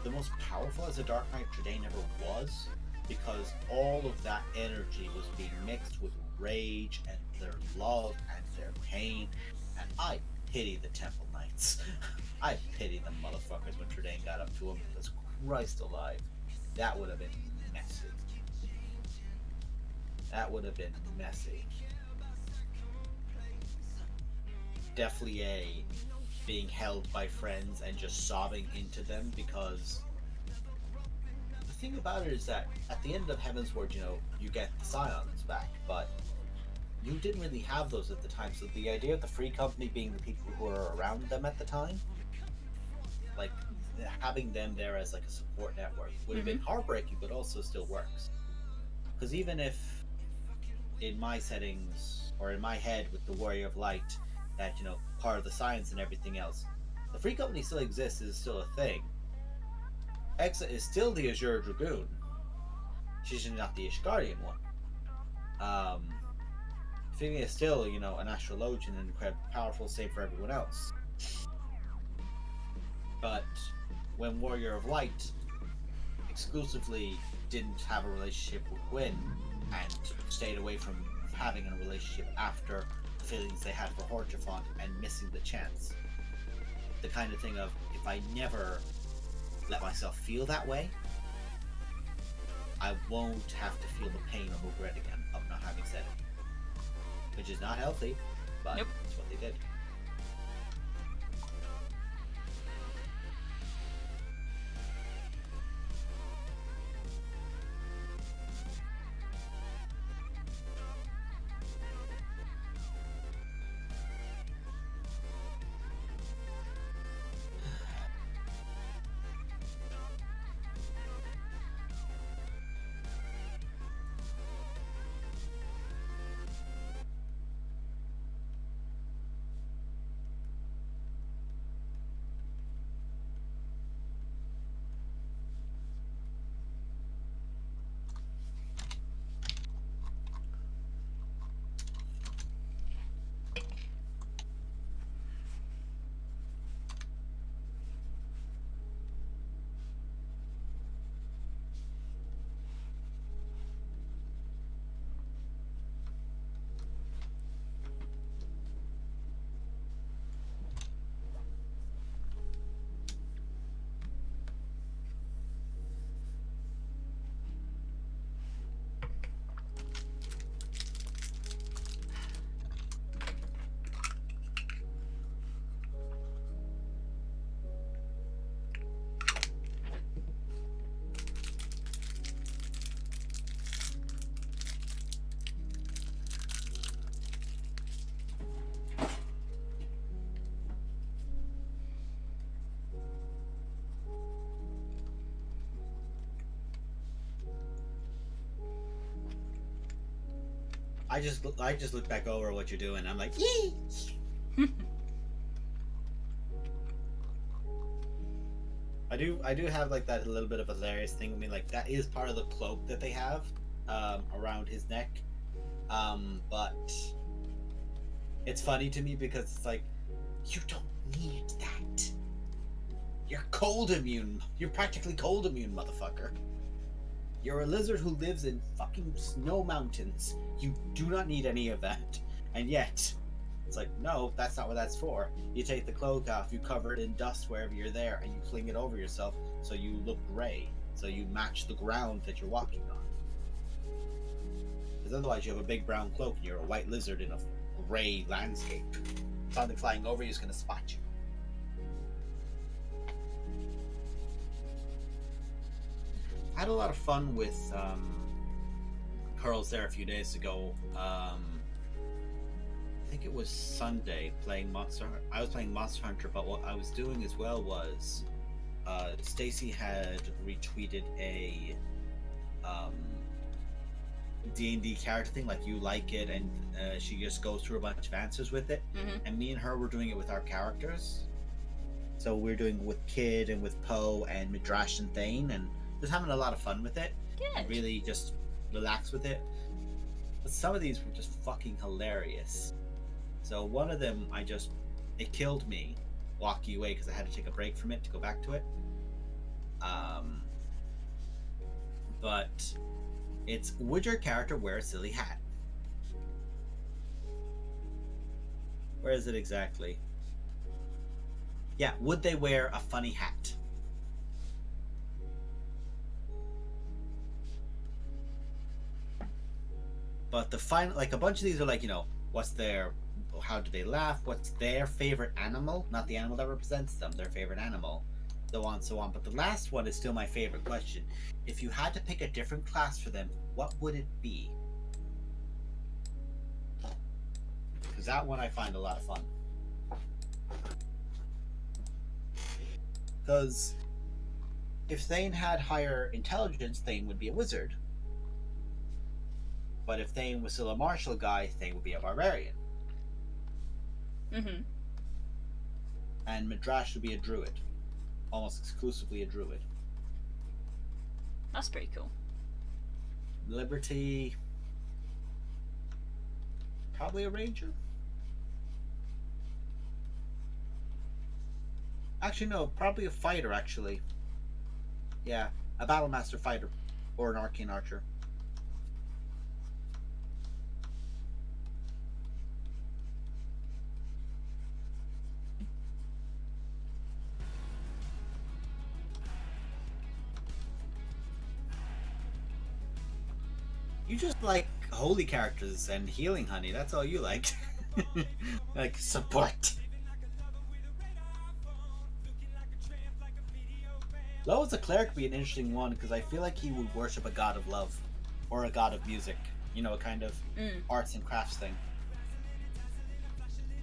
most powerful as a Dark Knight Tradain ever was, because all of that energy was being mixed with rage and their love and their pain, and I pity the Temple Knights. I pity the motherfuckers when Tradain got up to him, because Christ alive, that would have been messy. That would have been messy. Definitely being held by friends and just sobbing into them, because the thing about it is that at the end of Heavensward, you get the Scions back, but you didn't really have those at the time, so the idea of the Free Company being the people who are around them at the time, like, having them there as like a support network would have been heartbreaking, but also still works. Because even if in my settings, or in my head with the Warrior of Light, that, part of the science and everything else, the Free Company still exists, is still a thing. Exa is still the Azure Dragoon. She's just not the Ishgarian one. Ophelia is still, an astrologian and incredibly powerful, same for everyone else. But when Warrior of Light exclusively didn't have a relationship with Gwyn, and stayed away from having a relationship after the feelings they had for Horchafont and missing the chance. The kind of thing of, if I never let myself feel that way, I won't have to feel the pain or regret again of not having said it. Which is not healthy, but Nope. That's what they did. I just look back over what you're doing. I'm like, yee. I do have like that little bit of a hilarious thing. I mean, like, that is part of the cloak that they have around his neck. But it's funny to me because it's like, you don't need that. You're cold immune. You're practically cold immune, motherfucker. You're a lizard who lives in fucking snow mountains. You do not need any of that. And yet, it's like, no, that's not what that's for. You take the cloak off, you cover it in dust wherever you're there, and you fling it over yourself so you look gray. So you match the ground that you're walking on. Because otherwise you have a big brown cloak and you're a white lizard in a gray landscape. Something flying over you is going to spot you. had a lot of fun with Curls there a few days ago. I think it was Sunday playing Monster. I was playing Monster Hunter, but what I was doing as well was Stacy had retweeted a D&D character thing, like you like it, and she just goes through a bunch of answers with it. And me and her were doing it with our characters. So we're doing it with Kid and with Poe and Midrash and Thane, and just having a lot of fun with it. Good. Really just relax with it. But some of these were just fucking hilarious. So one of them, it killed me walking away because I had to take a break from it to go back to it. But it's, would your character wear a silly hat? Where is it exactly? Yeah, would they wear a funny hat? But the final, like, a bunch of these are like, what's their, how do they laugh? What's their favorite animal? Not the animal that represents them, their favorite animal. So on, so on. But the last one is still my favorite question. If you had to pick a different class for them, what would it be? Because that one I find a lot of fun. Because if Thane had higher intelligence, Thane would be a wizard. But if Thane was still a martial guy, Thane would be a barbarian. Mm-hmm. And Medrash would be a druid. Almost exclusively a druid. That's pretty cool. Liberty... probably a ranger? Actually, no, probably a fighter, actually. Yeah, a battlemaster fighter. Or an arcane archer. You just like holy characters and healing, honey. That's all you like. Like, support. Lo as a cleric would be an interesting one, because I feel like he would worship a god of love. Or a god of music. A kind of arts and crafts thing.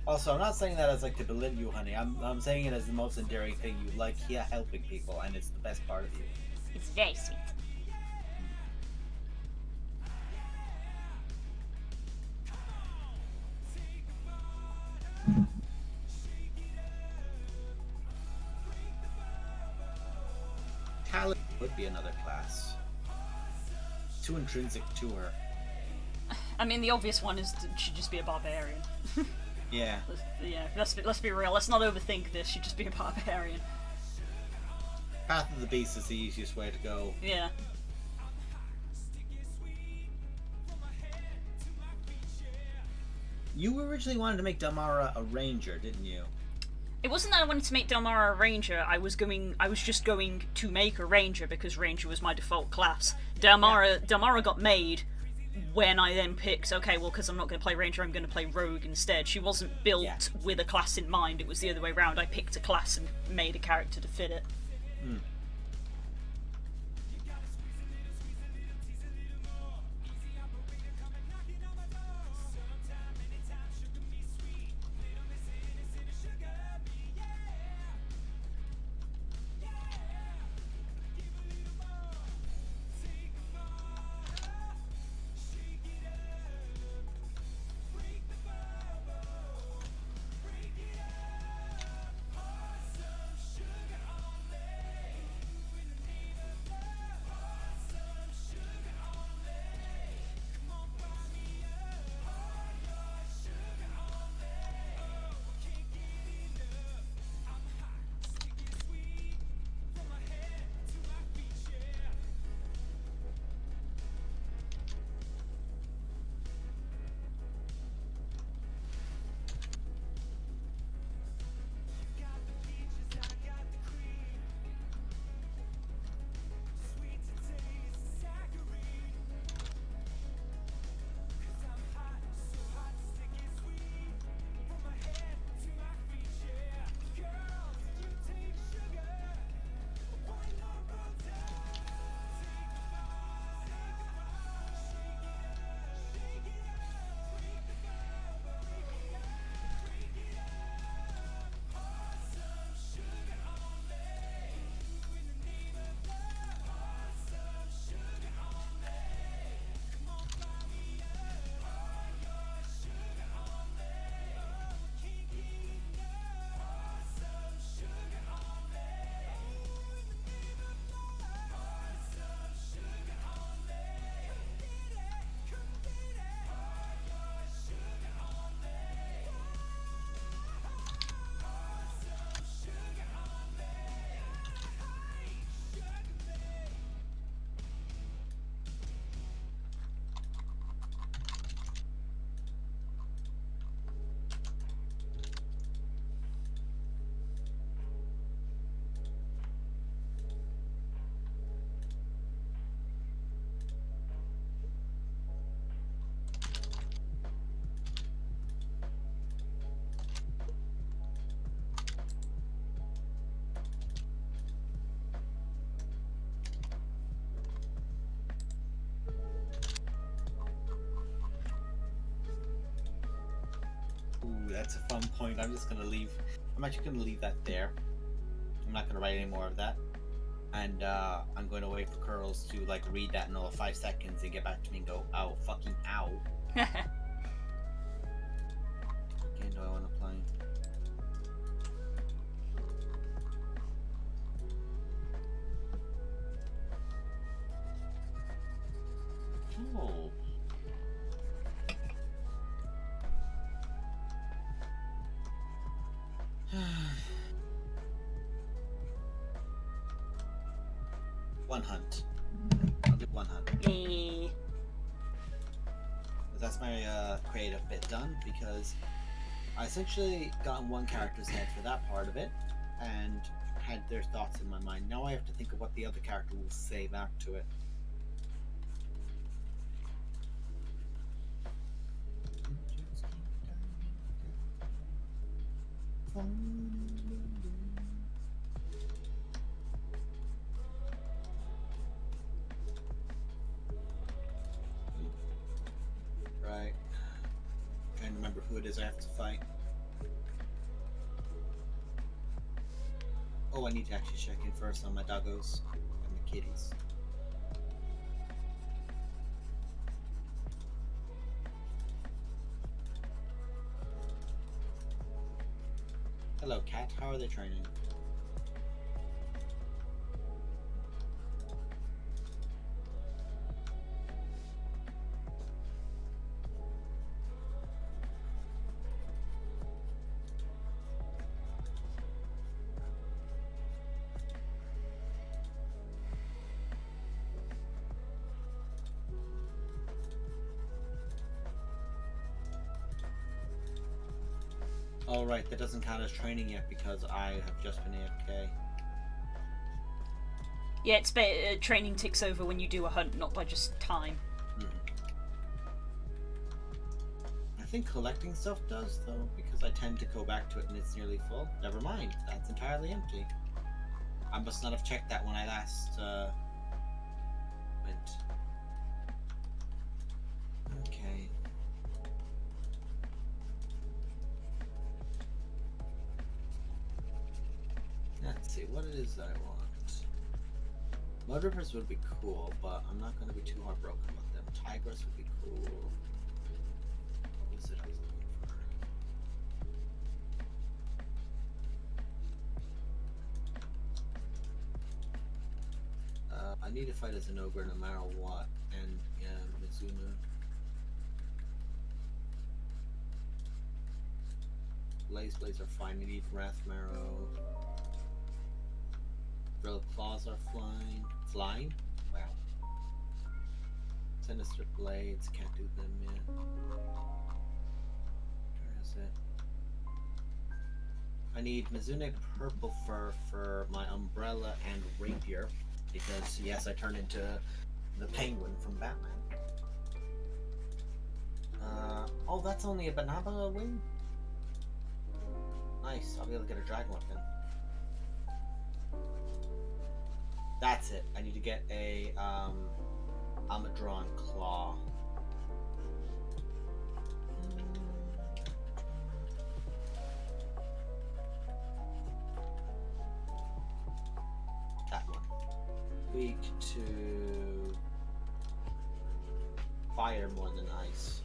Also, I'm not saying that as like to belittle you, honey. I'm saying it as the most endearing thing. You like helping people, and it's the best part of you. It's very sweet. Talent would be another class. Too intrinsic to her. I mean, the obvious one is she'd just be a barbarian. Yeah. Let's be real. Let's not overthink this. She'd just be a barbarian. Path of the Beast is the easiest way to go. Yeah. You originally wanted to make Damara a ranger, didn't you? It wasn't that I wanted to make Delmara a ranger. I was just going to make a ranger because ranger was my default class. Delmara got made when I then picked, okay, well, because I'm not going to play ranger, I'm going to play rogue instead. She wasn't built with a class in mind. It was the other way around. I picked a class and made a character to fit it. Hmm. that's a fun point. I'm just gonna leave. I'm actually gonna leave that there. I'm not gonna write any more of that. And I'm going to wait for Curls to like read that in all 5 seconds and get back to me and go, "Ow, fucking ow." What game do I want to play? Oh. One hunt. I'll do one hunt. Yeah. That's my creative bit done, because I essentially got in one character's head for that part of it and had their thoughts in my mind. Now I have to think of what the other character will say back to it. Right. Trying to remember who it is I have to fight. Oh, I need to actually check in first on my doggos and the kitties. Hello, cat. How are they training? Oh, right, that doesn't count as training yet because I have just been AFK. Yeah, it's training ticks over when you do a hunt, not by just time. I think collecting stuff does, though, because I tend to go back to it and it's nearly full. Never mind, that's entirely empty. I must not have checked that when I last went. Okay. Let's see what it is that I want. Mud Rippers would be cool, but I'm not going to be too heartbroken about them. Tigress would be cool. What was it I was looking for? I need to fight as an ogre no matter what, and Mizuna. Blaze are fine. We need Wrath Marrow. Drill Claws are flying. Flying? Wow. Sinister Blades, can't do them yet. Where is it? I need Mizune Purple Fur for my Umbrella and Rapier, because yes, I turned into the Penguin from Batman. Oh, that's only a Banaba wing? Nice, I'll be able to get a Dragon Weapon. That's it. I need to get a Amadron Claw. That one. Weak to fire more than ice.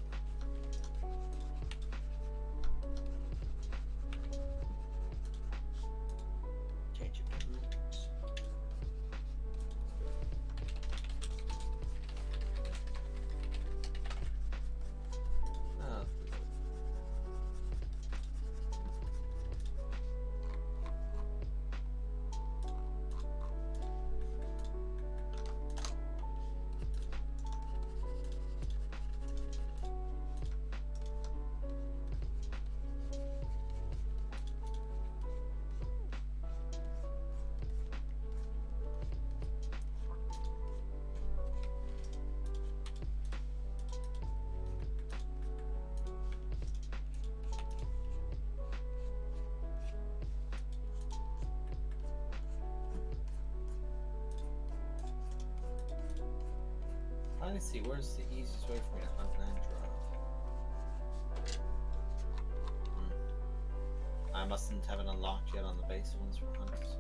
Trying to see where's the easiest way for me to hunt an Andro. mustn't have it unlocked yet on the base ones for hunts.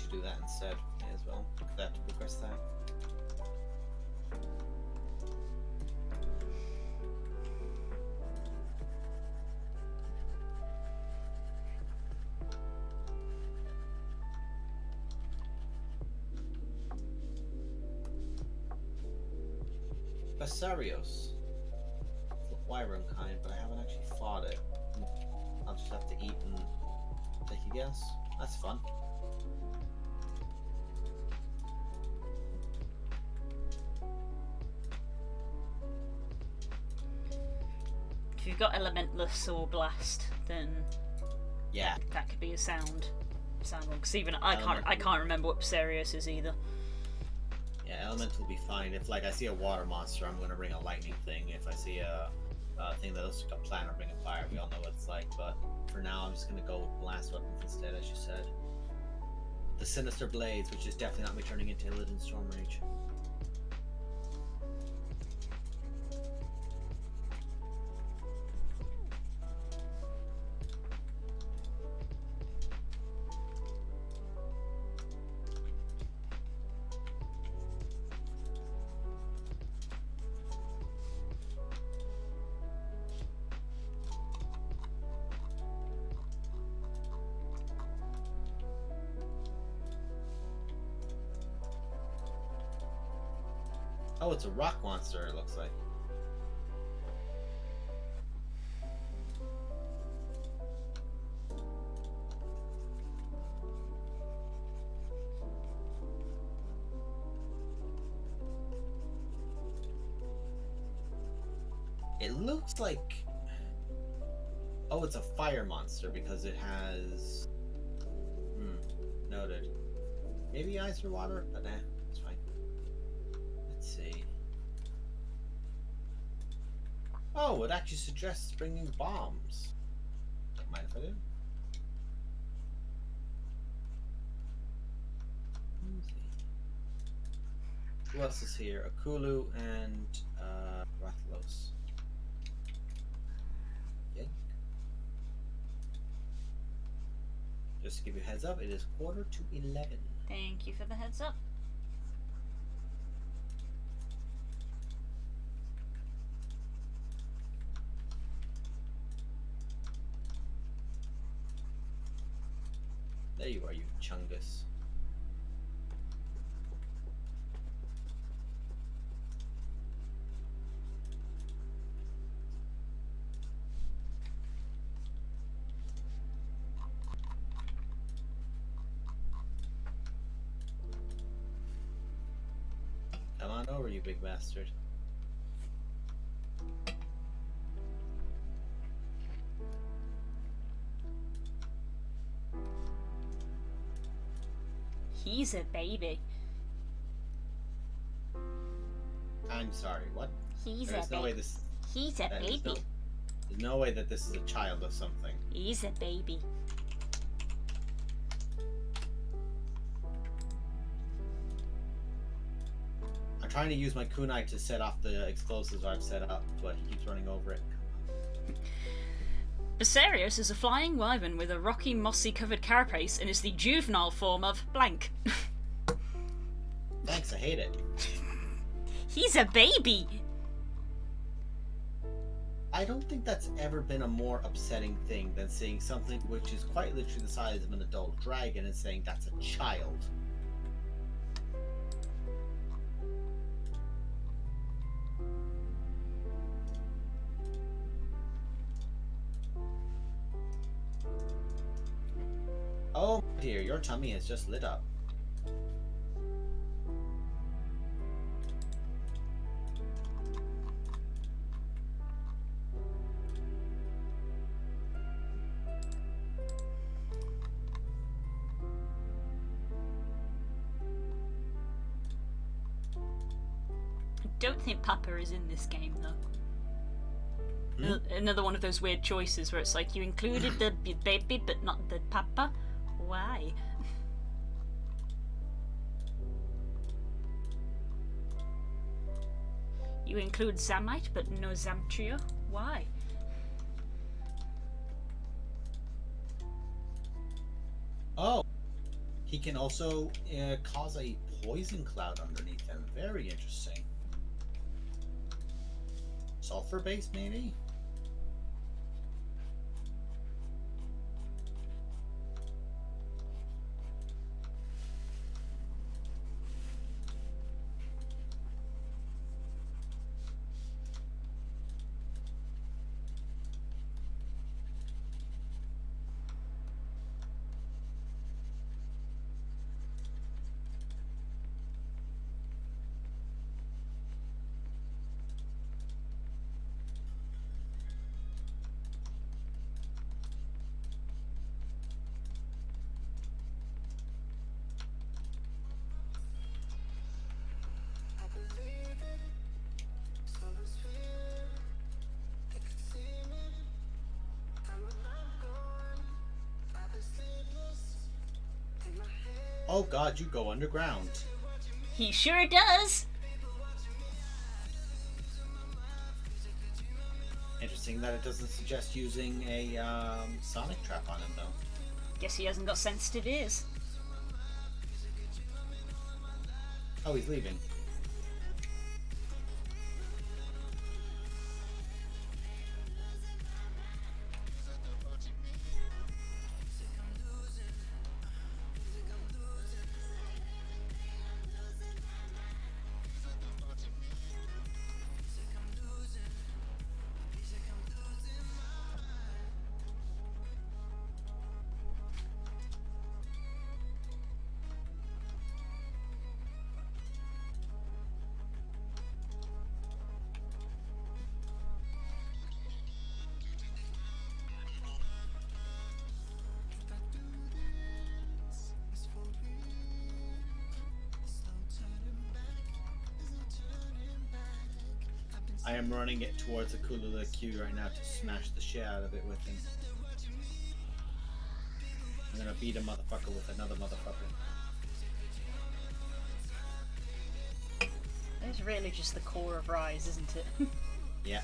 Should do that instead. May as well. Look at that to progress that. Basarios. It's the wyvern kind, but I haven't actually fought it. I'll just have to eat and take a guess. That's fun. If you've got Elementless or Blast, then Yeah. that could be a sound one. Because even I can't remember what Psarios is either. Yeah, elemental will be fine. If like I see a water monster, I'm gonna bring a lightning thing. If I see a thing that looks like a plant, I'll bring a fire. We all know what it's like, but for now, I'm just gonna go with blast weapons instead, as you said. The sinister blades, which is definitely not me turning into Illidan Stormrage. Oh, it's a rock monster, it looks like. It looks like... Oh, it's a fire monster because it has... noted. Maybe ice or water, but nah, it's fine. Let's see. Oh, it actually suggests bringing bombs. Don't mind if I do. Let's see. Who else is here? Akulu and Rathlos. Yank. Just to give you a heads up, it is 11:45. Thank you for the heads up. There you are, you chungus. Come on over, you big bastard. He's a baby. I'm sorry, what? He's There's a no way baby. this... He's a baby. There's no way that this is a child of something. He's a baby. I'm trying to use my kunai to set off the explosives I've set up, but he keeps running over it. Basarios is a flying wyvern with a rocky, mossy covered carapace and is the juvenile form of blank. Thanks, I hate it. He's a baby! I don't think that's ever been a more upsetting thing than seeing something which is quite literally the size of an adult dragon and saying that's a child. Oh dear, your tummy has just lit up. I don't think Papa is in this game, though. Another one of those weird choices where it's like you included the baby but not the Papa. Why? You include Zamite, but no Zamtrio? Why? Oh, he can also cause a poison cloud underneath them. Very interesting. Sulfur based, maybe? Oh god, you go underground. He sure does! Interesting that it doesn't suggest using a sonic trap on him, though. Guess he hasn't got sensitive ears. Oh, he's leaving. I am running it towards the Kulula Q right now to smash the shit out of it with him. I'm gonna beat a motherfucker with another motherfucker. It's really just the core of Rise, isn't it? Yeah.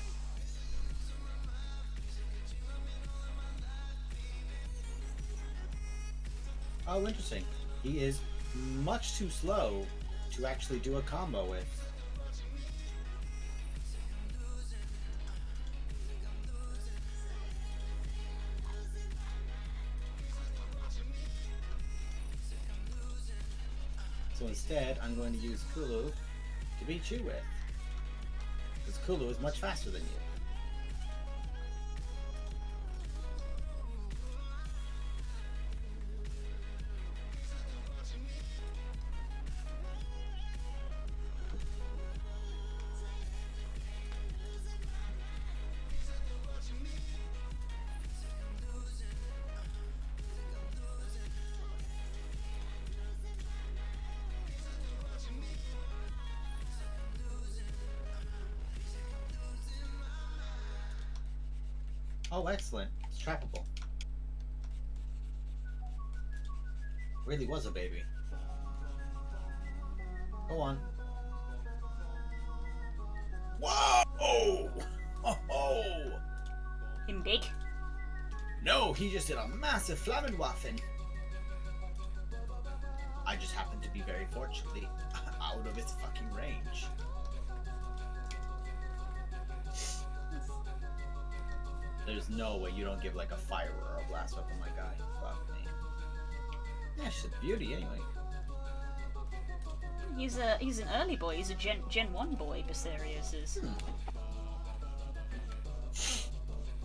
Oh, interesting. He is much too slow to actually do a combo with. So instead, I'm going to use Kulu to beat you with. Because Kulu is much faster than you. Oh, excellent. It's trappable. Really was a baby. Go on. Whoa! Oh! Oh! Him big? No, he just did a massive Flammenwaffen. I just happened to be very fortunately out of its fucking range. There's no way you don't give like a fire or a blast weapon, my guy. Fuck me. Yeah, she's a beauty anyway. He's an early boy. He's a Gen 1 boy, Basarius is.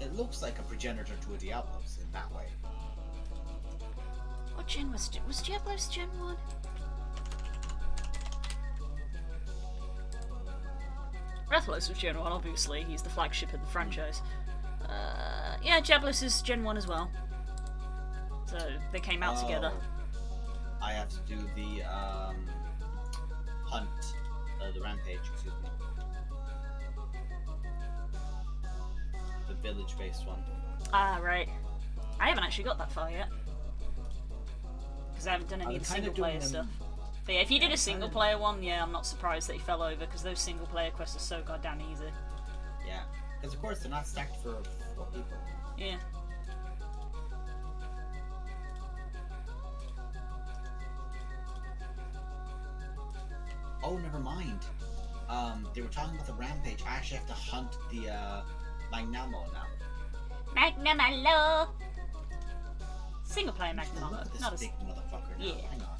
It looks like a progenitor to a Diablos in that way. What gen was Diablos Gen 1? Rathalos was Gen 1, obviously. He's the flagship of the franchise. Yeah, Diablos is Gen 1 as well. So they came out together. I have to do the hunt, the rampage, excuse me. The village-based one. Ah, right. I haven't actually got that far yet. Because I haven't done any of the single-player stuff. But yeah, if you did a single player one, yeah, I'm not surprised that he fell over because those single player quests are so goddamn easy. Yeah, because of course they're not stacked for 4 people. Yeah. Oh, never mind. They were talking about the rampage. I actually have to hunt the Magnamo now. Magnamalo! Single player Look Magnamalo. at this Not a. big motherfucker now. Yeah. Hang on.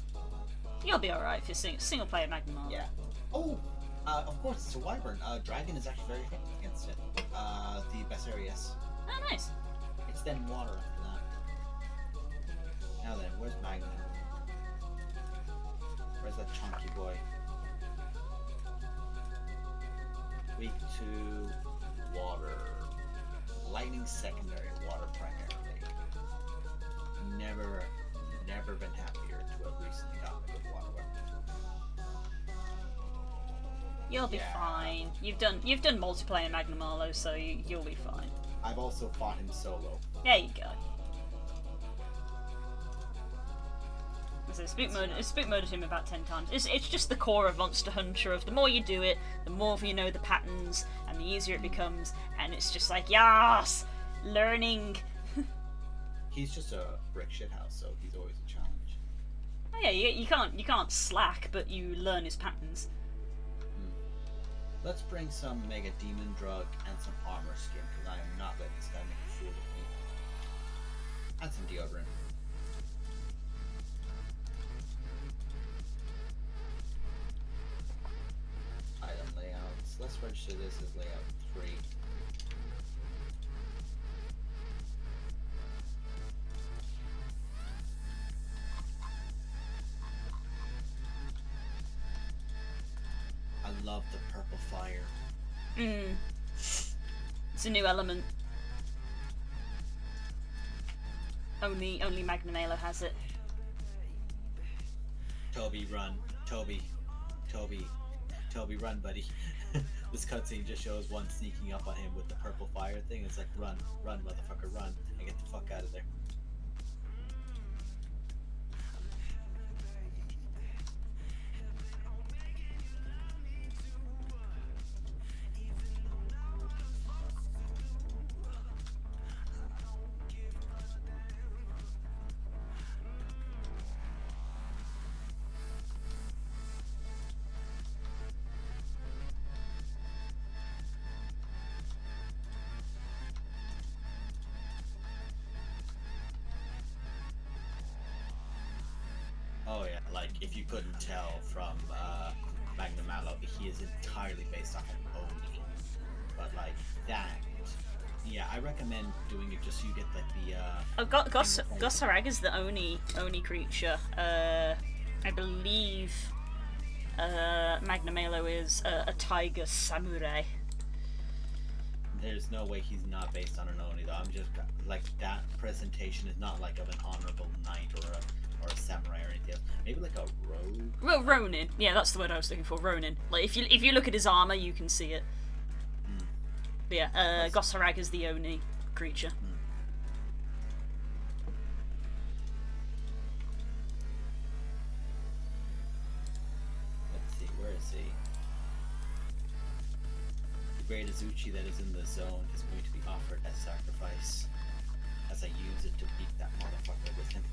You'll be alright if you're single player Magnamalo. Yeah. Oh, of course, it's a wyvern. Dragon is actually very effective against it. The Bessarius. Oh, nice. It's then water after that. Now then, where's Magna? Where's that chunky boy? Weak to water. Lightning secondary, water primarily. Never been happier to have recently gotten a good water weapon. You'll be fine. You've done multiplayer Magnamalo, so you'll be fine. I've also fought him solo. There you go. So spook mode him about 10 times. It's just the core of Monster Hunter of the more you do it, the more you know the patterns, and the easier it becomes, and it's just like, yes! Learning. He's just a brick shithouse, so he's always a challenge. Oh yeah, you can't slack, but you learn his patterns. Let's bring some Mega Demon Drug and some Armor Skin, because I am not letting this guy make a fool of me. And some deodorant. Item layouts. Let's register this as layout 3. I love the purple fire. It's a new element. Only Magnamalo has it. Toby, run. Toby, run, buddy. This cutscene just shows one sneaking up on him with the purple fire thing. It's like, run, motherfucker, run, and get the fuck out of there. Oh yeah, like if you couldn't tell from Magnamalo, he is entirely based off of Oni. But like that, yeah, I recommend doing it just so you get like the. Gosarag is the Oni creature. I believe Magnamalo is a tiger samurai. There's no way he's not based on an Oni though. I'm just like that presentation is not like of an honorable knight or a samurai or anything else. Maybe like a rogue. Well, Ronin. Yeah, that's the word I was looking for. Ronin. Like if you look at his armor, you can see it. But yeah, Gosarag is the Oni creature. Let's see, where is he? The great Azuchi that is in the zone is going to be offered as sacrifice as I use it to beat that motherfucker with him.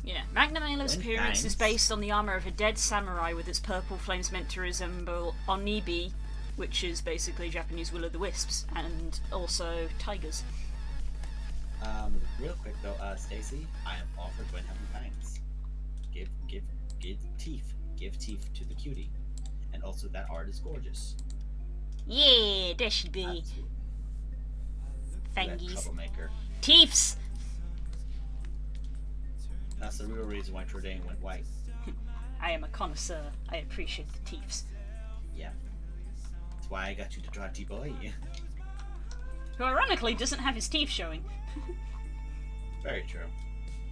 Yeah, Magnamalo's appearance is based on the armor of a dead samurai with its purple flames meant to resemble onibi, which is basically Japanese will-o'-the-wisps, and also tigers. Real quick though, Stacy, I am offered when having times. Give teeth. Give teeth to the cutie. And also that art is gorgeous. Yeah, there she be. Absolutely. Fangies. Troublemaker. Teeths! That's the real reason why Trodain went white. I am a connoisseur. I appreciate the teeths. Yeah. That's why I got you to draw T-Boy. Who ironically doesn't have his teeth showing. Very true.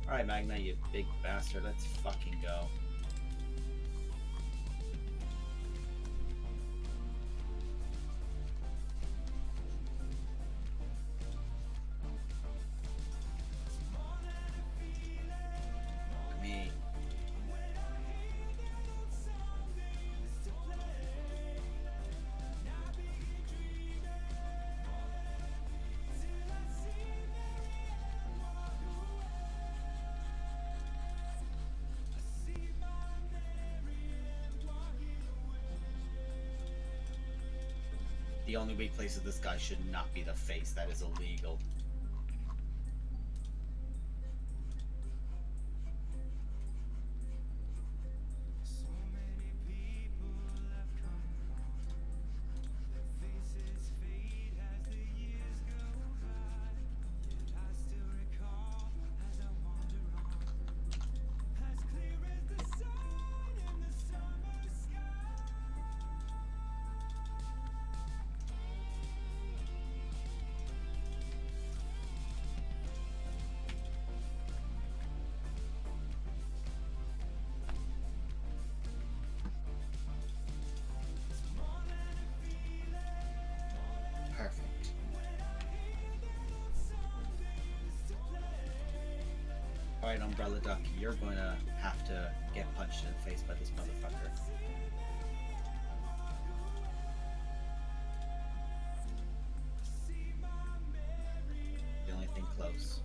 Alright, Magna, you big bastard. Let's fucking go. The only weak place of this guy should not be the face. That is illegal. Perfect. Alright, Umbrella Duck, you're gonna have to get punched in the face by this motherfucker. The only thing close.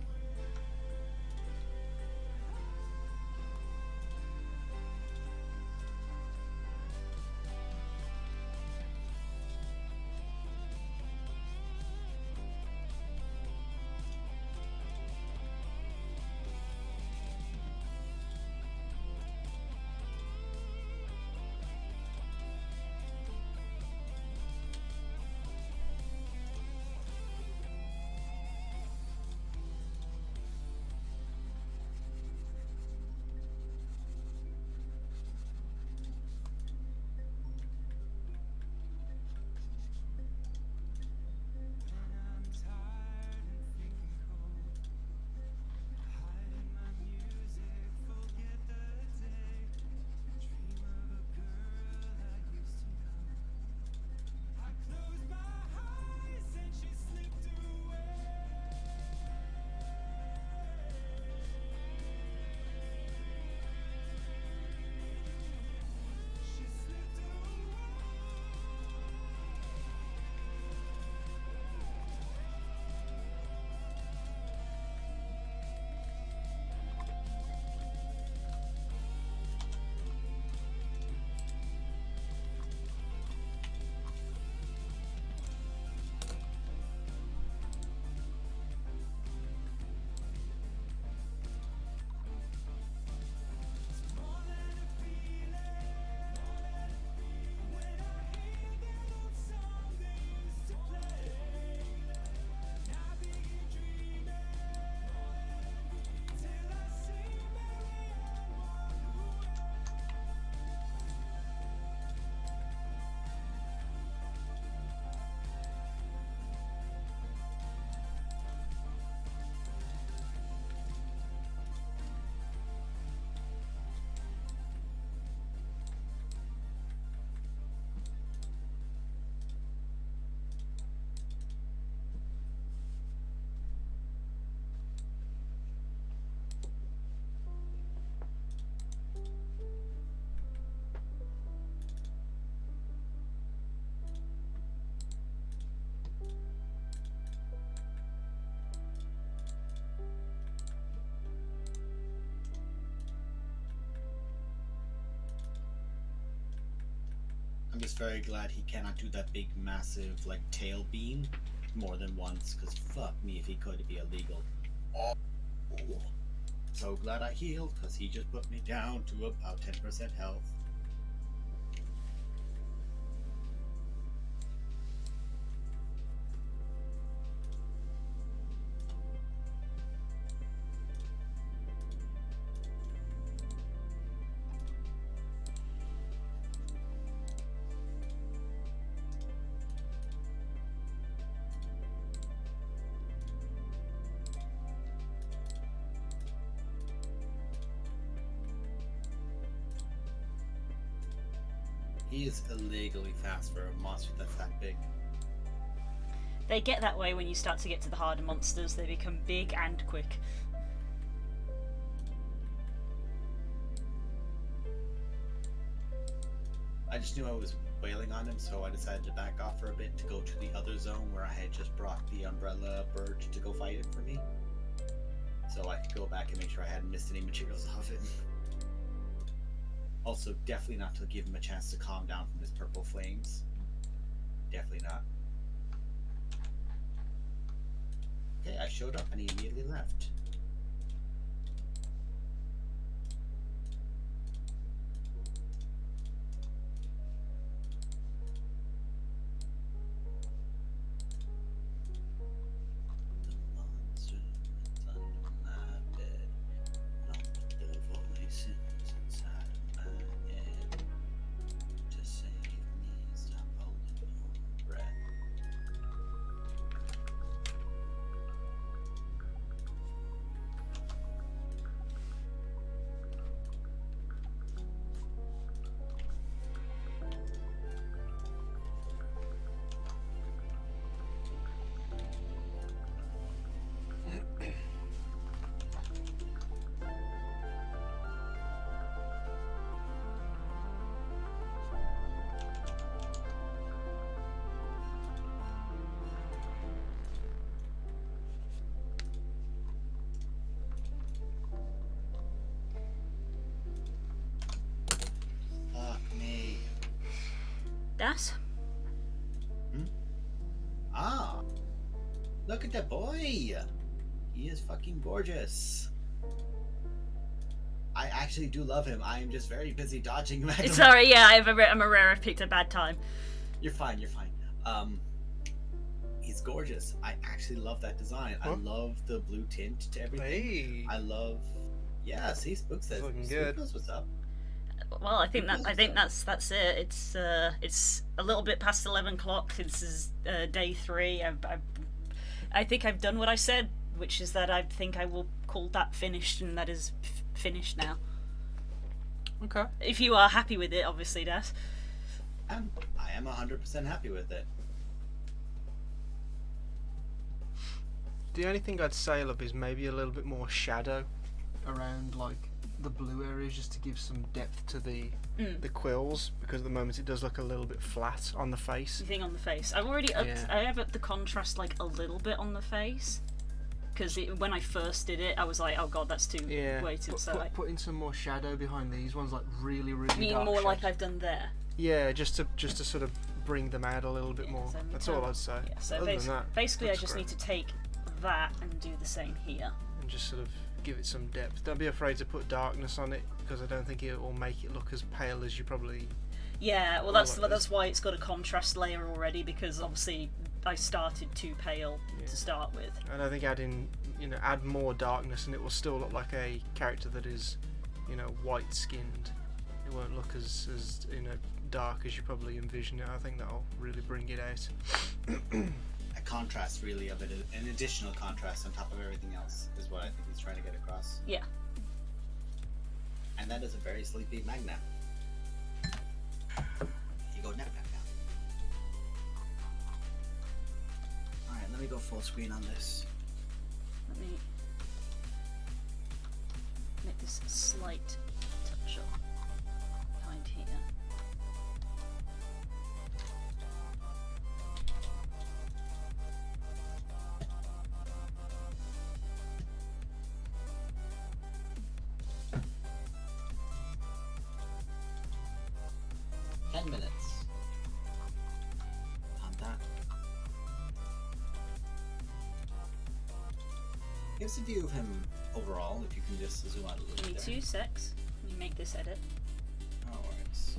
I'm just very glad he cannot do that big, massive, like, tail beam more than once, because fuck me if he could, it'd be illegal. Oh. So glad I healed, because he just put me down to about 10% health. He is illegally fast for a monster that's that big. They get that way when you start to get to the harder monsters. They become big and quick. I just knew I was wailing on him, so I decided to back off for a bit to go to the other zone where I had just brought the umbrella bird to go fight it for me. So I could go back and make sure I hadn't missed any materials off it. Also, definitely not to give him a chance to calm down from his purple flames. Definitely not. Okay, I showed up and he immediately left. The monster that's under my bed. And I'll put the voices inside of my head. To save me, stop holding your breath. Fuck me. Das? Ah, look at the boy. He is fucking gorgeous. I actually do love him. I am just very busy dodging Magdalene. Sorry, yeah, I'm aware I've picked a bad time. You're fine. You're fine. He's gorgeous. I actually love that design. Huh? I love the blue tint to everything. Hey. I love. Yeah, see, Spook says. Looking Spook good. knows what's up. Well, I think that's it. It's a little bit past 11 o'clock. This is day 3. I think I've done what I said, which is that I think I will call that finished, and that is finished now. Okay. If you are happy with it, obviously, Das. I am 100% happy with it. The only thing I'd say, love, is maybe a little bit more shadow around like the blue areas, just to give some depth to the quills, because at the moment it does look a little bit flat on the face. You think on the face? I've already upped. Yeah. I have upped the contrast like a little bit on the face, because when I first did it, I was like, oh god, that's too way too. Put in some more shadow behind these ones, like really, really you mean dark more shapes. like I've done there? Yeah, just to sort of bring them out a little bit more. So That's all I'd say. Yeah, so Other than that, basically I looks just great. need to take that and do the same here. And just sort of give it some depth. Don't be afraid to put darkness on it, because I don't think it will make it look as pale as you probably. Yeah, well I like that's why it's got a contrast layer already, because obviously I started too pale to start with. And I think add more darkness, and it will still look like a character that is, white skinned. It won't look as dark as you probably envision it. I think that'll really bring it out. A contrast, really, of it, an additional contrast on top of everything else, is what I think he's trying to get across. Yeah. And that is a very sleepy Magna. You go nap nap now. Alright, let me go full screen on this. Let me make this a slight touch up behind here. Minutes on that. Give us a view of him overall, if you can just zoom out a little Give me bit. 2 secs. Let me make this edit. No worries.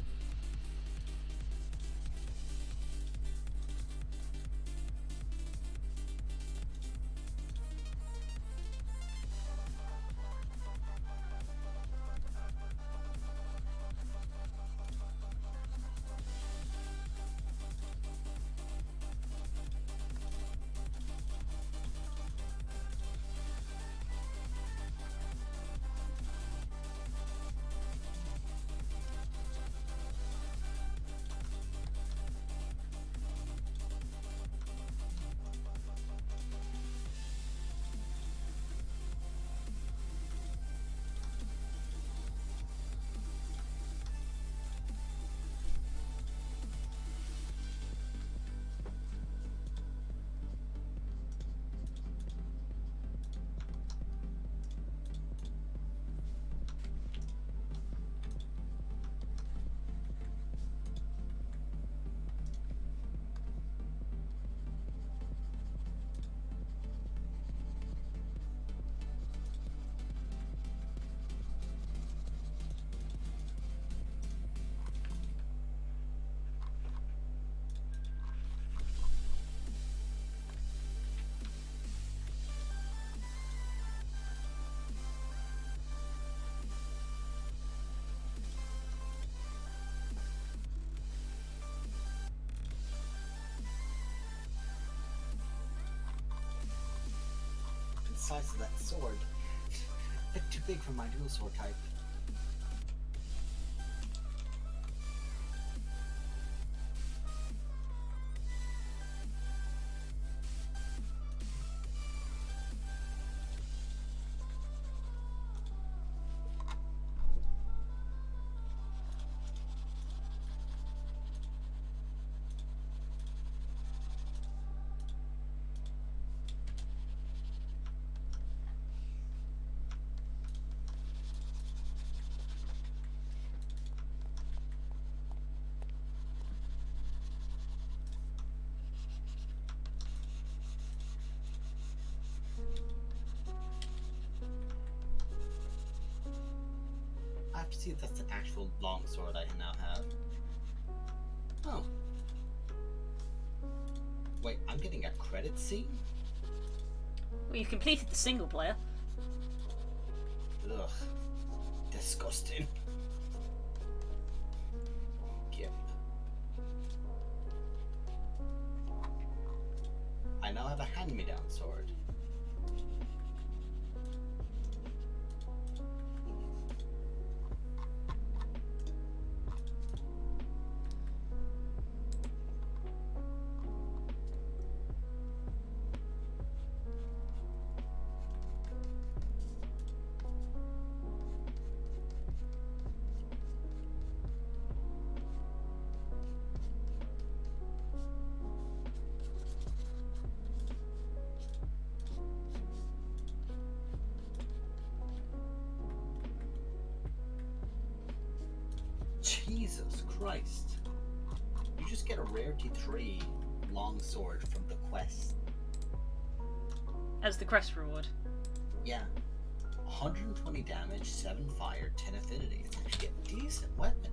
size of that sword. A bit too big for my dual sword type. I have to see if that's an actual longsword I now have. Oh. Wait, I'm getting a credit scene? Well, you've completed the single player. Ugh. Disgusting. Yep. I now have a hand-me-down sword. Jesus Christ. You just get a rarity 3 longsword from the quest. As the quest reward. Yeah. 120 damage, 7 fire, 10 affinity. It's actually a decent weapon.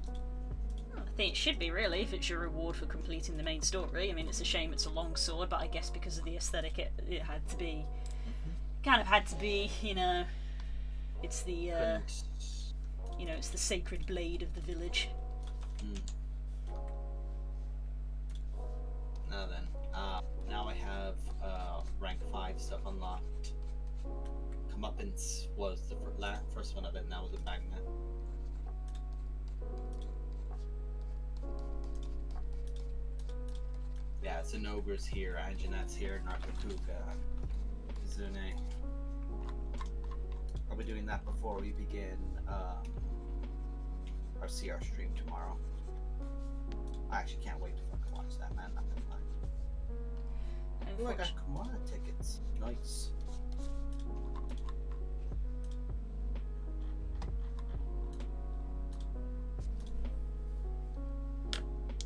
Well, I think it should be, really, if it's your reward for completing the main story. I mean, it's a shame it's a long sword, but I guess because of the aesthetic it had to be. Kind of had to be, you know. It's the you know, it's the sacred blade of the village. Now then, now I have rank 5 stuff unlocked. Comeuppance was the first one of it, now with a magnet. Yeah, so Ogre's here, Anjanet's here, Narkatuka, Izune. I'll be doing that before we begin our CR stream tomorrow. I actually can't wait to fucking watch that, man. Not gonna lie. Oh, I got Kamala tickets. Nice.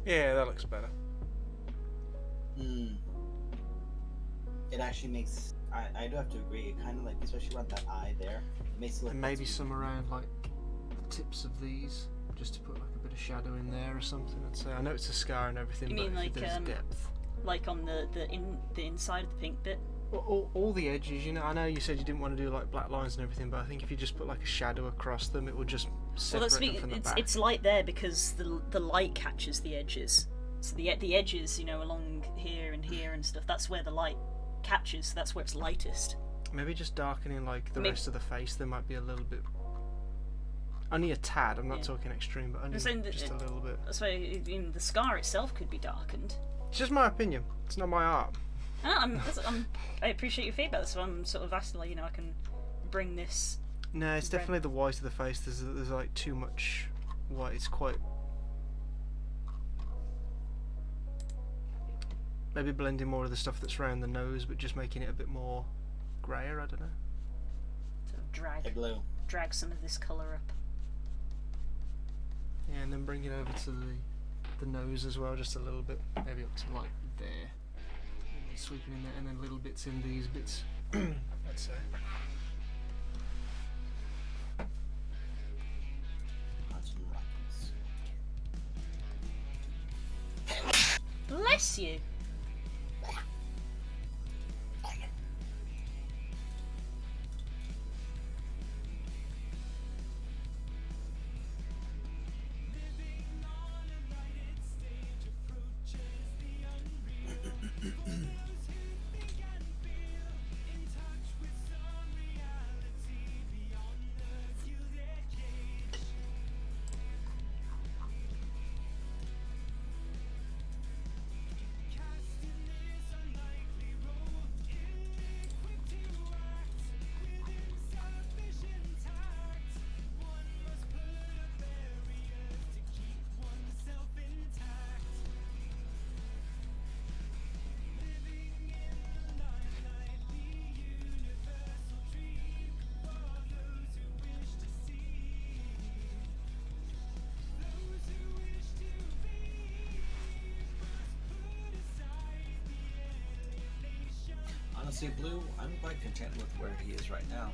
Yeah, that looks better. It actually makes. I do have to agree. It kind of like, especially around that eye there, it makes it look. And maybe some around like the tips of these, just to put like a bit of shadow in there or something. I'd say. I know it's a scar and everything, You but mean like there's depth. Like on the inside of the pink bit? Well, all the edges, you know. I know you said you didn't want to do like black lines and everything, but I think if you just put like a shadow across them, it will just separate them from the back. It's light there because the light catches the edges. So the edges, you know, along here and stuff. That's where the light catches. So that's where it's lightest. Maybe just darkening like the rest of the face. There might be a little bit. Only a tad. I'm not talking extreme, but only just a little bit. That's why the scar itself could be darkened. It's just my opinion. It's not my art. I appreciate your feedback. So I'm sort of asking, like, you know, I can bring this. No, it's definitely the white of the face. There's like too much white. It's quite. Maybe blending more of the stuff that's around the nose, but just making it a bit more grayer. I don't know. Sort of drag some of this colour up. Yeah, and then bring it over to the nose as well, just a little bit, maybe up to like there. And sweeping in there, and then little bits in these bits. I'd say. Bless you. Honestly, Blue, I'm quite content with where he is right now.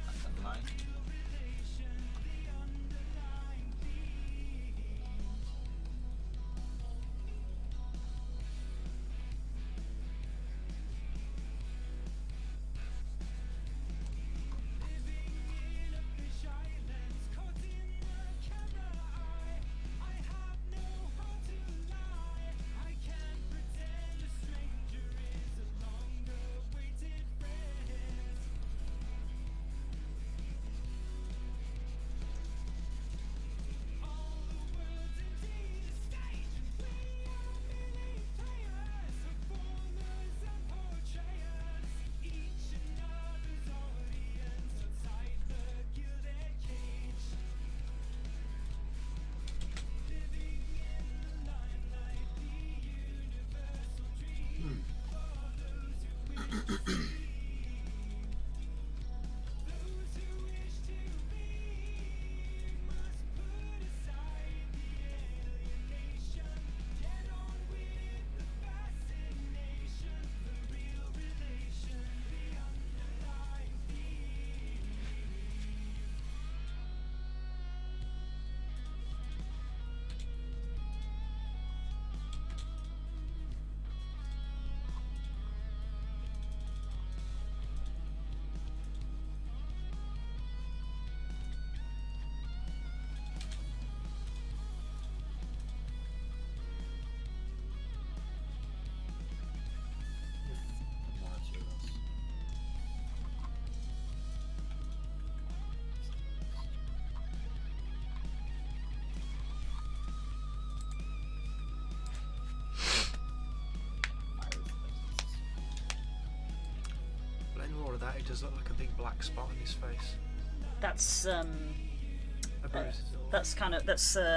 Not gonna lie. More of that, it does look like a big black spot on his face. That's A bruise. that's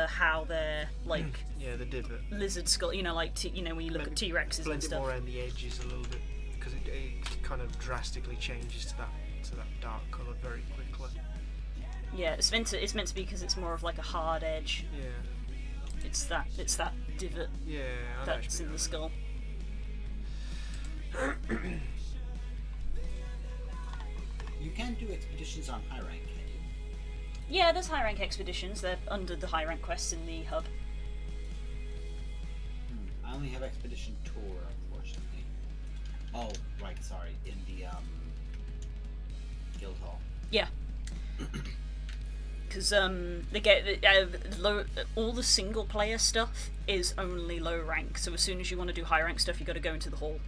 how they're like. Yeah, the divot. Lizard skull. You know, like when you look Maybe at T-Rexes and blend it stuff. more around the edges a little bit because it kind of drastically changes to that dark colour very quickly. Yeah, it's meant to be because it's more of like a hard edge. Yeah. It's that divot Yeah, I know that's in the skull. You can do expeditions on high rank, can you? Yeah, there's high rank expeditions. They're under the high rank quests in the hub. I only have expedition tour, unfortunately. Oh, right, sorry, in the guild hall. Yeah. Because they get all the single player stuff is only low rank. So as soon as you want to do high rank stuff, you got to go into the hall.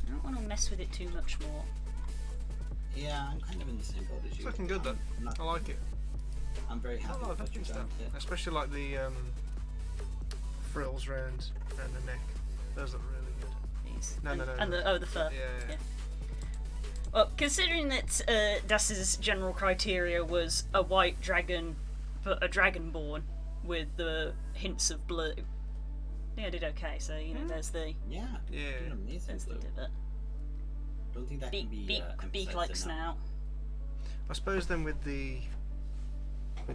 I don't want to mess with it too much more. Yeah, I'm kind of in the same boat as you. It's looking good though. I like it. I'm very happy with what you've done with it. Especially like the frills round the neck. Those look really good. These. No. And the fur. Yeah. Well, considering that Das's general criteria was a white dragon, but a dragonborn with the hints of blue, yeah, I did okay. So there's the Yeah. You're amazing, there's the Blue. divot. Don't think that can be Beak like emphasized enough. snout. I suppose then with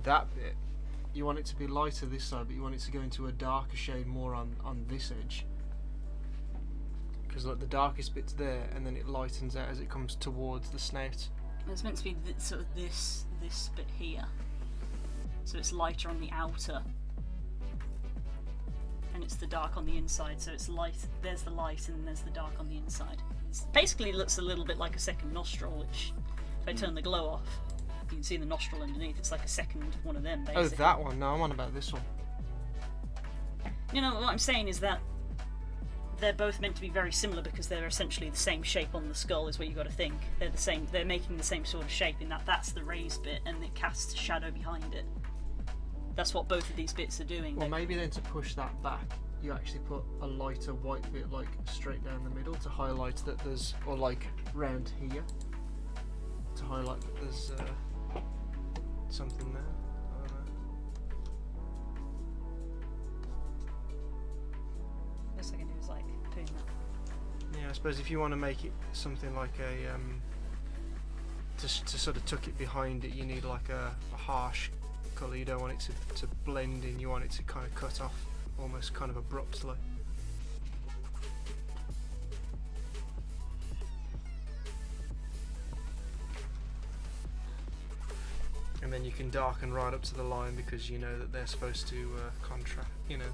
that bit, you want it to be lighter this side, but you want it to go into a darker shade more on this edge. Because like the darkest bit's there, and then it lightens out as it comes towards the snout. It's meant to be sort of this bit here, so it's lighter on the outer, and it's the dark on the inside. So it's light. There's the light, and then there's the dark on the inside. It basically looks a little bit like a second nostril, which if I turn the glow off, You can see the nostril underneath. It's like a second one of them, Oh, basically. that one. No, I'm on about this one. You know, what I'm saying is that they're both meant to be very similar because they're essentially the same shape on the skull is what you got to think. They're the same. They're making the same sort of shape in that that's the raised bit and it casts a shadow behind it. That's what both of these bits are doing. Well, maybe then to push that back, you actually put a lighter white bit like straight down the middle to highlight that there's, or like round here, to highlight that there's something there. I don't know. Best I can do is like doing that. Yeah, I suppose if you want to make it something like a to sort of tuck it behind it, you need like a harsh colour. You don't want it to blend in. You want it to kind of cut off almost kind of abruptly. And then you can darken right up to the line because you know that they're supposed to contrast, you know.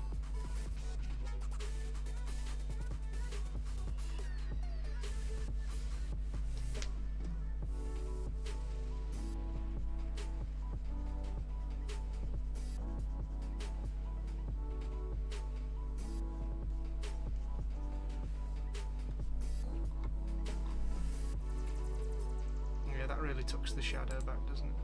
Yeah, that really tucks the shadow back, doesn't it?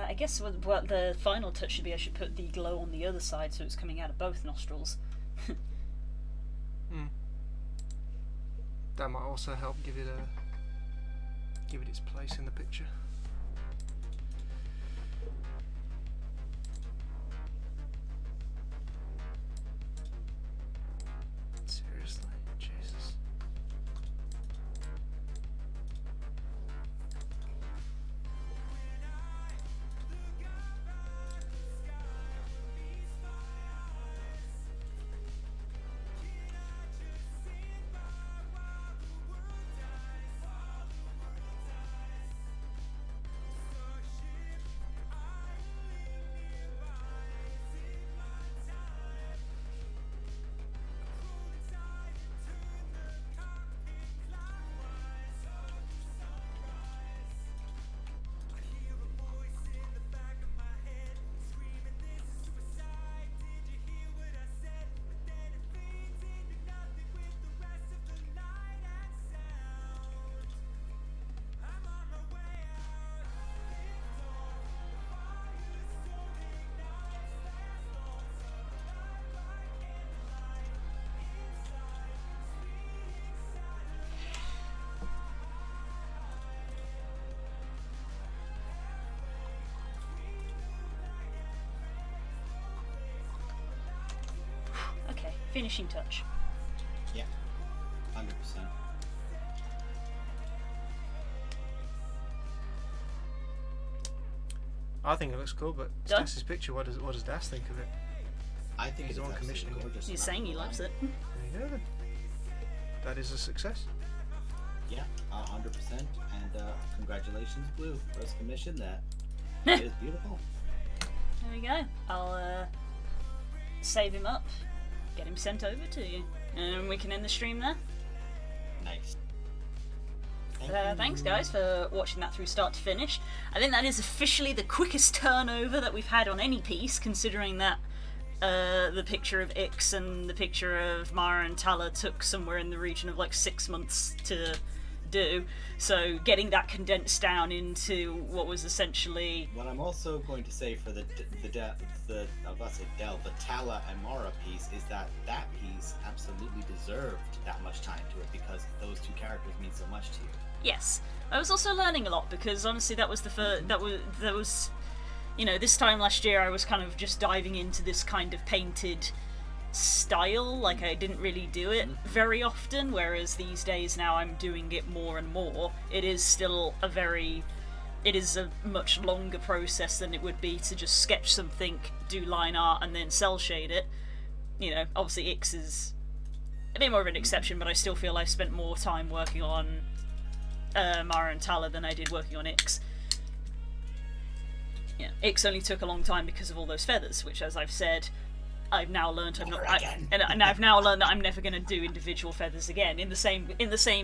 I guess what the final touch should be, I should put the glow on the other side so it's coming out of both nostrils. That might also help give it its place in the picture. Seriously, Jesus. Okay, finishing touch. Yeah, 100%. I think it looks cool, but it's Done? Das's picture. What does Das think of it? I think He's it's the one absolutely commissioning it. gorgeous. He's I'm saying not he gonna loves lie. it. There you go then. That is a success. Yeah, 100%. And congratulations, Blue. First commission that. It is beautiful. There we go. I'll save him up, get him sent over to you, and we can end the stream there. Nice. Thanks guys for watching that through start to finish. I think that is officially the quickest turnover that we've had on any piece, considering that the picture of Ix and the picture of Mara and Tala took somewhere in the region of like 6 months to do. So getting that condensed down into what was essentially... What I'm also going to say for the I was about to say Del, the Tala and Mara piece is that piece absolutely deserved that much time to it because those two characters mean so much to you. Yes. I was also learning a lot because honestly that was the first... That was... You know, this time last year I was kind of just diving into this kind of painted style, like I didn't really do it very often, whereas these days now I'm doing it more and more. It is still it is a much longer process than it would be to just sketch something, do line art, and then cell shade it. You know, obviously Ix is a bit more of an exception, but I still feel I spent more time working on Mara and Tala than I did working on Ix. Yeah, Ix only took a long time because of all those feathers, which, as I've said, I've now learned Never again. and I've now learned that I'm never going to do individual feathers again. In the same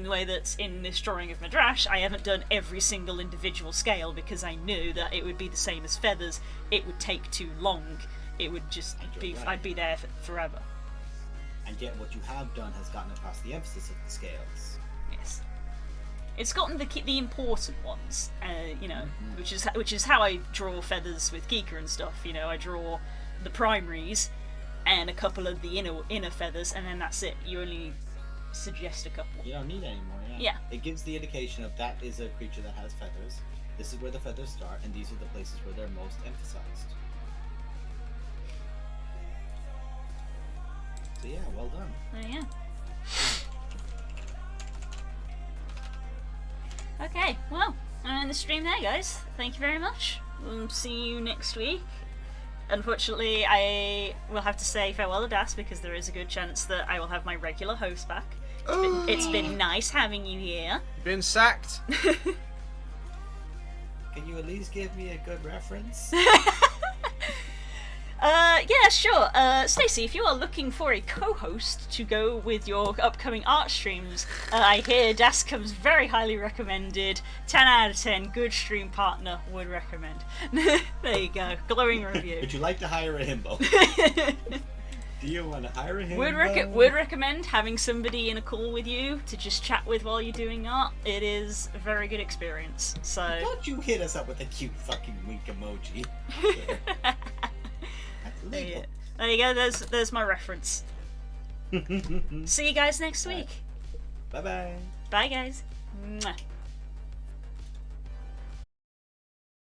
way that in this drawing of Medrash, I haven't done every single individual scale because I knew that it would be the same as feathers. It would take too long. It would just be right. I'd be there forever. And yet, what you have done has gotten across the emphasis of the scales. Yes. It's gotten the important ones, which is how I draw feathers with Geeker and stuff. You know, I draw the primaries and a couple of the inner feathers, and then that's it. You only suggest a couple. You don't need any more. Yeah. It gives the indication of that is a creature that has feathers. This is where the feathers start, and these are the places where they're most emphasized. So yeah, well done. Yeah. Okay, well, I'm in the stream there, guys. Thank you very much. We'll see you next week. Unfortunately, I will have to say farewell to Das because there is a good chance that I will have my regular host back. It's been nice having you here. Been sacked. Can you at least give me a good reference? Yeah, sure. Stacey, if you are looking for a co-host to go with your upcoming art streams, I hear Das comes very highly recommended. 10 out of 10, good stream partner, would recommend. There you go, glowing review. Would you like to hire a himbo? Do you want to hire a himbo? Would recommend having somebody in a call with you to just chat with while you're doing art. It is a very good experience. So Don't you hit us up with a cute fucking wink emoji. There you go, there's my reference. See you guys next week. Bye bye. Bye guys. Mwah.